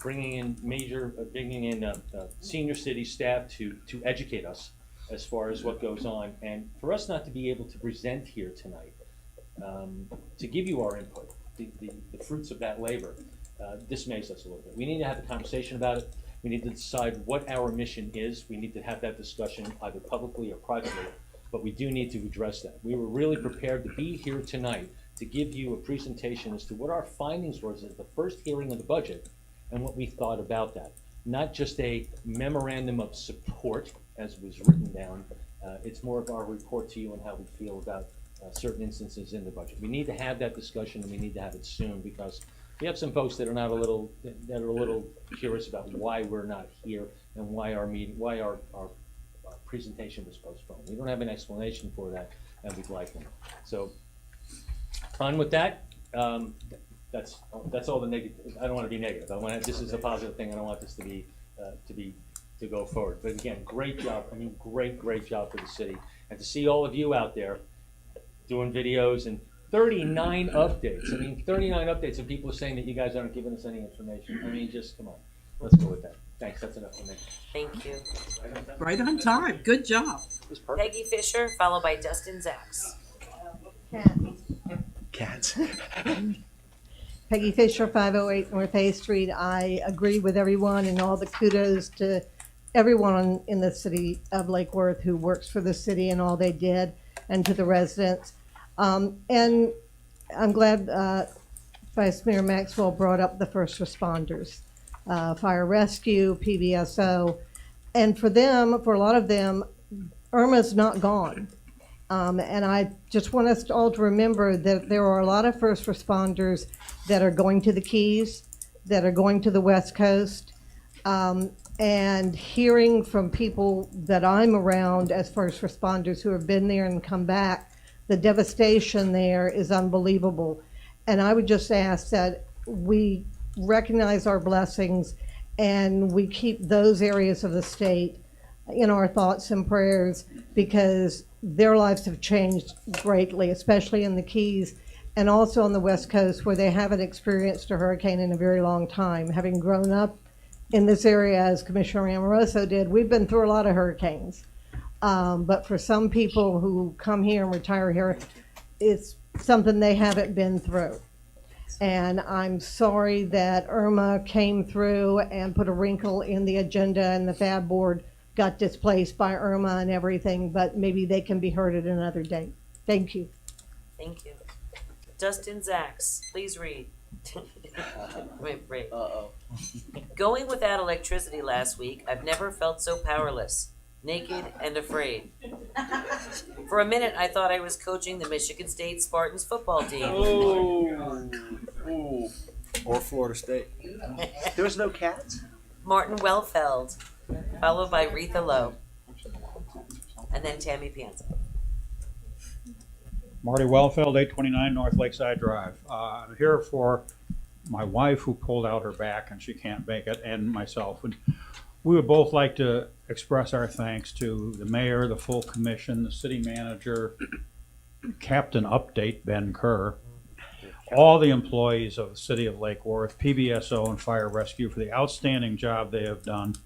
P: bringing in senior city staff to educate us as far as what goes on, and for us not to be able to present here tonight, to give you our input, the fruits of that labor, dismays us a little bit. We need to have a conversation about it. We need to decide what our mission is. We need to have that discussion either publicly or privately, but we do need to address that. We were really prepared to be here tonight to give you a presentation as to what our findings was at the first hearing of the budget and what we thought about that. Not just a memorandum of support, as was written down. It's more of our report to you on how we feel about certain instances in the budget. We need to have that discussion, and we need to have it soon, because we have some folks that are a little curious about why we're not here and why our presentation was postponed. We don't have an explanation for that, and we'd like them. So, on with that. That's all the negative. I don't want to be negative. This is a positive thing. I don't want this to go forward. But again, great job. I mean, great job for the city, and to see all of you out there doing videos and 39 updates. I mean, 39 updates, and people are saying that you guys aren't giving us any information. I mean, just come on. Let's go with that. Thanks. That's enough for me.
B: Thank you.
A: Right on time. Good job.
B: Peggy Fisher, followed by Dustin Zacks.
F: Cats.
Q: Peggy Fisher, 508 North A Street. I agree with everyone, and all the kudos to everyone in the city of Lake Worth who works for the city and all they did, and to the residents. And I'm glad Vice Mayor Maxwell brought up the first responders, fire rescue, PBSO. And for a lot of them, Irma's not gone. And I just want us all to remember that there are a lot of first responders that are going to the Keys, that are going to the West Coast, and hearing from people that I'm around as first responders who have been there and come back, the devastation there is unbelievable. And I would just ask that we recognize our blessings and we keep those areas of the state in our thoughts and prayers, because their lives have changed greatly, especially in the Keys and also on the West Coast, where they haven't experienced a hurricane in a very long time. Having grown up in this area, as Commissioner Rosso did, we've been through a lot of hurricanes. But for some people who come here and retire here, it's something they haven't been through. And I'm sorry that Irma came through and put a wrinkle in the agenda, and the FAB board got displaced by Irma and everything, but maybe they can be heard at another date. Thank you.
B: Thank you. Dustin Zacks, please read. Wait. Going without electricity last week, I've never felt so powerless, naked, and afraid. For a minute, I thought I was coaching the Michigan State Spartans football team.
J: Oh. Or Florida State.
F: There was no cats?
B: Martin Wellfeld, followed by Retha Lowe, and then Tammy Pianza.
L: Marty Wellfeld, 829 North Lakeside Drive. I'm here for my wife, who pulled out her back and she can't make it, and myself. And we would both like to express our thanks to the mayor, the full commission, the city manager, Captain Update Ben Kerr, all the employees of the city of Lake Worth, PBSO and Fire Rescue for the outstanding job they have done,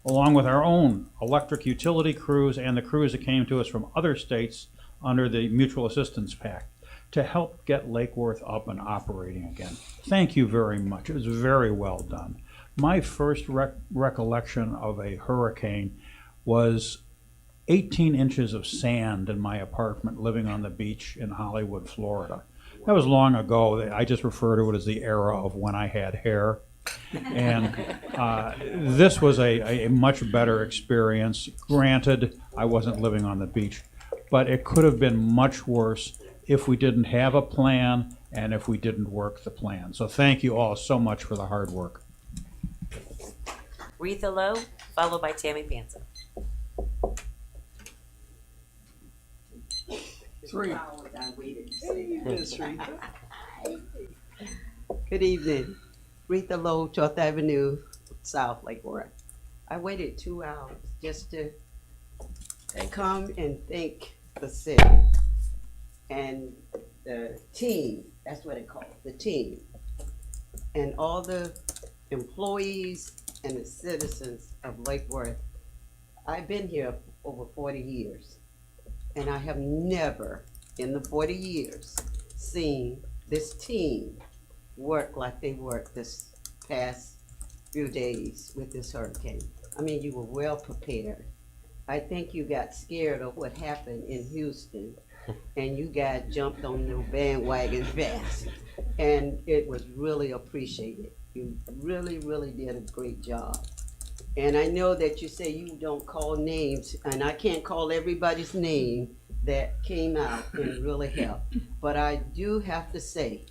L: along with our own electric utility crews and the crews that came to us from other states under the Mutual Assistance Pact to help get Lake Worth up and operating again. Thank you very much. It was very well done. My first recollection of a hurricane was 18 inches of sand in my apartment living on the beach in Hollywood, Florida. That was long ago. I just refer to it as the era of when I had hair. And this was a much better experience. Granted, I wasn't living on the beach, but it could have been much worse if we didn't have a plan and if we didn't work the plan. So thank you all so much for the hard work.
B: Retha Lowe, followed by Tammy Pianza.
C: Three.
R: Good evening. Rita Lowe, 12th Avenue, South Lake Worth. I waited 2 hours just to come and thank the city and the team, that's what it called, the team, and all the employees and the citizens of Lake Worth. I've been here over 40 years, and I have never in the 40 years seen this team work like they worked this past few days with this hurricane. I mean, you were well prepared. I think you got scared of what happened in Houston, and you guys jumped on the bandwagon fast, and it was really appreciated. You really, really did a great job. And I know that you say you don't call names, and I can't call everybody's name that came out and really helped. But I do have to say,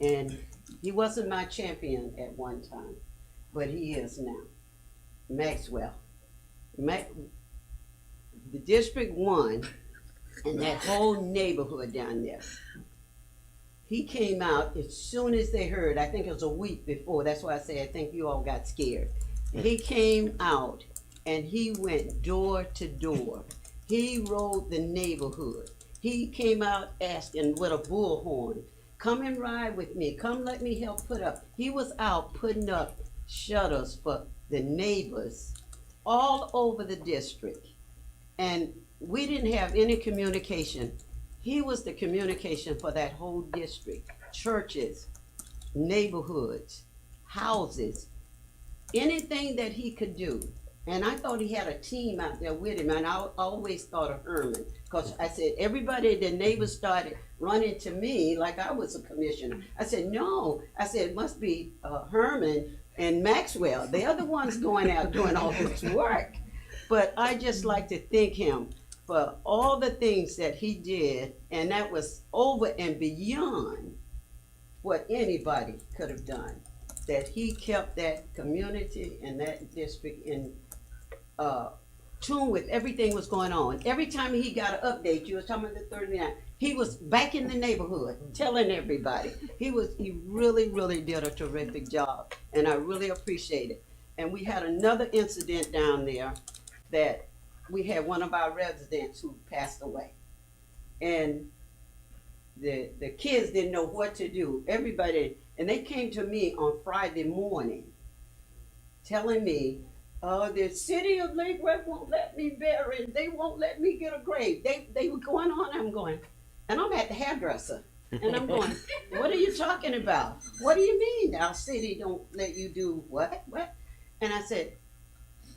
R: and he wasn't my champion at one time, but he is now. Maxwell. The District 1 and that whole neighborhood down there, he came out as soon as they heard, I think it was a week before, that's why I say I think you all got scared. He came out and he went door to door. He rode the neighborhood. He came out asking with a bullhorn, come and ride with me, come let me help put up. He was out putting up shutters for the neighbors all over the district. And we didn't have any communication. He was the communication for that whole district, churches, neighborhoods, houses, anything that he could do. And I thought he had a team out there with him, and I always thought of Irma, because I said, everybody, the neighbors started running to me like I was a commissioner. I said, no, I said, it must be Herman and Maxwell. They're the ones going out doing all this work. But I just like to thank him for all the things that he did, and that was over and beyond what anybody could have done. That he kept that community and that district in tune with everything was going on. Every time he got an update, you was talking about the 39, he was back in the neighborhood telling everybody. He really, really did a terrific job, and I really appreciate it. And we had another incident down there that we had one of our residents who passed away. And the kids didn't know what to do. Everybody, and they came to me on Friday morning telling me, the city of Lake Worth won't let me bury it. They won't let me get a grave. They were going on, I'm going, and I'm at the hairdresser. And I'm going, what are you talking about? What do you mean our city don't let you do what? And I said,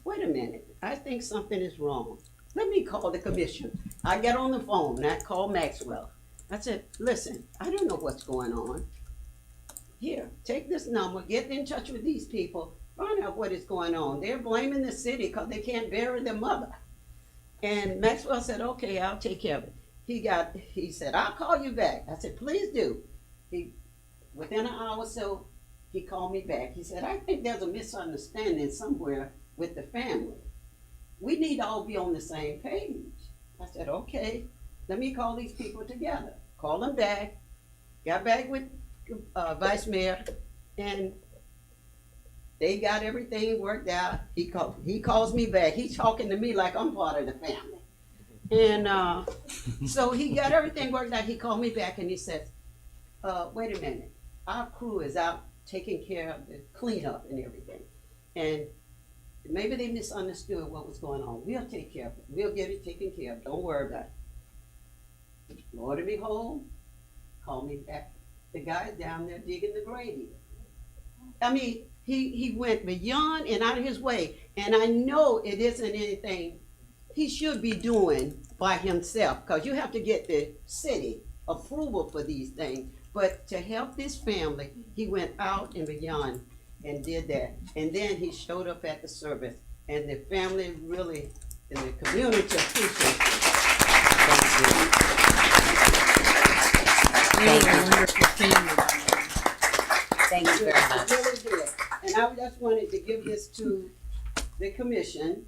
R: wait a minute, I think something is wrong. Let me call the commission. I got on the phone and I called Maxwell. I said, listen, I don't know what's going on. Here, take this number, get in touch with these people, find out what is going on. They're blaming the city because they can't bury their mother. And Maxwell said, okay, I'll take care of it. He said, I'll call you back. I said, please do. Within an hour or so, he called me back. He said, I think there's a misunderstanding somewhere with the family. We need to all be on the same page. I said, okay, let me call these people together. Call them back, got back with Vice Mayor, and they got everything worked out. He calls me back. He's talking to me like I'm part of the family. And so he got everything worked out. He called me back and he said, wait a minute, our crew is out taking care of the cleanup and everything. And maybe they misunderstood what was going on. We'll take care of it. We'll get it taken care of. Don't worry about it. Lord and behold, call me back. The guy's down there digging the grave. I mean, he went beyond and out of his way. And I know it isn't anything he should be doing by himself, because you have to get the city approval for these things. But to help this family, he went out and beyond and did that. And then he showed up at the service, and the family really, and the community appreciated it.
B: Thank you.
R: Wonderful family.
B: Thank you very much.
R: Really did. And I just wanted to give this to the commission,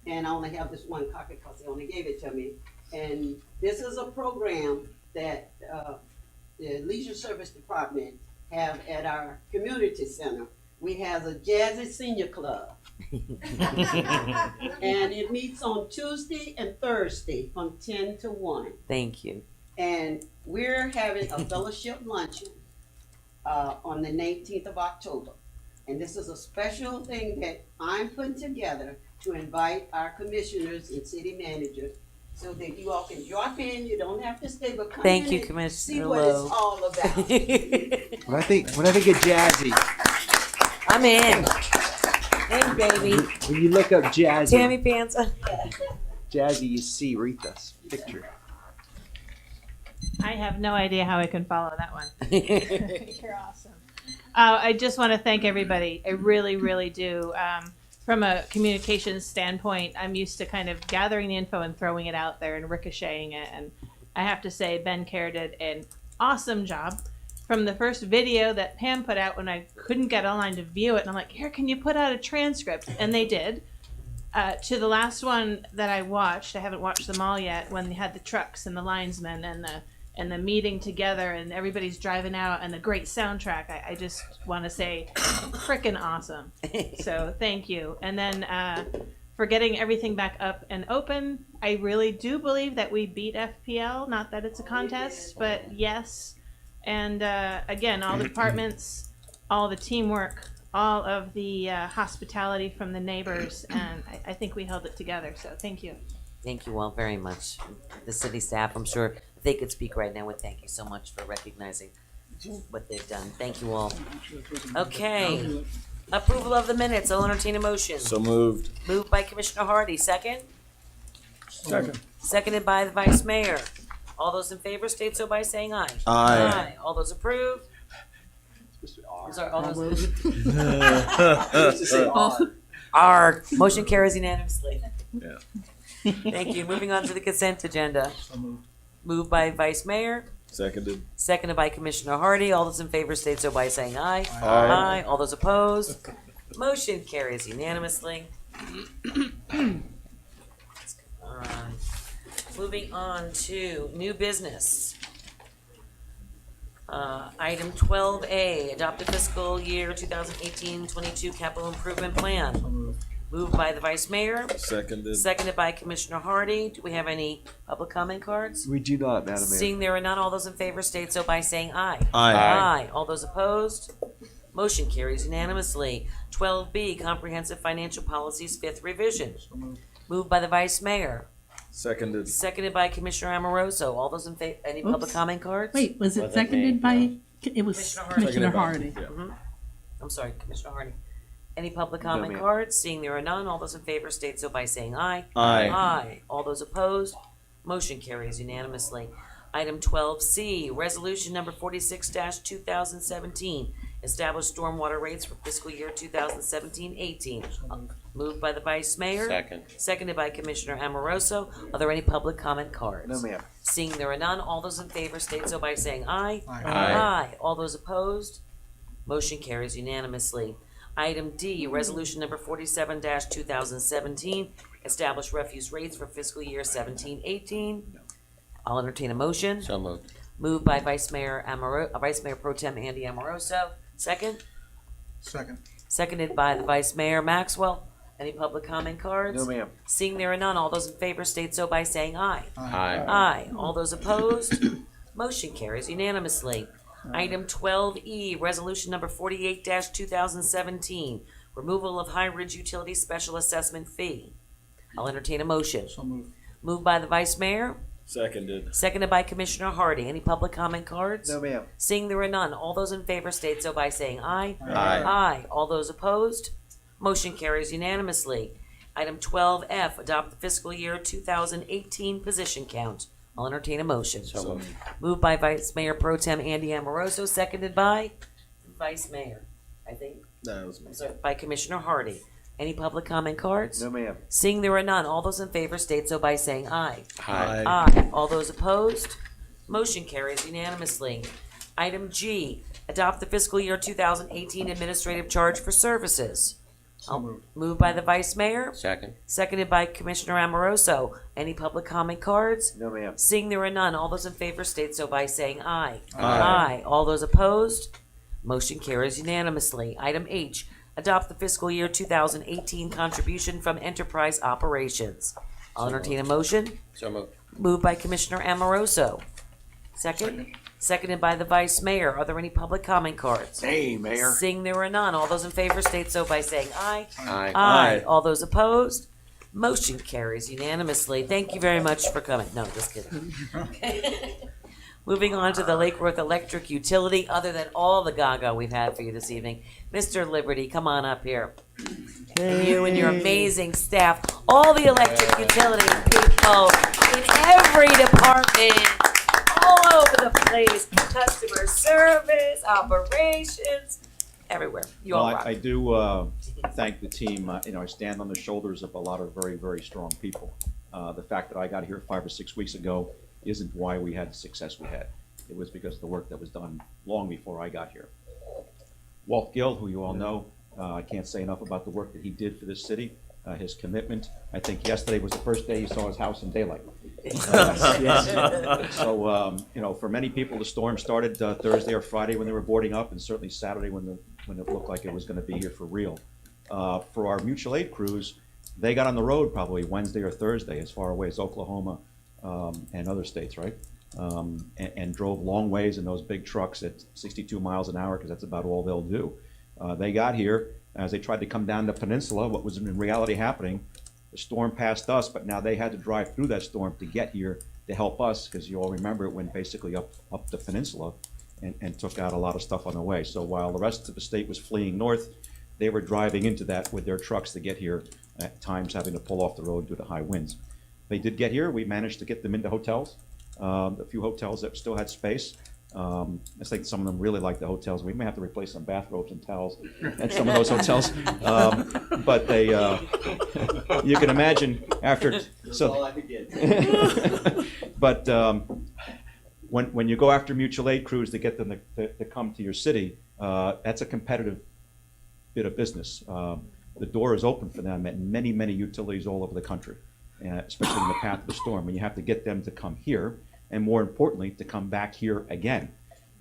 R: and I only have this one copy because they only gave it to me. And this is a program that the Leisure Service Department have at our community center. We have a Jazzy Senior Club. And it meets on Tuesday and Thursday from 10 to 1.
B: Thank you.
R: And we're having a fellowship luncheon on the 19th of October. And this is a special thing that I'm putting together to invite our commissioners and city managers so that you all can drop in. You don't have to stay, but come
B: Thank
R: in
B: you,
R: and
B: Commissioner
R: see what
B: Lowe.
R: it's all about.
F: When I think of Jazzy,
B: I'm in. In, baby.
F: when you look up Jazzy,
B: Tammy Panza.
F: Jazzy, you see Aretha's picture.
S: I have no idea how I can follow that one. You're awesome. I just want to thank everybody. I really, really do. From a communications standpoint, I'm used to kind of gathering the info and throwing it out there and ricocheting it. And I have to say, Ben Kerr did an awesome job. From the first video that Pam put out when I couldn't get online to view it, and I'm like, here, can you put out a transcript? And they did. To the last one that I watched, I haven't watched them all yet, when they had the trucks and the linesmen and the meeting together and everybody's driving out and the great soundtrack. I just want to say frickin' awesome. So thank you. And then for getting everything back up and open, I really do believe that we beat FPL. Not that it's a contest, but yes. And again, all the departments, all the teamwork, all of the hospitality from the neighbors, and I think we held it together. So thank you.
B: Thank you all very much. The city staff, I'm sure if they could speak right now, would thank you so much for recognizing what they've done. Thank you all. Okay. Approval of the minutes. I'll entertain a motion.
J: So moved.
B: Moved by Commissioner Hardy. Second?
D: Second.
B: Seconded by the Vice Mayor. All those in favor state so by saying aye.
J: Aye.
B: All those approved? I'm sorry, all those. R. Motion carries unanimously.
J: Yeah.
B: Thank you. Moving on to the consent agenda. Moved by Vice Mayor.
J: Seconded.
B: Seconded by Commissioner Hardy. All those in favor state so by saying aye.
J: Aye.
B: All those opposed? Motion carries unanimously. Moving on to new business. Item 12A, adopt a fiscal year 2018-22 capital improvement plan. Moved by the Vice Mayor.
J: Seconded.
B: Seconded by Commissioner Hardy. Do we have any public comment cards?
F: We do not, Madam Mayor.
B: Seeing there are none, all those in favor state so by saying aye.
J: Aye.
B: Aye. All those opposed? Motion carries unanimously. 12B, comprehensive financial policies, fifth revision. Moved by the Vice Mayor.
J: Seconded.
B: Seconded by Commissioner Amoroso. All those in favor, any public
A: Oops.
B: comment cards?
A: Wait, was it
K: Wasn't
A: seconded
K: me,
A: by, it was Commissioner Hardy.
J: Yeah.
B: Mhm. I'm sorry, Commissioner Hardy. Any public
F: No,
B: comment
F: ma'am.
B: cards? Seeing there are none, all those in favor state so by saying aye.
J: Aye.
B: Aye. All those opposed? Motion carries unanimously. Item 12C, resolution number 46-2017, establish stormwater rates for fiscal year 2017-18. Moved by the Vice Mayor.
K: Second.
B: Seconded by Commissioner Amoroso. Are there any public comment cards?
F: No, ma'am.
B: Seeing there are none, all those in favor state so by saying aye.
H: Aye.
B: Aye. All those opposed? Motion carries unanimously. Item D, resolution number 47-2017, establish refuse rates for fiscal year 17-18. I'll entertain a motion.
K: So moved.
B: Moved by Vice Mayor Vice Mayor Pro Tem Andy Amoroso. Second?
H: Second.
B: Seconded by the Vice Mayor Maxwell. Any public comment cards?
F: No, ma'am.
B: Seeing there are none, all those in favor state so by saying aye.
K: Aye.
B: Aye. All those opposed? Motion carries unanimously. Item 12E, resolution number 48-2017, removal of High Ridge Utility Special Assessment Fee. I'll entertain a motion.
H: So moved.
B: Moved by the Vice Mayor,
J: Seconded.
B: seconded by Commissioner Hardy. Any public comment cards?
F: No, ma'am.
B: Seeing there are none, all those in favor state so by saying aye.
J: Aye.
B: Aye. All those opposed? Motion carries unanimously. Item 12F, adopt the fiscal year 2018 position count. I'll entertain a motion.
K: So moved.
B: Moved by Vice Mayor Pro Tem Andy Amoroso, seconded by Vice Mayor, I think,
J: That was me.
B: sorry, by Commissioner Hardy. Any public comment cards?
F: No, ma'am.
B: Seeing there are none, all those in favor state so by saying aye.
K: Aye.
B: Aye. All those opposed? Motion carries unanimously. Item G, adopt the fiscal year 2018 administrative charge for services. Moved by the Vice Mayor,
K: Second.
B: seconded by Commissioner Amoroso. Any public comment cards?
F: No, ma'am.
B: Seeing there are none, all those in favor state so by saying aye.
K: Aye.
B: All those opposed? Motion carries unanimously. Item H, adopt the fiscal year 2018 contribution from enterprise operations. I'll entertain a motion.
K: So moved.
B: Moved by Commissioner Amoroso. Second? Seconded by the Vice Mayor. Are there any public comment cards?
F: Hey, Mayor.
B: Seeing there are none, all those in favor state so by saying aye.
K: Aye.
B: Aye. All those opposed? Motion carries unanimously. Thank you very much for coming. No, just kidding. Moving on to the Lake Worth Electric Utility, other than all the gaga we've had for you this evening. Mr. Liberty, come on up here. You and your amazing staff, all the electric utility people in every department, all over the place, customer service, operations, everywhere. You all rock.
T: I do thank the team. I stand on the shoulders of a lot of very, very strong people. The fact that I got here 5 or 6 weeks ago isn't why we had the success we had. It was because of the work that was done long before I got here. Walt Gill, who you all know, I can't say enough about the work that he did for this city, his commitment. I think yesterday was the first day he saw his house in daylight. So, for many people, the storm started Thursday or Friday when they were boarding up, and certainly Saturday when it looked like it was going to be here for real. For our mutual aid crews, they got on the road probably Wednesday or Thursday, as far away as Oklahoma and other states, right? And drove long ways in those big trucks at 62 miles an hour, because that's about all they'll do. They got here as they tried to come down the peninsula. What was in reality happening, the storm passed us, but now they had to drive through that storm to get here to help us, because you all remember it went basically up the peninsula and took out a lot of stuff on the way. So while the rest of the state was fleeing north, they were driving into that with their trucks to get here, at times having to pull off the road due to high winds. They did get here. We managed to get them into hotels, a few hotels that still had space. I think some of them really like the hotels. We may have to replace some bathrobes and towels at some of those hotels. But they, you can imagine after. So, all I could get. But when you go after mutual aid crews to get them to come to your city, that's a competitive bit of business. The door is open for them at many, many utilities all over the country, especially in the path of the storm. And you have to get them to come here, and more importantly, to come back here again,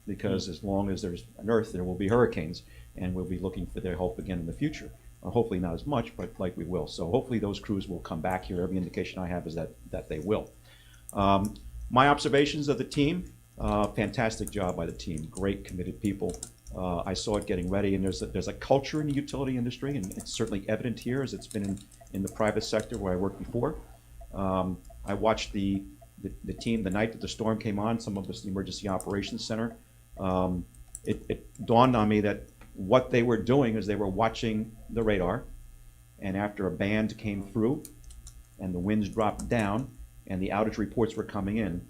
T: because as long as there's an earth, there will be hurricanes, and we'll be looking for their help again in the future. Hopefully not as much, but like we will. So hopefully those crews will come back here. Every indication I have is that they will. My observations of the team, fantastic job by the team. Great, committed people. I saw it getting ready, and there's a culture in the utility industry, and it's certainly evident here as it's been in the private sector where I worked before. I watched the team the night that the storm came on, some of us in the Emergency Operations Center. It dawned on me that what they were doing is they were watching the radar, and after a band came through and the winds dropped down and the outage reports were coming in,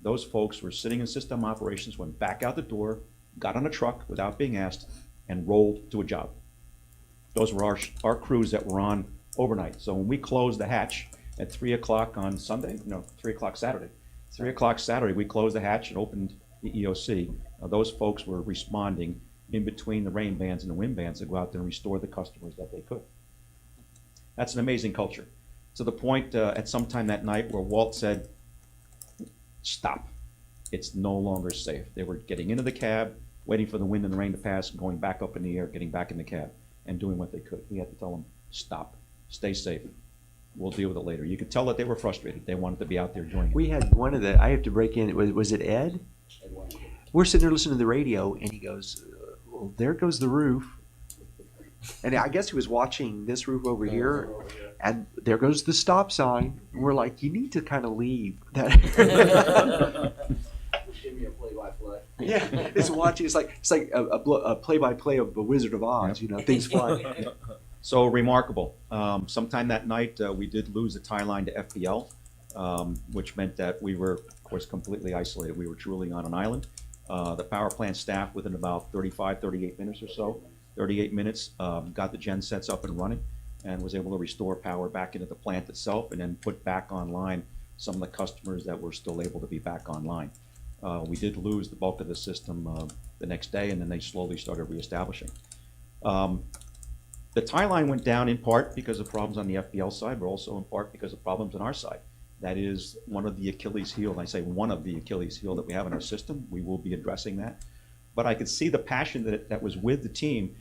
T: those folks were sitting in system operations, went back out the door, got on a truck without being asked, and rolled to a job. Those were our crews that were on overnight. So when we closed the hatch at 3 o'clock on Sunday, 3 o'clock Saturday. 3 o'clock Saturday, we closed the hatch and opened the EOC. Those folks were responding in between the rain bands and the wind bands to go out there and restore the customers that they could. That's an amazing culture. To the point at some time that night where Walt said, stop. It's no longer safe. They were getting into the cab, waiting for the wind and the rain to pass, going back up in the air, getting back in the cab, and doing what they could. We had to tell them, stop, stay safe. We'll deal with it later. You could tell that they were frustrated. They wanted to be out there doing it.
F: We had one of the, I have to break in, was it Ed? We're sitting there listening to the radio, and he goes, well, there goes the roof. And I guess he was watching this roof over here, and there goes the stop sign. And we're like, you need to kind of leave. That.
K: Give me a play-by-play.
F: Yeah, it's watching. It's like a play-by-play of the Wizard of Oz. Things fly.
T: So remarkable. Sometime that night, we did lose a tie line to FPL, which meant that we were, of course, completely isolated. We were truly on an island. The power plant staff, within about 38 minutes or so, 38 minutes, got the gen sets up and running and was able to restore power back into the plant itself and then put back online some of the customers that were still able to be back online. We did lose the bulk of the system the next day, and then they slowly started reestablishing. The tie line went down in part because of problems on the FPL side, but also in part because of problems on our side. That is one of the Achilles heel, and I say one of the Achilles heel that we have in our system. We will be addressing that. But I could see the passion that was with the team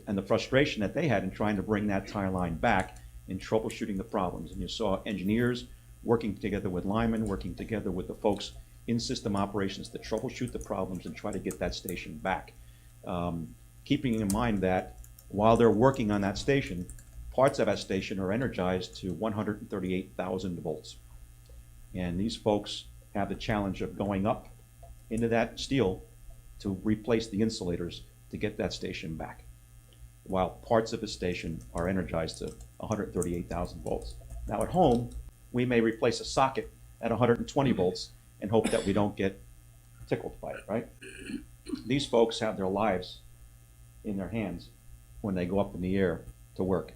T: and the frustration that they had in trying to bring that tie line back in troubleshooting the problems. And you saw engineers working together with linemen, working together with the folks in system operations to troubleshoot the problems and try to get that station back. Keeping in mind that while they're working on that station, parts of that station are energized to 138,000 volts. And these folks have the challenge of going up into that steel to replace the insulators to get that station back, while parts of the station are energized to 138,000 volts. Now at home, we may replace a socket at 120 volts and hope that we don't get tickled by it, right? These folks have their lives in their hands when they go up in the air to work.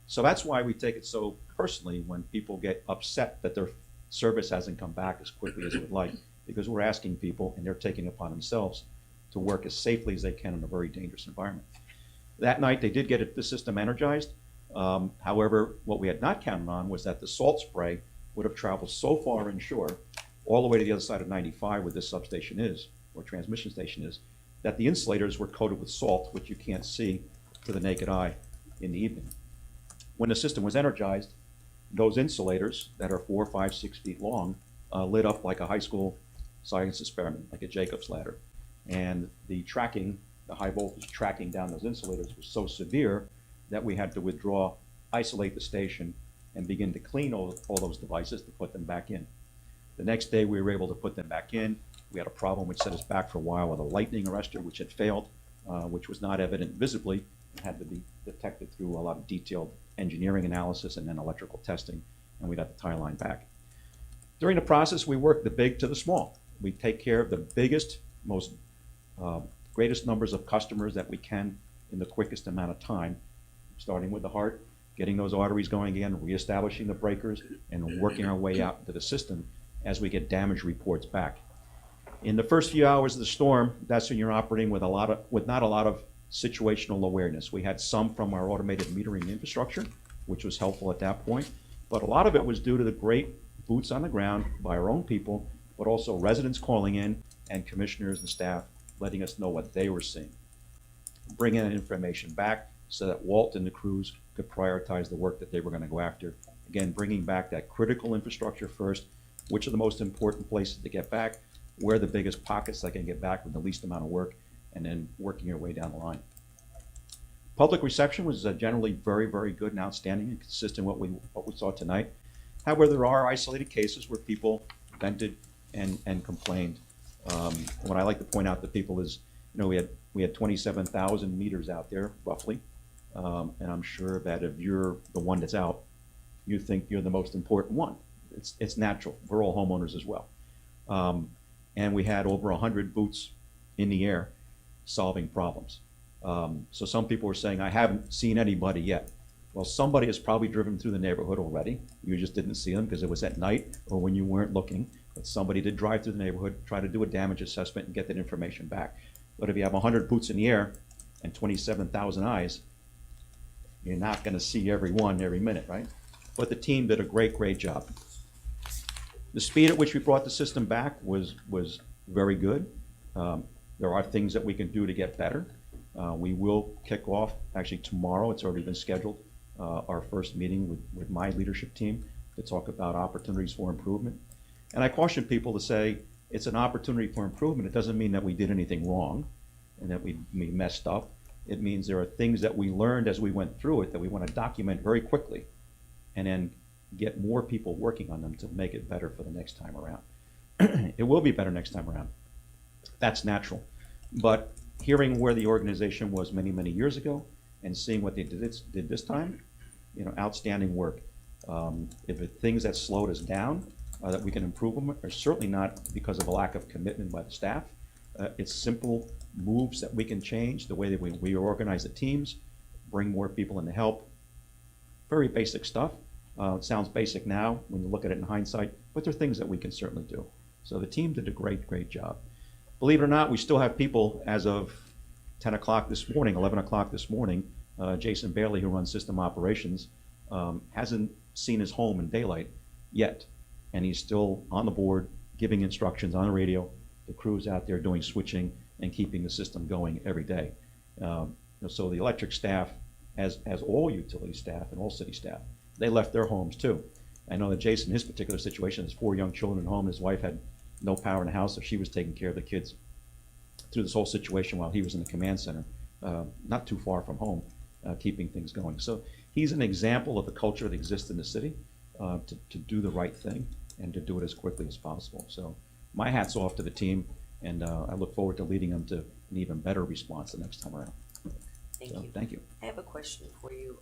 T: So that's why we take it so personally when people get upset that their service hasn't come back as quickly as they would like, because we're asking people and they're taking it upon themselves to work as safely as they can in a very dangerous environment. That night they did get the system energized. However, what we had not counted on was that the salt spray would have traveled so far inshore, all the way to the other side of 95 where this substation is, or transmission station is, that the insulators were coated with salt, which you can't see to the naked eye in the evening. When the system was energized, those insulators that are 4, 5, 6 feet long lit up like a high school science experiment, like a Jacob's ladder. And the tracking, the high voltage tracking down those insulators was so severe that we had to withdraw, isolate the station, and begin to clean all those devices to put them back in. The next day we were able to put them back in. We had a problem which set us back for a while with a lightning arrestor which had failed, which was not evident visibly. It had to be detected through a lot of detailed engineering analysis and then electrical testing, and we got the tie line back. During the process, we work the big to the small. We take care of the biggest, most greatest numbers of customers that we can in the quickest amount of time, starting with the heart, getting those arteries going again, reestablishing the breakers, and working our way out into the system as we get damage reports back. In the first few hours of the storm, that's when you're operating with not a lot of situational awareness. We had some from our automated metering infrastructure, which was helpful at that point, but a lot of it was due to the great boots on the ground by our own people, but also residents calling in and commissioners and staff letting us know what they were seeing. Bringing that information back so that Walt and the crews could prioritize the work that they were going to go after. Again, bringing back that critical infrastructure first, which are the most important places to get back, where are the biggest pockets that can get back with the least amount of work, and then working your way down the line. Public reception was generally very, very good and outstanding and consistent with what we saw tonight. However, there are isolated cases where people vented and complained. What I like to point out to people is, we had 27,000 meters out there, roughly, and I'm sure that if you're the one that's out, you think you're the most important one. It's natural. We're all homeowners as well. And we had over 100 boots in the air solving problems. So some people were saying, I haven't seen anybody yet. Well, somebody has probably driven through the neighborhood already. You just didn't see them because it was at night or when you weren't looking. But somebody did drive through the neighborhood, try to do a damage assessment and get that information back. But if you have 100 boots in the air and 27,000 eyes, you're not going to see every one every minute, right? But the team did a great, great job. The speed at which we brought the system back was very good. There are things that we can do to get better. We will kick off, actually tomorrow, it's already been scheduled, our first meeting with my leadership team to talk about opportunities for improvement. And I caution people to say, it's an opportunity for improvement. It doesn't mean that we did anything wrong and that we messed up. It means there are things that we learned as we went through it that we want to document very quickly and then get more people working on them to make it better for the next time around. It will be better next time around. That's natural. But hearing where the organization was many, many years ago and seeing what they did this time, outstanding work. If it's things that slowed us down, that we can improve them, are certainly not because of a lack of commitment by the staff. It's simple moves that we can change, the way that we organize the teams, bring more people in to help. Very basic stuff. It sounds basic now when you look at it in hindsight, but there are things that we can certainly do. So the team did a great, great job. Believe it or not, we still have people as of 10 o'clock this morning, 11 o'clock this morning, Jason Bailey, who runs system operations, hasn't seen his home in daylight yet. And he's still on the board, giving instructions on the radio. The crew's out there doing switching and keeping the system going every day. So the electric staff, as all utility staff and all city staff, they left their homes too. I know that Jason, in his particular situation, has 4 young children at home. His wife had no power in the house, so she was taking care of the kids through this whole situation while he was in the command center, not too far from home, keeping things going. So he's an example of the culture that exists in the city, to do the right thing and to do it as quickly as possible. So my hat's off to the team, and I look forward to leading them to an even better response the next time around.
B: Thank
T: So,
B: you.
T: thank you.
B: I have a question for you.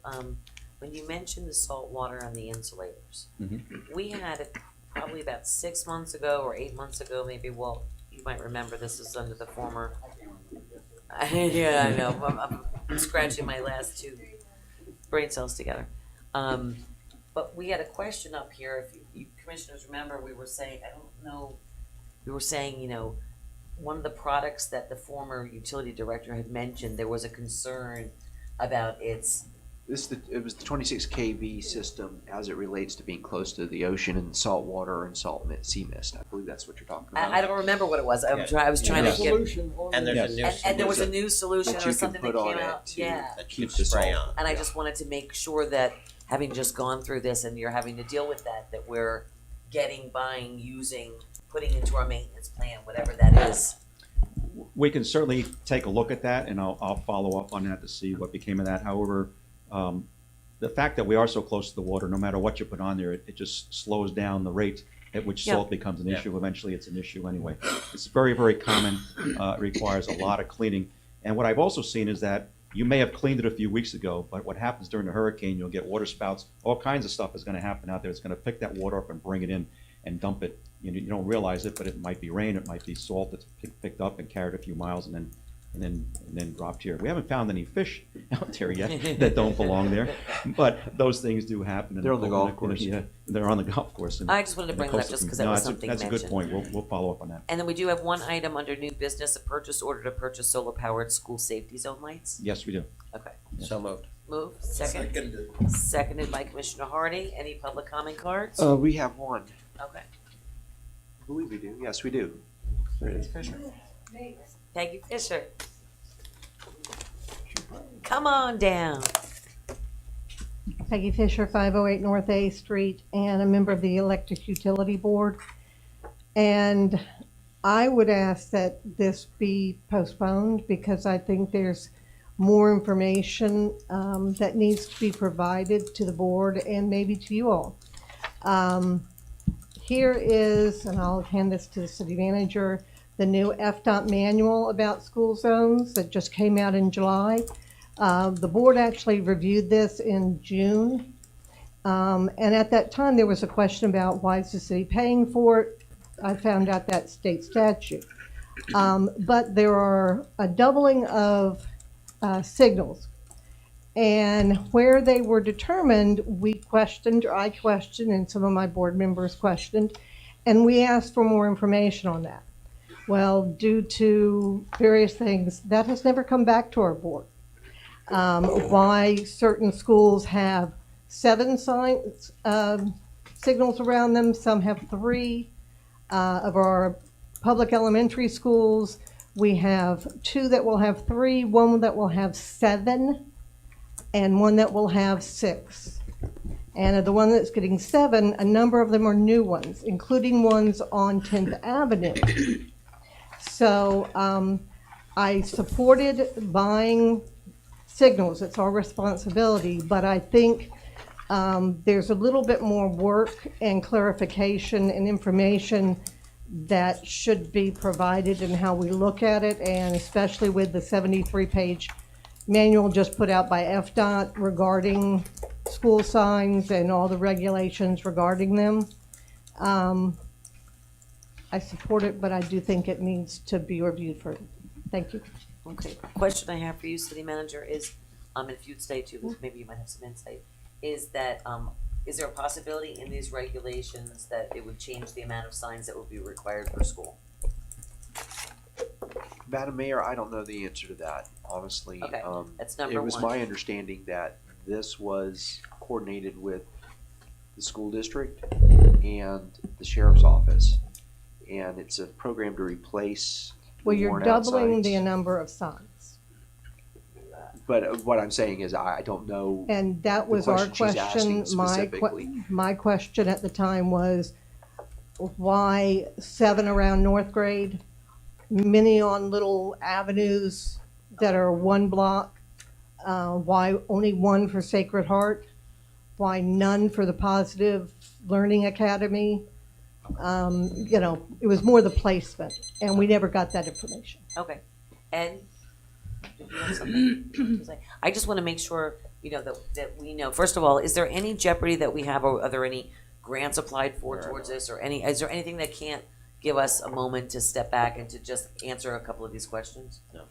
B: When you mentioned the salt water on the insulators, we had it probably about 6 months ago or 8 months ago, maybe. Well, you might remember this is under the former. Yeah, I know. I'm scratching my last 2 brain cells together. But we had a question up here. If you commissioners remember, we were saying, I don't know, we were saying, you know, one of the products that the former utility director had mentioned, there was a concern about its.
F: It was the 26 kV system as it relates to being close to the ocean and salt water and sea mist. I believe that's what you're talking about.
B: I don't remember what it was. I was trying to get.
K: And there's a new
B: And there was a new solution
F: that
B: or
F: you
B: something
F: can
B: that
F: put
B: came
F: on
B: out.
F: it to
B: Yeah.
K: that you
F: keep the
K: spray
F: salt.
K: on.
B: And I just wanted to make sure that, having just gone through this and you're having to deal with that, that we're buying, using, putting into our maintenance plan, whatever that is.
T: We can certainly take a look at that, and I'll follow up on that to see what became of that. However, the fact that we are so close to the water, no matter what you put on there, it just slows down the rate at which salt becomes an issue. Eventually, it's an issue anyway. It's very, very common. It requires a lot of cleaning. And what I've also seen is that you may have cleaned it a few weeks ago, but what happens during the hurricane, you'll get water spouts. All kinds of stuff is going to happen out there. It's going to pick that water up and bring it in and dump it. You don't realize it, but it might be rain, it might be salt that's picked up and carried a few miles and then dropped here. We haven't found any fish out there yet that don't belong there, but those things do happen.
F: They're on the golf course.
T: Yeah, they're on the golf course.
B: I just wanted to bring that up just because that was something
T: that's
B: mentioned.
T: a good point. We'll follow up on that.
B: And then we do have one item under new business, a purchase order to purchase solar-powered school safety zone lights.
T: Yes, we do.
B: Okay.
K: So moved.
B: Move. Seconded by Commissioner Hardy. Any public comment cards?
F: We have one.
B: Okay.
F: I believe we do. Yes, we do.
B: Fisher. Peggy Fisher. Come on down.
Q: Peggy Fisher, 508 North A Street, and a member of the Electric Utility Board. And I would ask that this be postponed because I think there's more information that needs to be provided to the board and maybe to you all. Here is, and I'll hand this to the city manager, the new FDOT manual about school zones that just came out in July. The board actually reviewed this in June. And at that time, there was a question about why is the city paying for it? I found out that's state statute. But there are a doubling of signals. And where they were determined, we questioned, or I questioned, and some of my board members questioned, and we asked for more information on that. Well, due to various things, that has never come back to our board. Why certain schools have 7 signs, signals around them, some have 3. Of our public elementary schools, we have 2 that will have 3, 1 that will have 7, and 1 that will have 6. And of the one that's getting 7, a number of them are new ones, including ones on 10th Avenue. So I supported buying signals. It's our responsibility, but I think there's a little bit more work and clarification and information that should be provided in how we look at it, and especially with the 73-page manual just put out by FDOT regarding school signs and all the regulations regarding them. I support it, but I do think it needs to be reviewed further. Thank you.
B: Okay. Question I have for you, City Manager, is, and if you'd stay too, maybe you might have some insight, is that, is there a possibility in these regulations that it would change the amount of signs that would be required per school?
F: Madam Mayor, I don't know the answer to that, honestly.
B: Okay, that's number
F: It was
B: one.
F: my understanding that this was coordinated with the school district and the sheriff's office, and it's a program to replace
Q: Well, you're
F: worn out
Q: doubling the
F: signs.
Q: number of signs.
F: But what I'm saying is, I don't know.
Q: And that
F: the
Q: was our
F: she's asking
Q: question.
F: specifically.
Q: My question at the time was, why 7 around North Grade, many on little avenues that are 1 block? Why only 1 for Sacred Heart? Why none for the Positive Learning Academy? It was more the placement, and we never got that information.
B: Okay, Ed, did you have something to say? I just want to make sure, that we know, first of all, is there any jeopardy that we have, or are there any grants applied for towards this, or is there anything that can't give us a moment to step back and to just answer a couple of these questions?
K: No.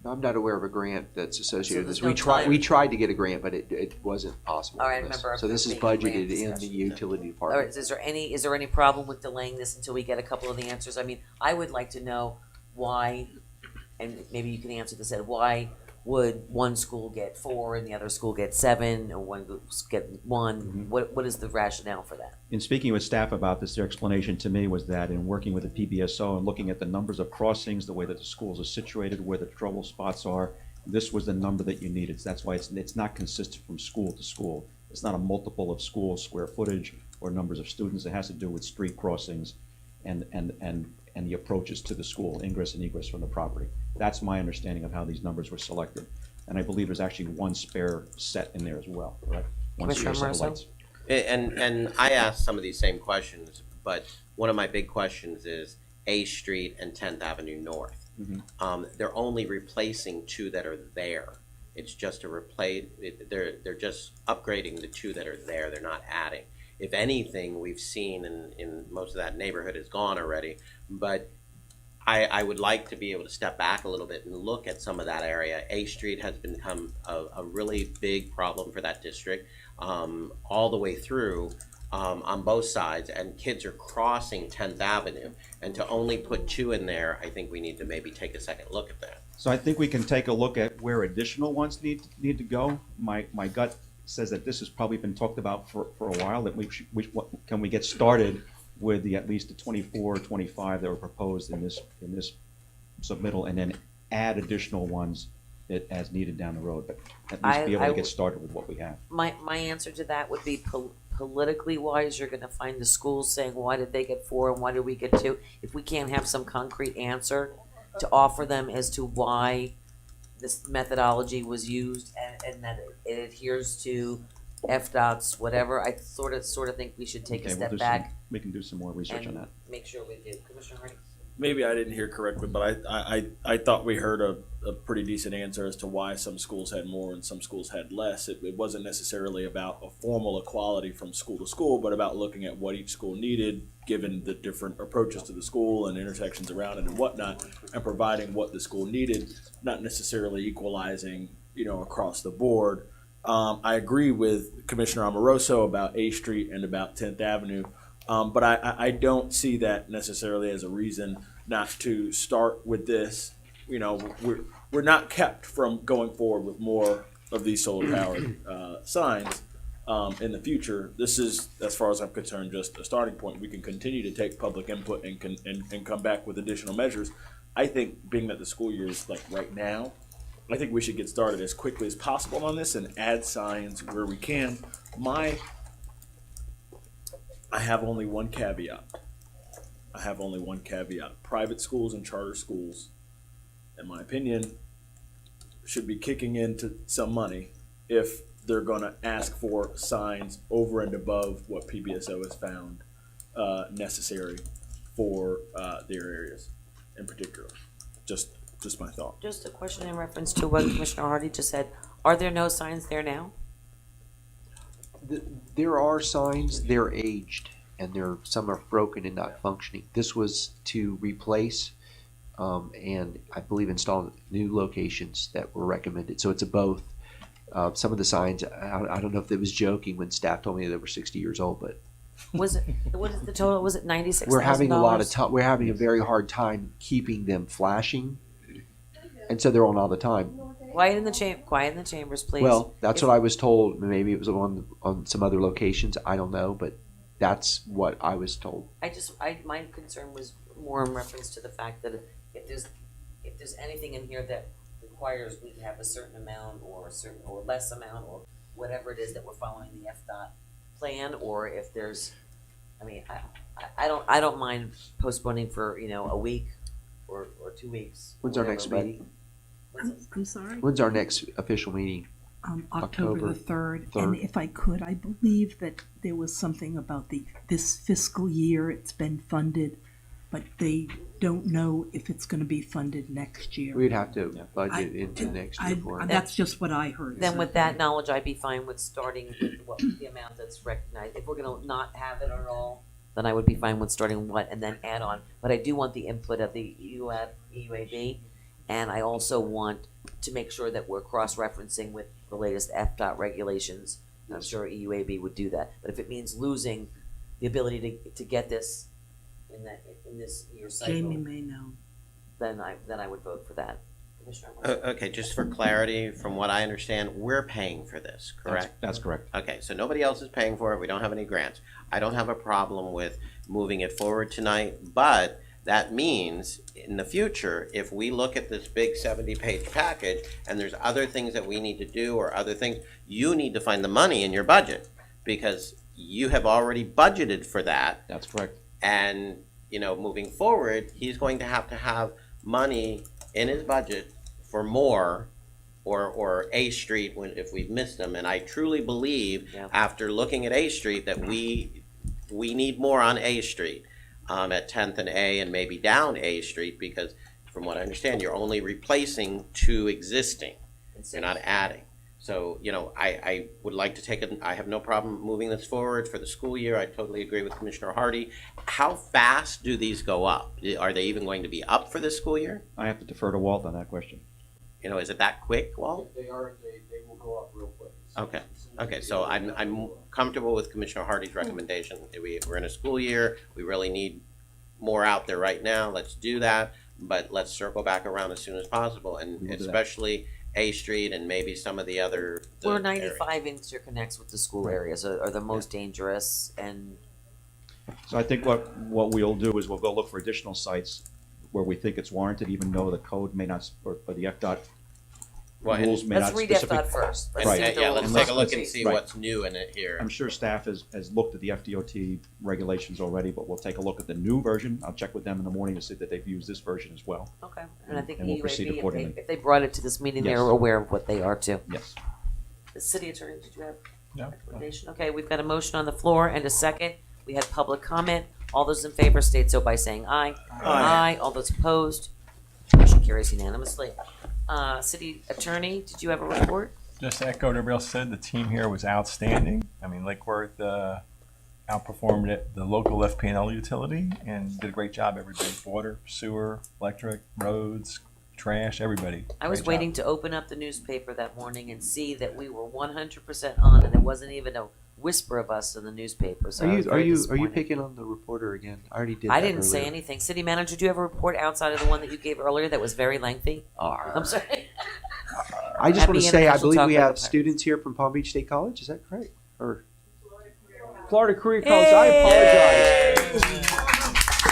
F: I'm not aware of a grant that's associated with
B: there's
F: this.
B: no time.
F: We tried to get a grant, but it wasn't possible.
B: All right, I
F: for this.
B: remember
F: So this is
B: making a grant
F: budgeted in the
B: discussion.
F: utility
B: All
F: department.
B: right, is there any problem with delaying this until we get a couple of the answers? I mean, I would like to know why, and maybe you can answer this, Ed, why would one school get 4 and the other school get 7, or one get 1?
T: Mm-hmm.
B: What is the rationale for that?
T: In speaking with staff about this, their explanation to me was that in working with the PBSO and looking at the numbers of crossings, the way that the schools are situated, where the trouble spots are, this was the number that you needed. So that's why it's not consistent from school to school. It's not a multiple of school square footage or numbers of students. It has to do with street crossings and the approaches to the school, ingress and egress from the property. That's my understanding of how these numbers were selected. And I believe there's actually 1 spare set in there as well, correct? 1 spare set of
B: Rosso?
T: lights.
K: And I asked some of these same questions, but one of my big questions is A Street and 10th Avenue North. They're only replacing 2 that are there. It's just a replace. They're just upgrading the 2 that are there. They're not adding. If anything, we've seen in most of that neighborhood is gone already. But I would like to be able to step back a little bit and look at some of that area. A Street has become a really big problem for that district, all the way through. On both sides, and kids are crossing 10th Avenue, and to only put 2 in there, I think we need to maybe take a second look at that.
T: So I think we can take a look at where additional ones need to go. My gut says that this has probably been talked about for a while, that can we get started with at least the 24, 25 that were proposed in this submittal, and then add additional ones as needed down the road, but at least be able to get started with what we have.
B: My answer to that would be politically wise, you're going to find the schools saying, why did they get 4 and why did we get 2? If we can't have some concrete answer to offer them as to why this methodology was used and that it adheres to FDOT's whatever, I sort of think we should take a step back.
T: We can do some more research on
B: and
T: that.
B: make sure we do. Commissioner Hardy?
J: Maybe I didn't hear correctly, but I thought we heard a pretty decent answer as to why some schools had more and some schools had less. It wasn't necessarily about a formal equality from school to school, but about looking at what each school needed, given the different approaches to the school and intersections around it and whatnot, and providing what the school needed, not necessarily equalizing, across the board. I agree with Commissioner Amoroso about A Street and about 10th Avenue. But I don't see that necessarily as a reason not to start with this. We're not kept from going forward with more of these solar powered signs in the future. This is, as far as I'm concerned, just a starting point. We can continue to take public input and come back with additional measures. I think, being that the school year is like right now, I think we should get started as quickly as possible on this and add signs where we can. I have only one caveat. Private schools and charter schools, in my opinion, should be kicking into some money if they're going to ask for signs over and above what PBSO has found necessary for their areas in particular. Just my thought.
B: Just a question in reference to what Commissioner Hardy just said. Are there no signs there now?
F: There are signs, they're aged, and some are broken and not functioning. This was to replace and I believe install new locations that were recommended. So it's a both. Some of the signs, I don't know if it was joking when staff told me they were 60 years old, but
B: Was it, what is the total? Was it $96,000?
F: We're having a lot of time. We're having a very hard time keeping them flashing, and so they're on all the time.
B: Quiet in the chambers, please.
F: Well, that's
B: If-
F: what I was told. Maybe it was on some other locations. I don't know, but that's what I was told.
B: My concern was more in reference to the fact that if there's anything in here that requires we to have a certain amount or less amount or whatever it is that we're following the FDOT plan, or if there's, I mean, I don't mind postponing for, a week or 2 weeks.
F: When's our
B: whatever,
F: next
B: but-
F: meeting?
A: I'm sorry?
F: When's our next official meeting?
A: October the 3rd. And if I could, I believe that there was something about this fiscal year, it's been funded, but they don't know if it's gonna be funded next year.
F: We'd have to budget into next year for it.
A: That's just what I heard.
B: Then with that knowledge, I'd be fine with starting with the amount that's recognized. If we're gonna not have it at all, then I would be fine with starting and then add on. But I do want the input of the UAB, and I also want to make sure that we're cross-referencing with the latest FDOT regulations. I'm sure EUAB would do that. But if it means losing the ability to get this in this year's cycle,
A: Jamie may know.
B: then I would vote for that. Commissioner?
K: Okay, just for clarity, from what I understand, we're paying for this, correct?
T: That's correct.
K: Okay, so nobody else is paying for it, we don't have any grants. I don't have a problem with moving it forward tonight, but that means in the future, if we look at this big 70-page package and there's other things that we need to do or other things, you need to find the money in your budget because you have already budgeted for that.
T: That's correct.
K: And, moving forward, he's going to have money in his budget for more or A Street if we've missed them. And I truly believe after looking at A Street that we need more on A Street. At 10th and A and maybe down A Street because from what I understand, you're only replacing 2 existing. You're not adding. So, I would like to I have no problem moving this forward for the school year. I totally agree with Commissioner Hardy. How fast do these go up? Are they even going to be up for this school year?
T: I have to defer to Walt on that question.
K: Is it that quick, Walt?
E: They will go up real quick.
K: Okay, so I'm comfortable with Commissioner Hardy's recommendation. We're in a school year, we really need more out there right now, let's do that, but let's circle back around as soon as possible, and especially A Street and maybe some of the other.
B: Where 95 interconnects with the school areas are the most dangerous, and
T: So I think what we'll do is we'll go look for additional sites where we think it's warranted, even though the code may not, or the FDOT rules may not
B: let's read
T: specific.
B: FDOT first.
K: Let's take a look and see what's new in it here.
T: I'm sure staff has looked at the FDOT regulations already, but we'll take a look at the new version. I'll check with them in the morning to see that they've used this version as well.
B: Okay, and I think
T: we'll proceed
B: EUAB,
T: accordingly.
B: if they brought it to this meeting,
T: Yes.
B: they're aware of what they are too.
T: Yes.
B: The city attorney, did you have
G: No.
B: a recommendation? Okay, we've got a motion on the floor and a second. We had public comment. All those in favor state so by saying aye. Aye. All those opposed, motion carries unanimously. City attorney, did you have a report?
G: Just to echo what everybody else said, the team here was outstanding. I mean, Lake Worth outperformed it, the local FP&L utility, and did a great job. Everybody, water, sewer, electric, roads, trash, everybody.
B: I was
G: Great
B: waiting
G: job.
B: to open up the newspaper that morning and see that we were 100% on, and there wasn't even a whisper of us in the newspaper. So I was very
F: Are you
B: disappointed.
F: picking on the reporter again? I already did.
B: I
F: that
B: didn't say
F: earlier.
B: anything. City manager, do you have a report outside of the one that you gave earlier that was very lengthy? I'm sorry.
F: I just
B: Happy
F: want to say I
B: International
F: believe
B: Talk
F: we
B: About
F: have
B: the
F: students here from Palm Beach State College. Is that correct? Or
E: Florida Career College, I apologize.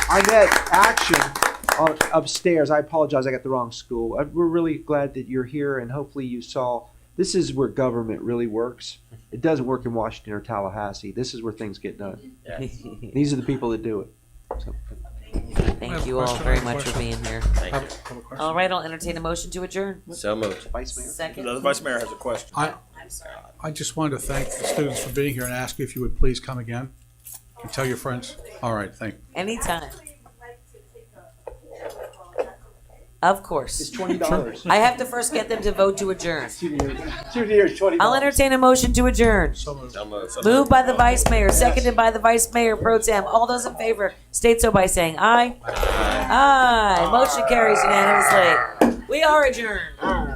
F: I'm at Action upstairs. I apologize. I got the wrong school. We're really glad that you're here, and hopefully you saw. This is where government really works. It doesn't work in Washington or Tallahassee. This is where things get done. These are the people that do it. So.
B: Thank you all very much for being here. All right, I'll entertain a motion to adjourn.
K: So moved.
F: Vice Mayor.
B: Second.
J: The Vice Mayor has a question.
B: I'm sorry.
H: I just wanted to thank the students for being here and ask you if you would please come again and tell your friends. All right, thank you.
B: Anytime. Of course.
F: It's $20.
B: I have to first get them to vote to adjourn.
F: Souvenirs, $20.
B: I'll entertain a motion to adjourn.
K: So moved.
B: Moved by the Vice Mayor, seconded by the Vice Mayor Pro Tem. All those in favor state so by saying aye. Aye. Motion carries unanimously. We are adjourned.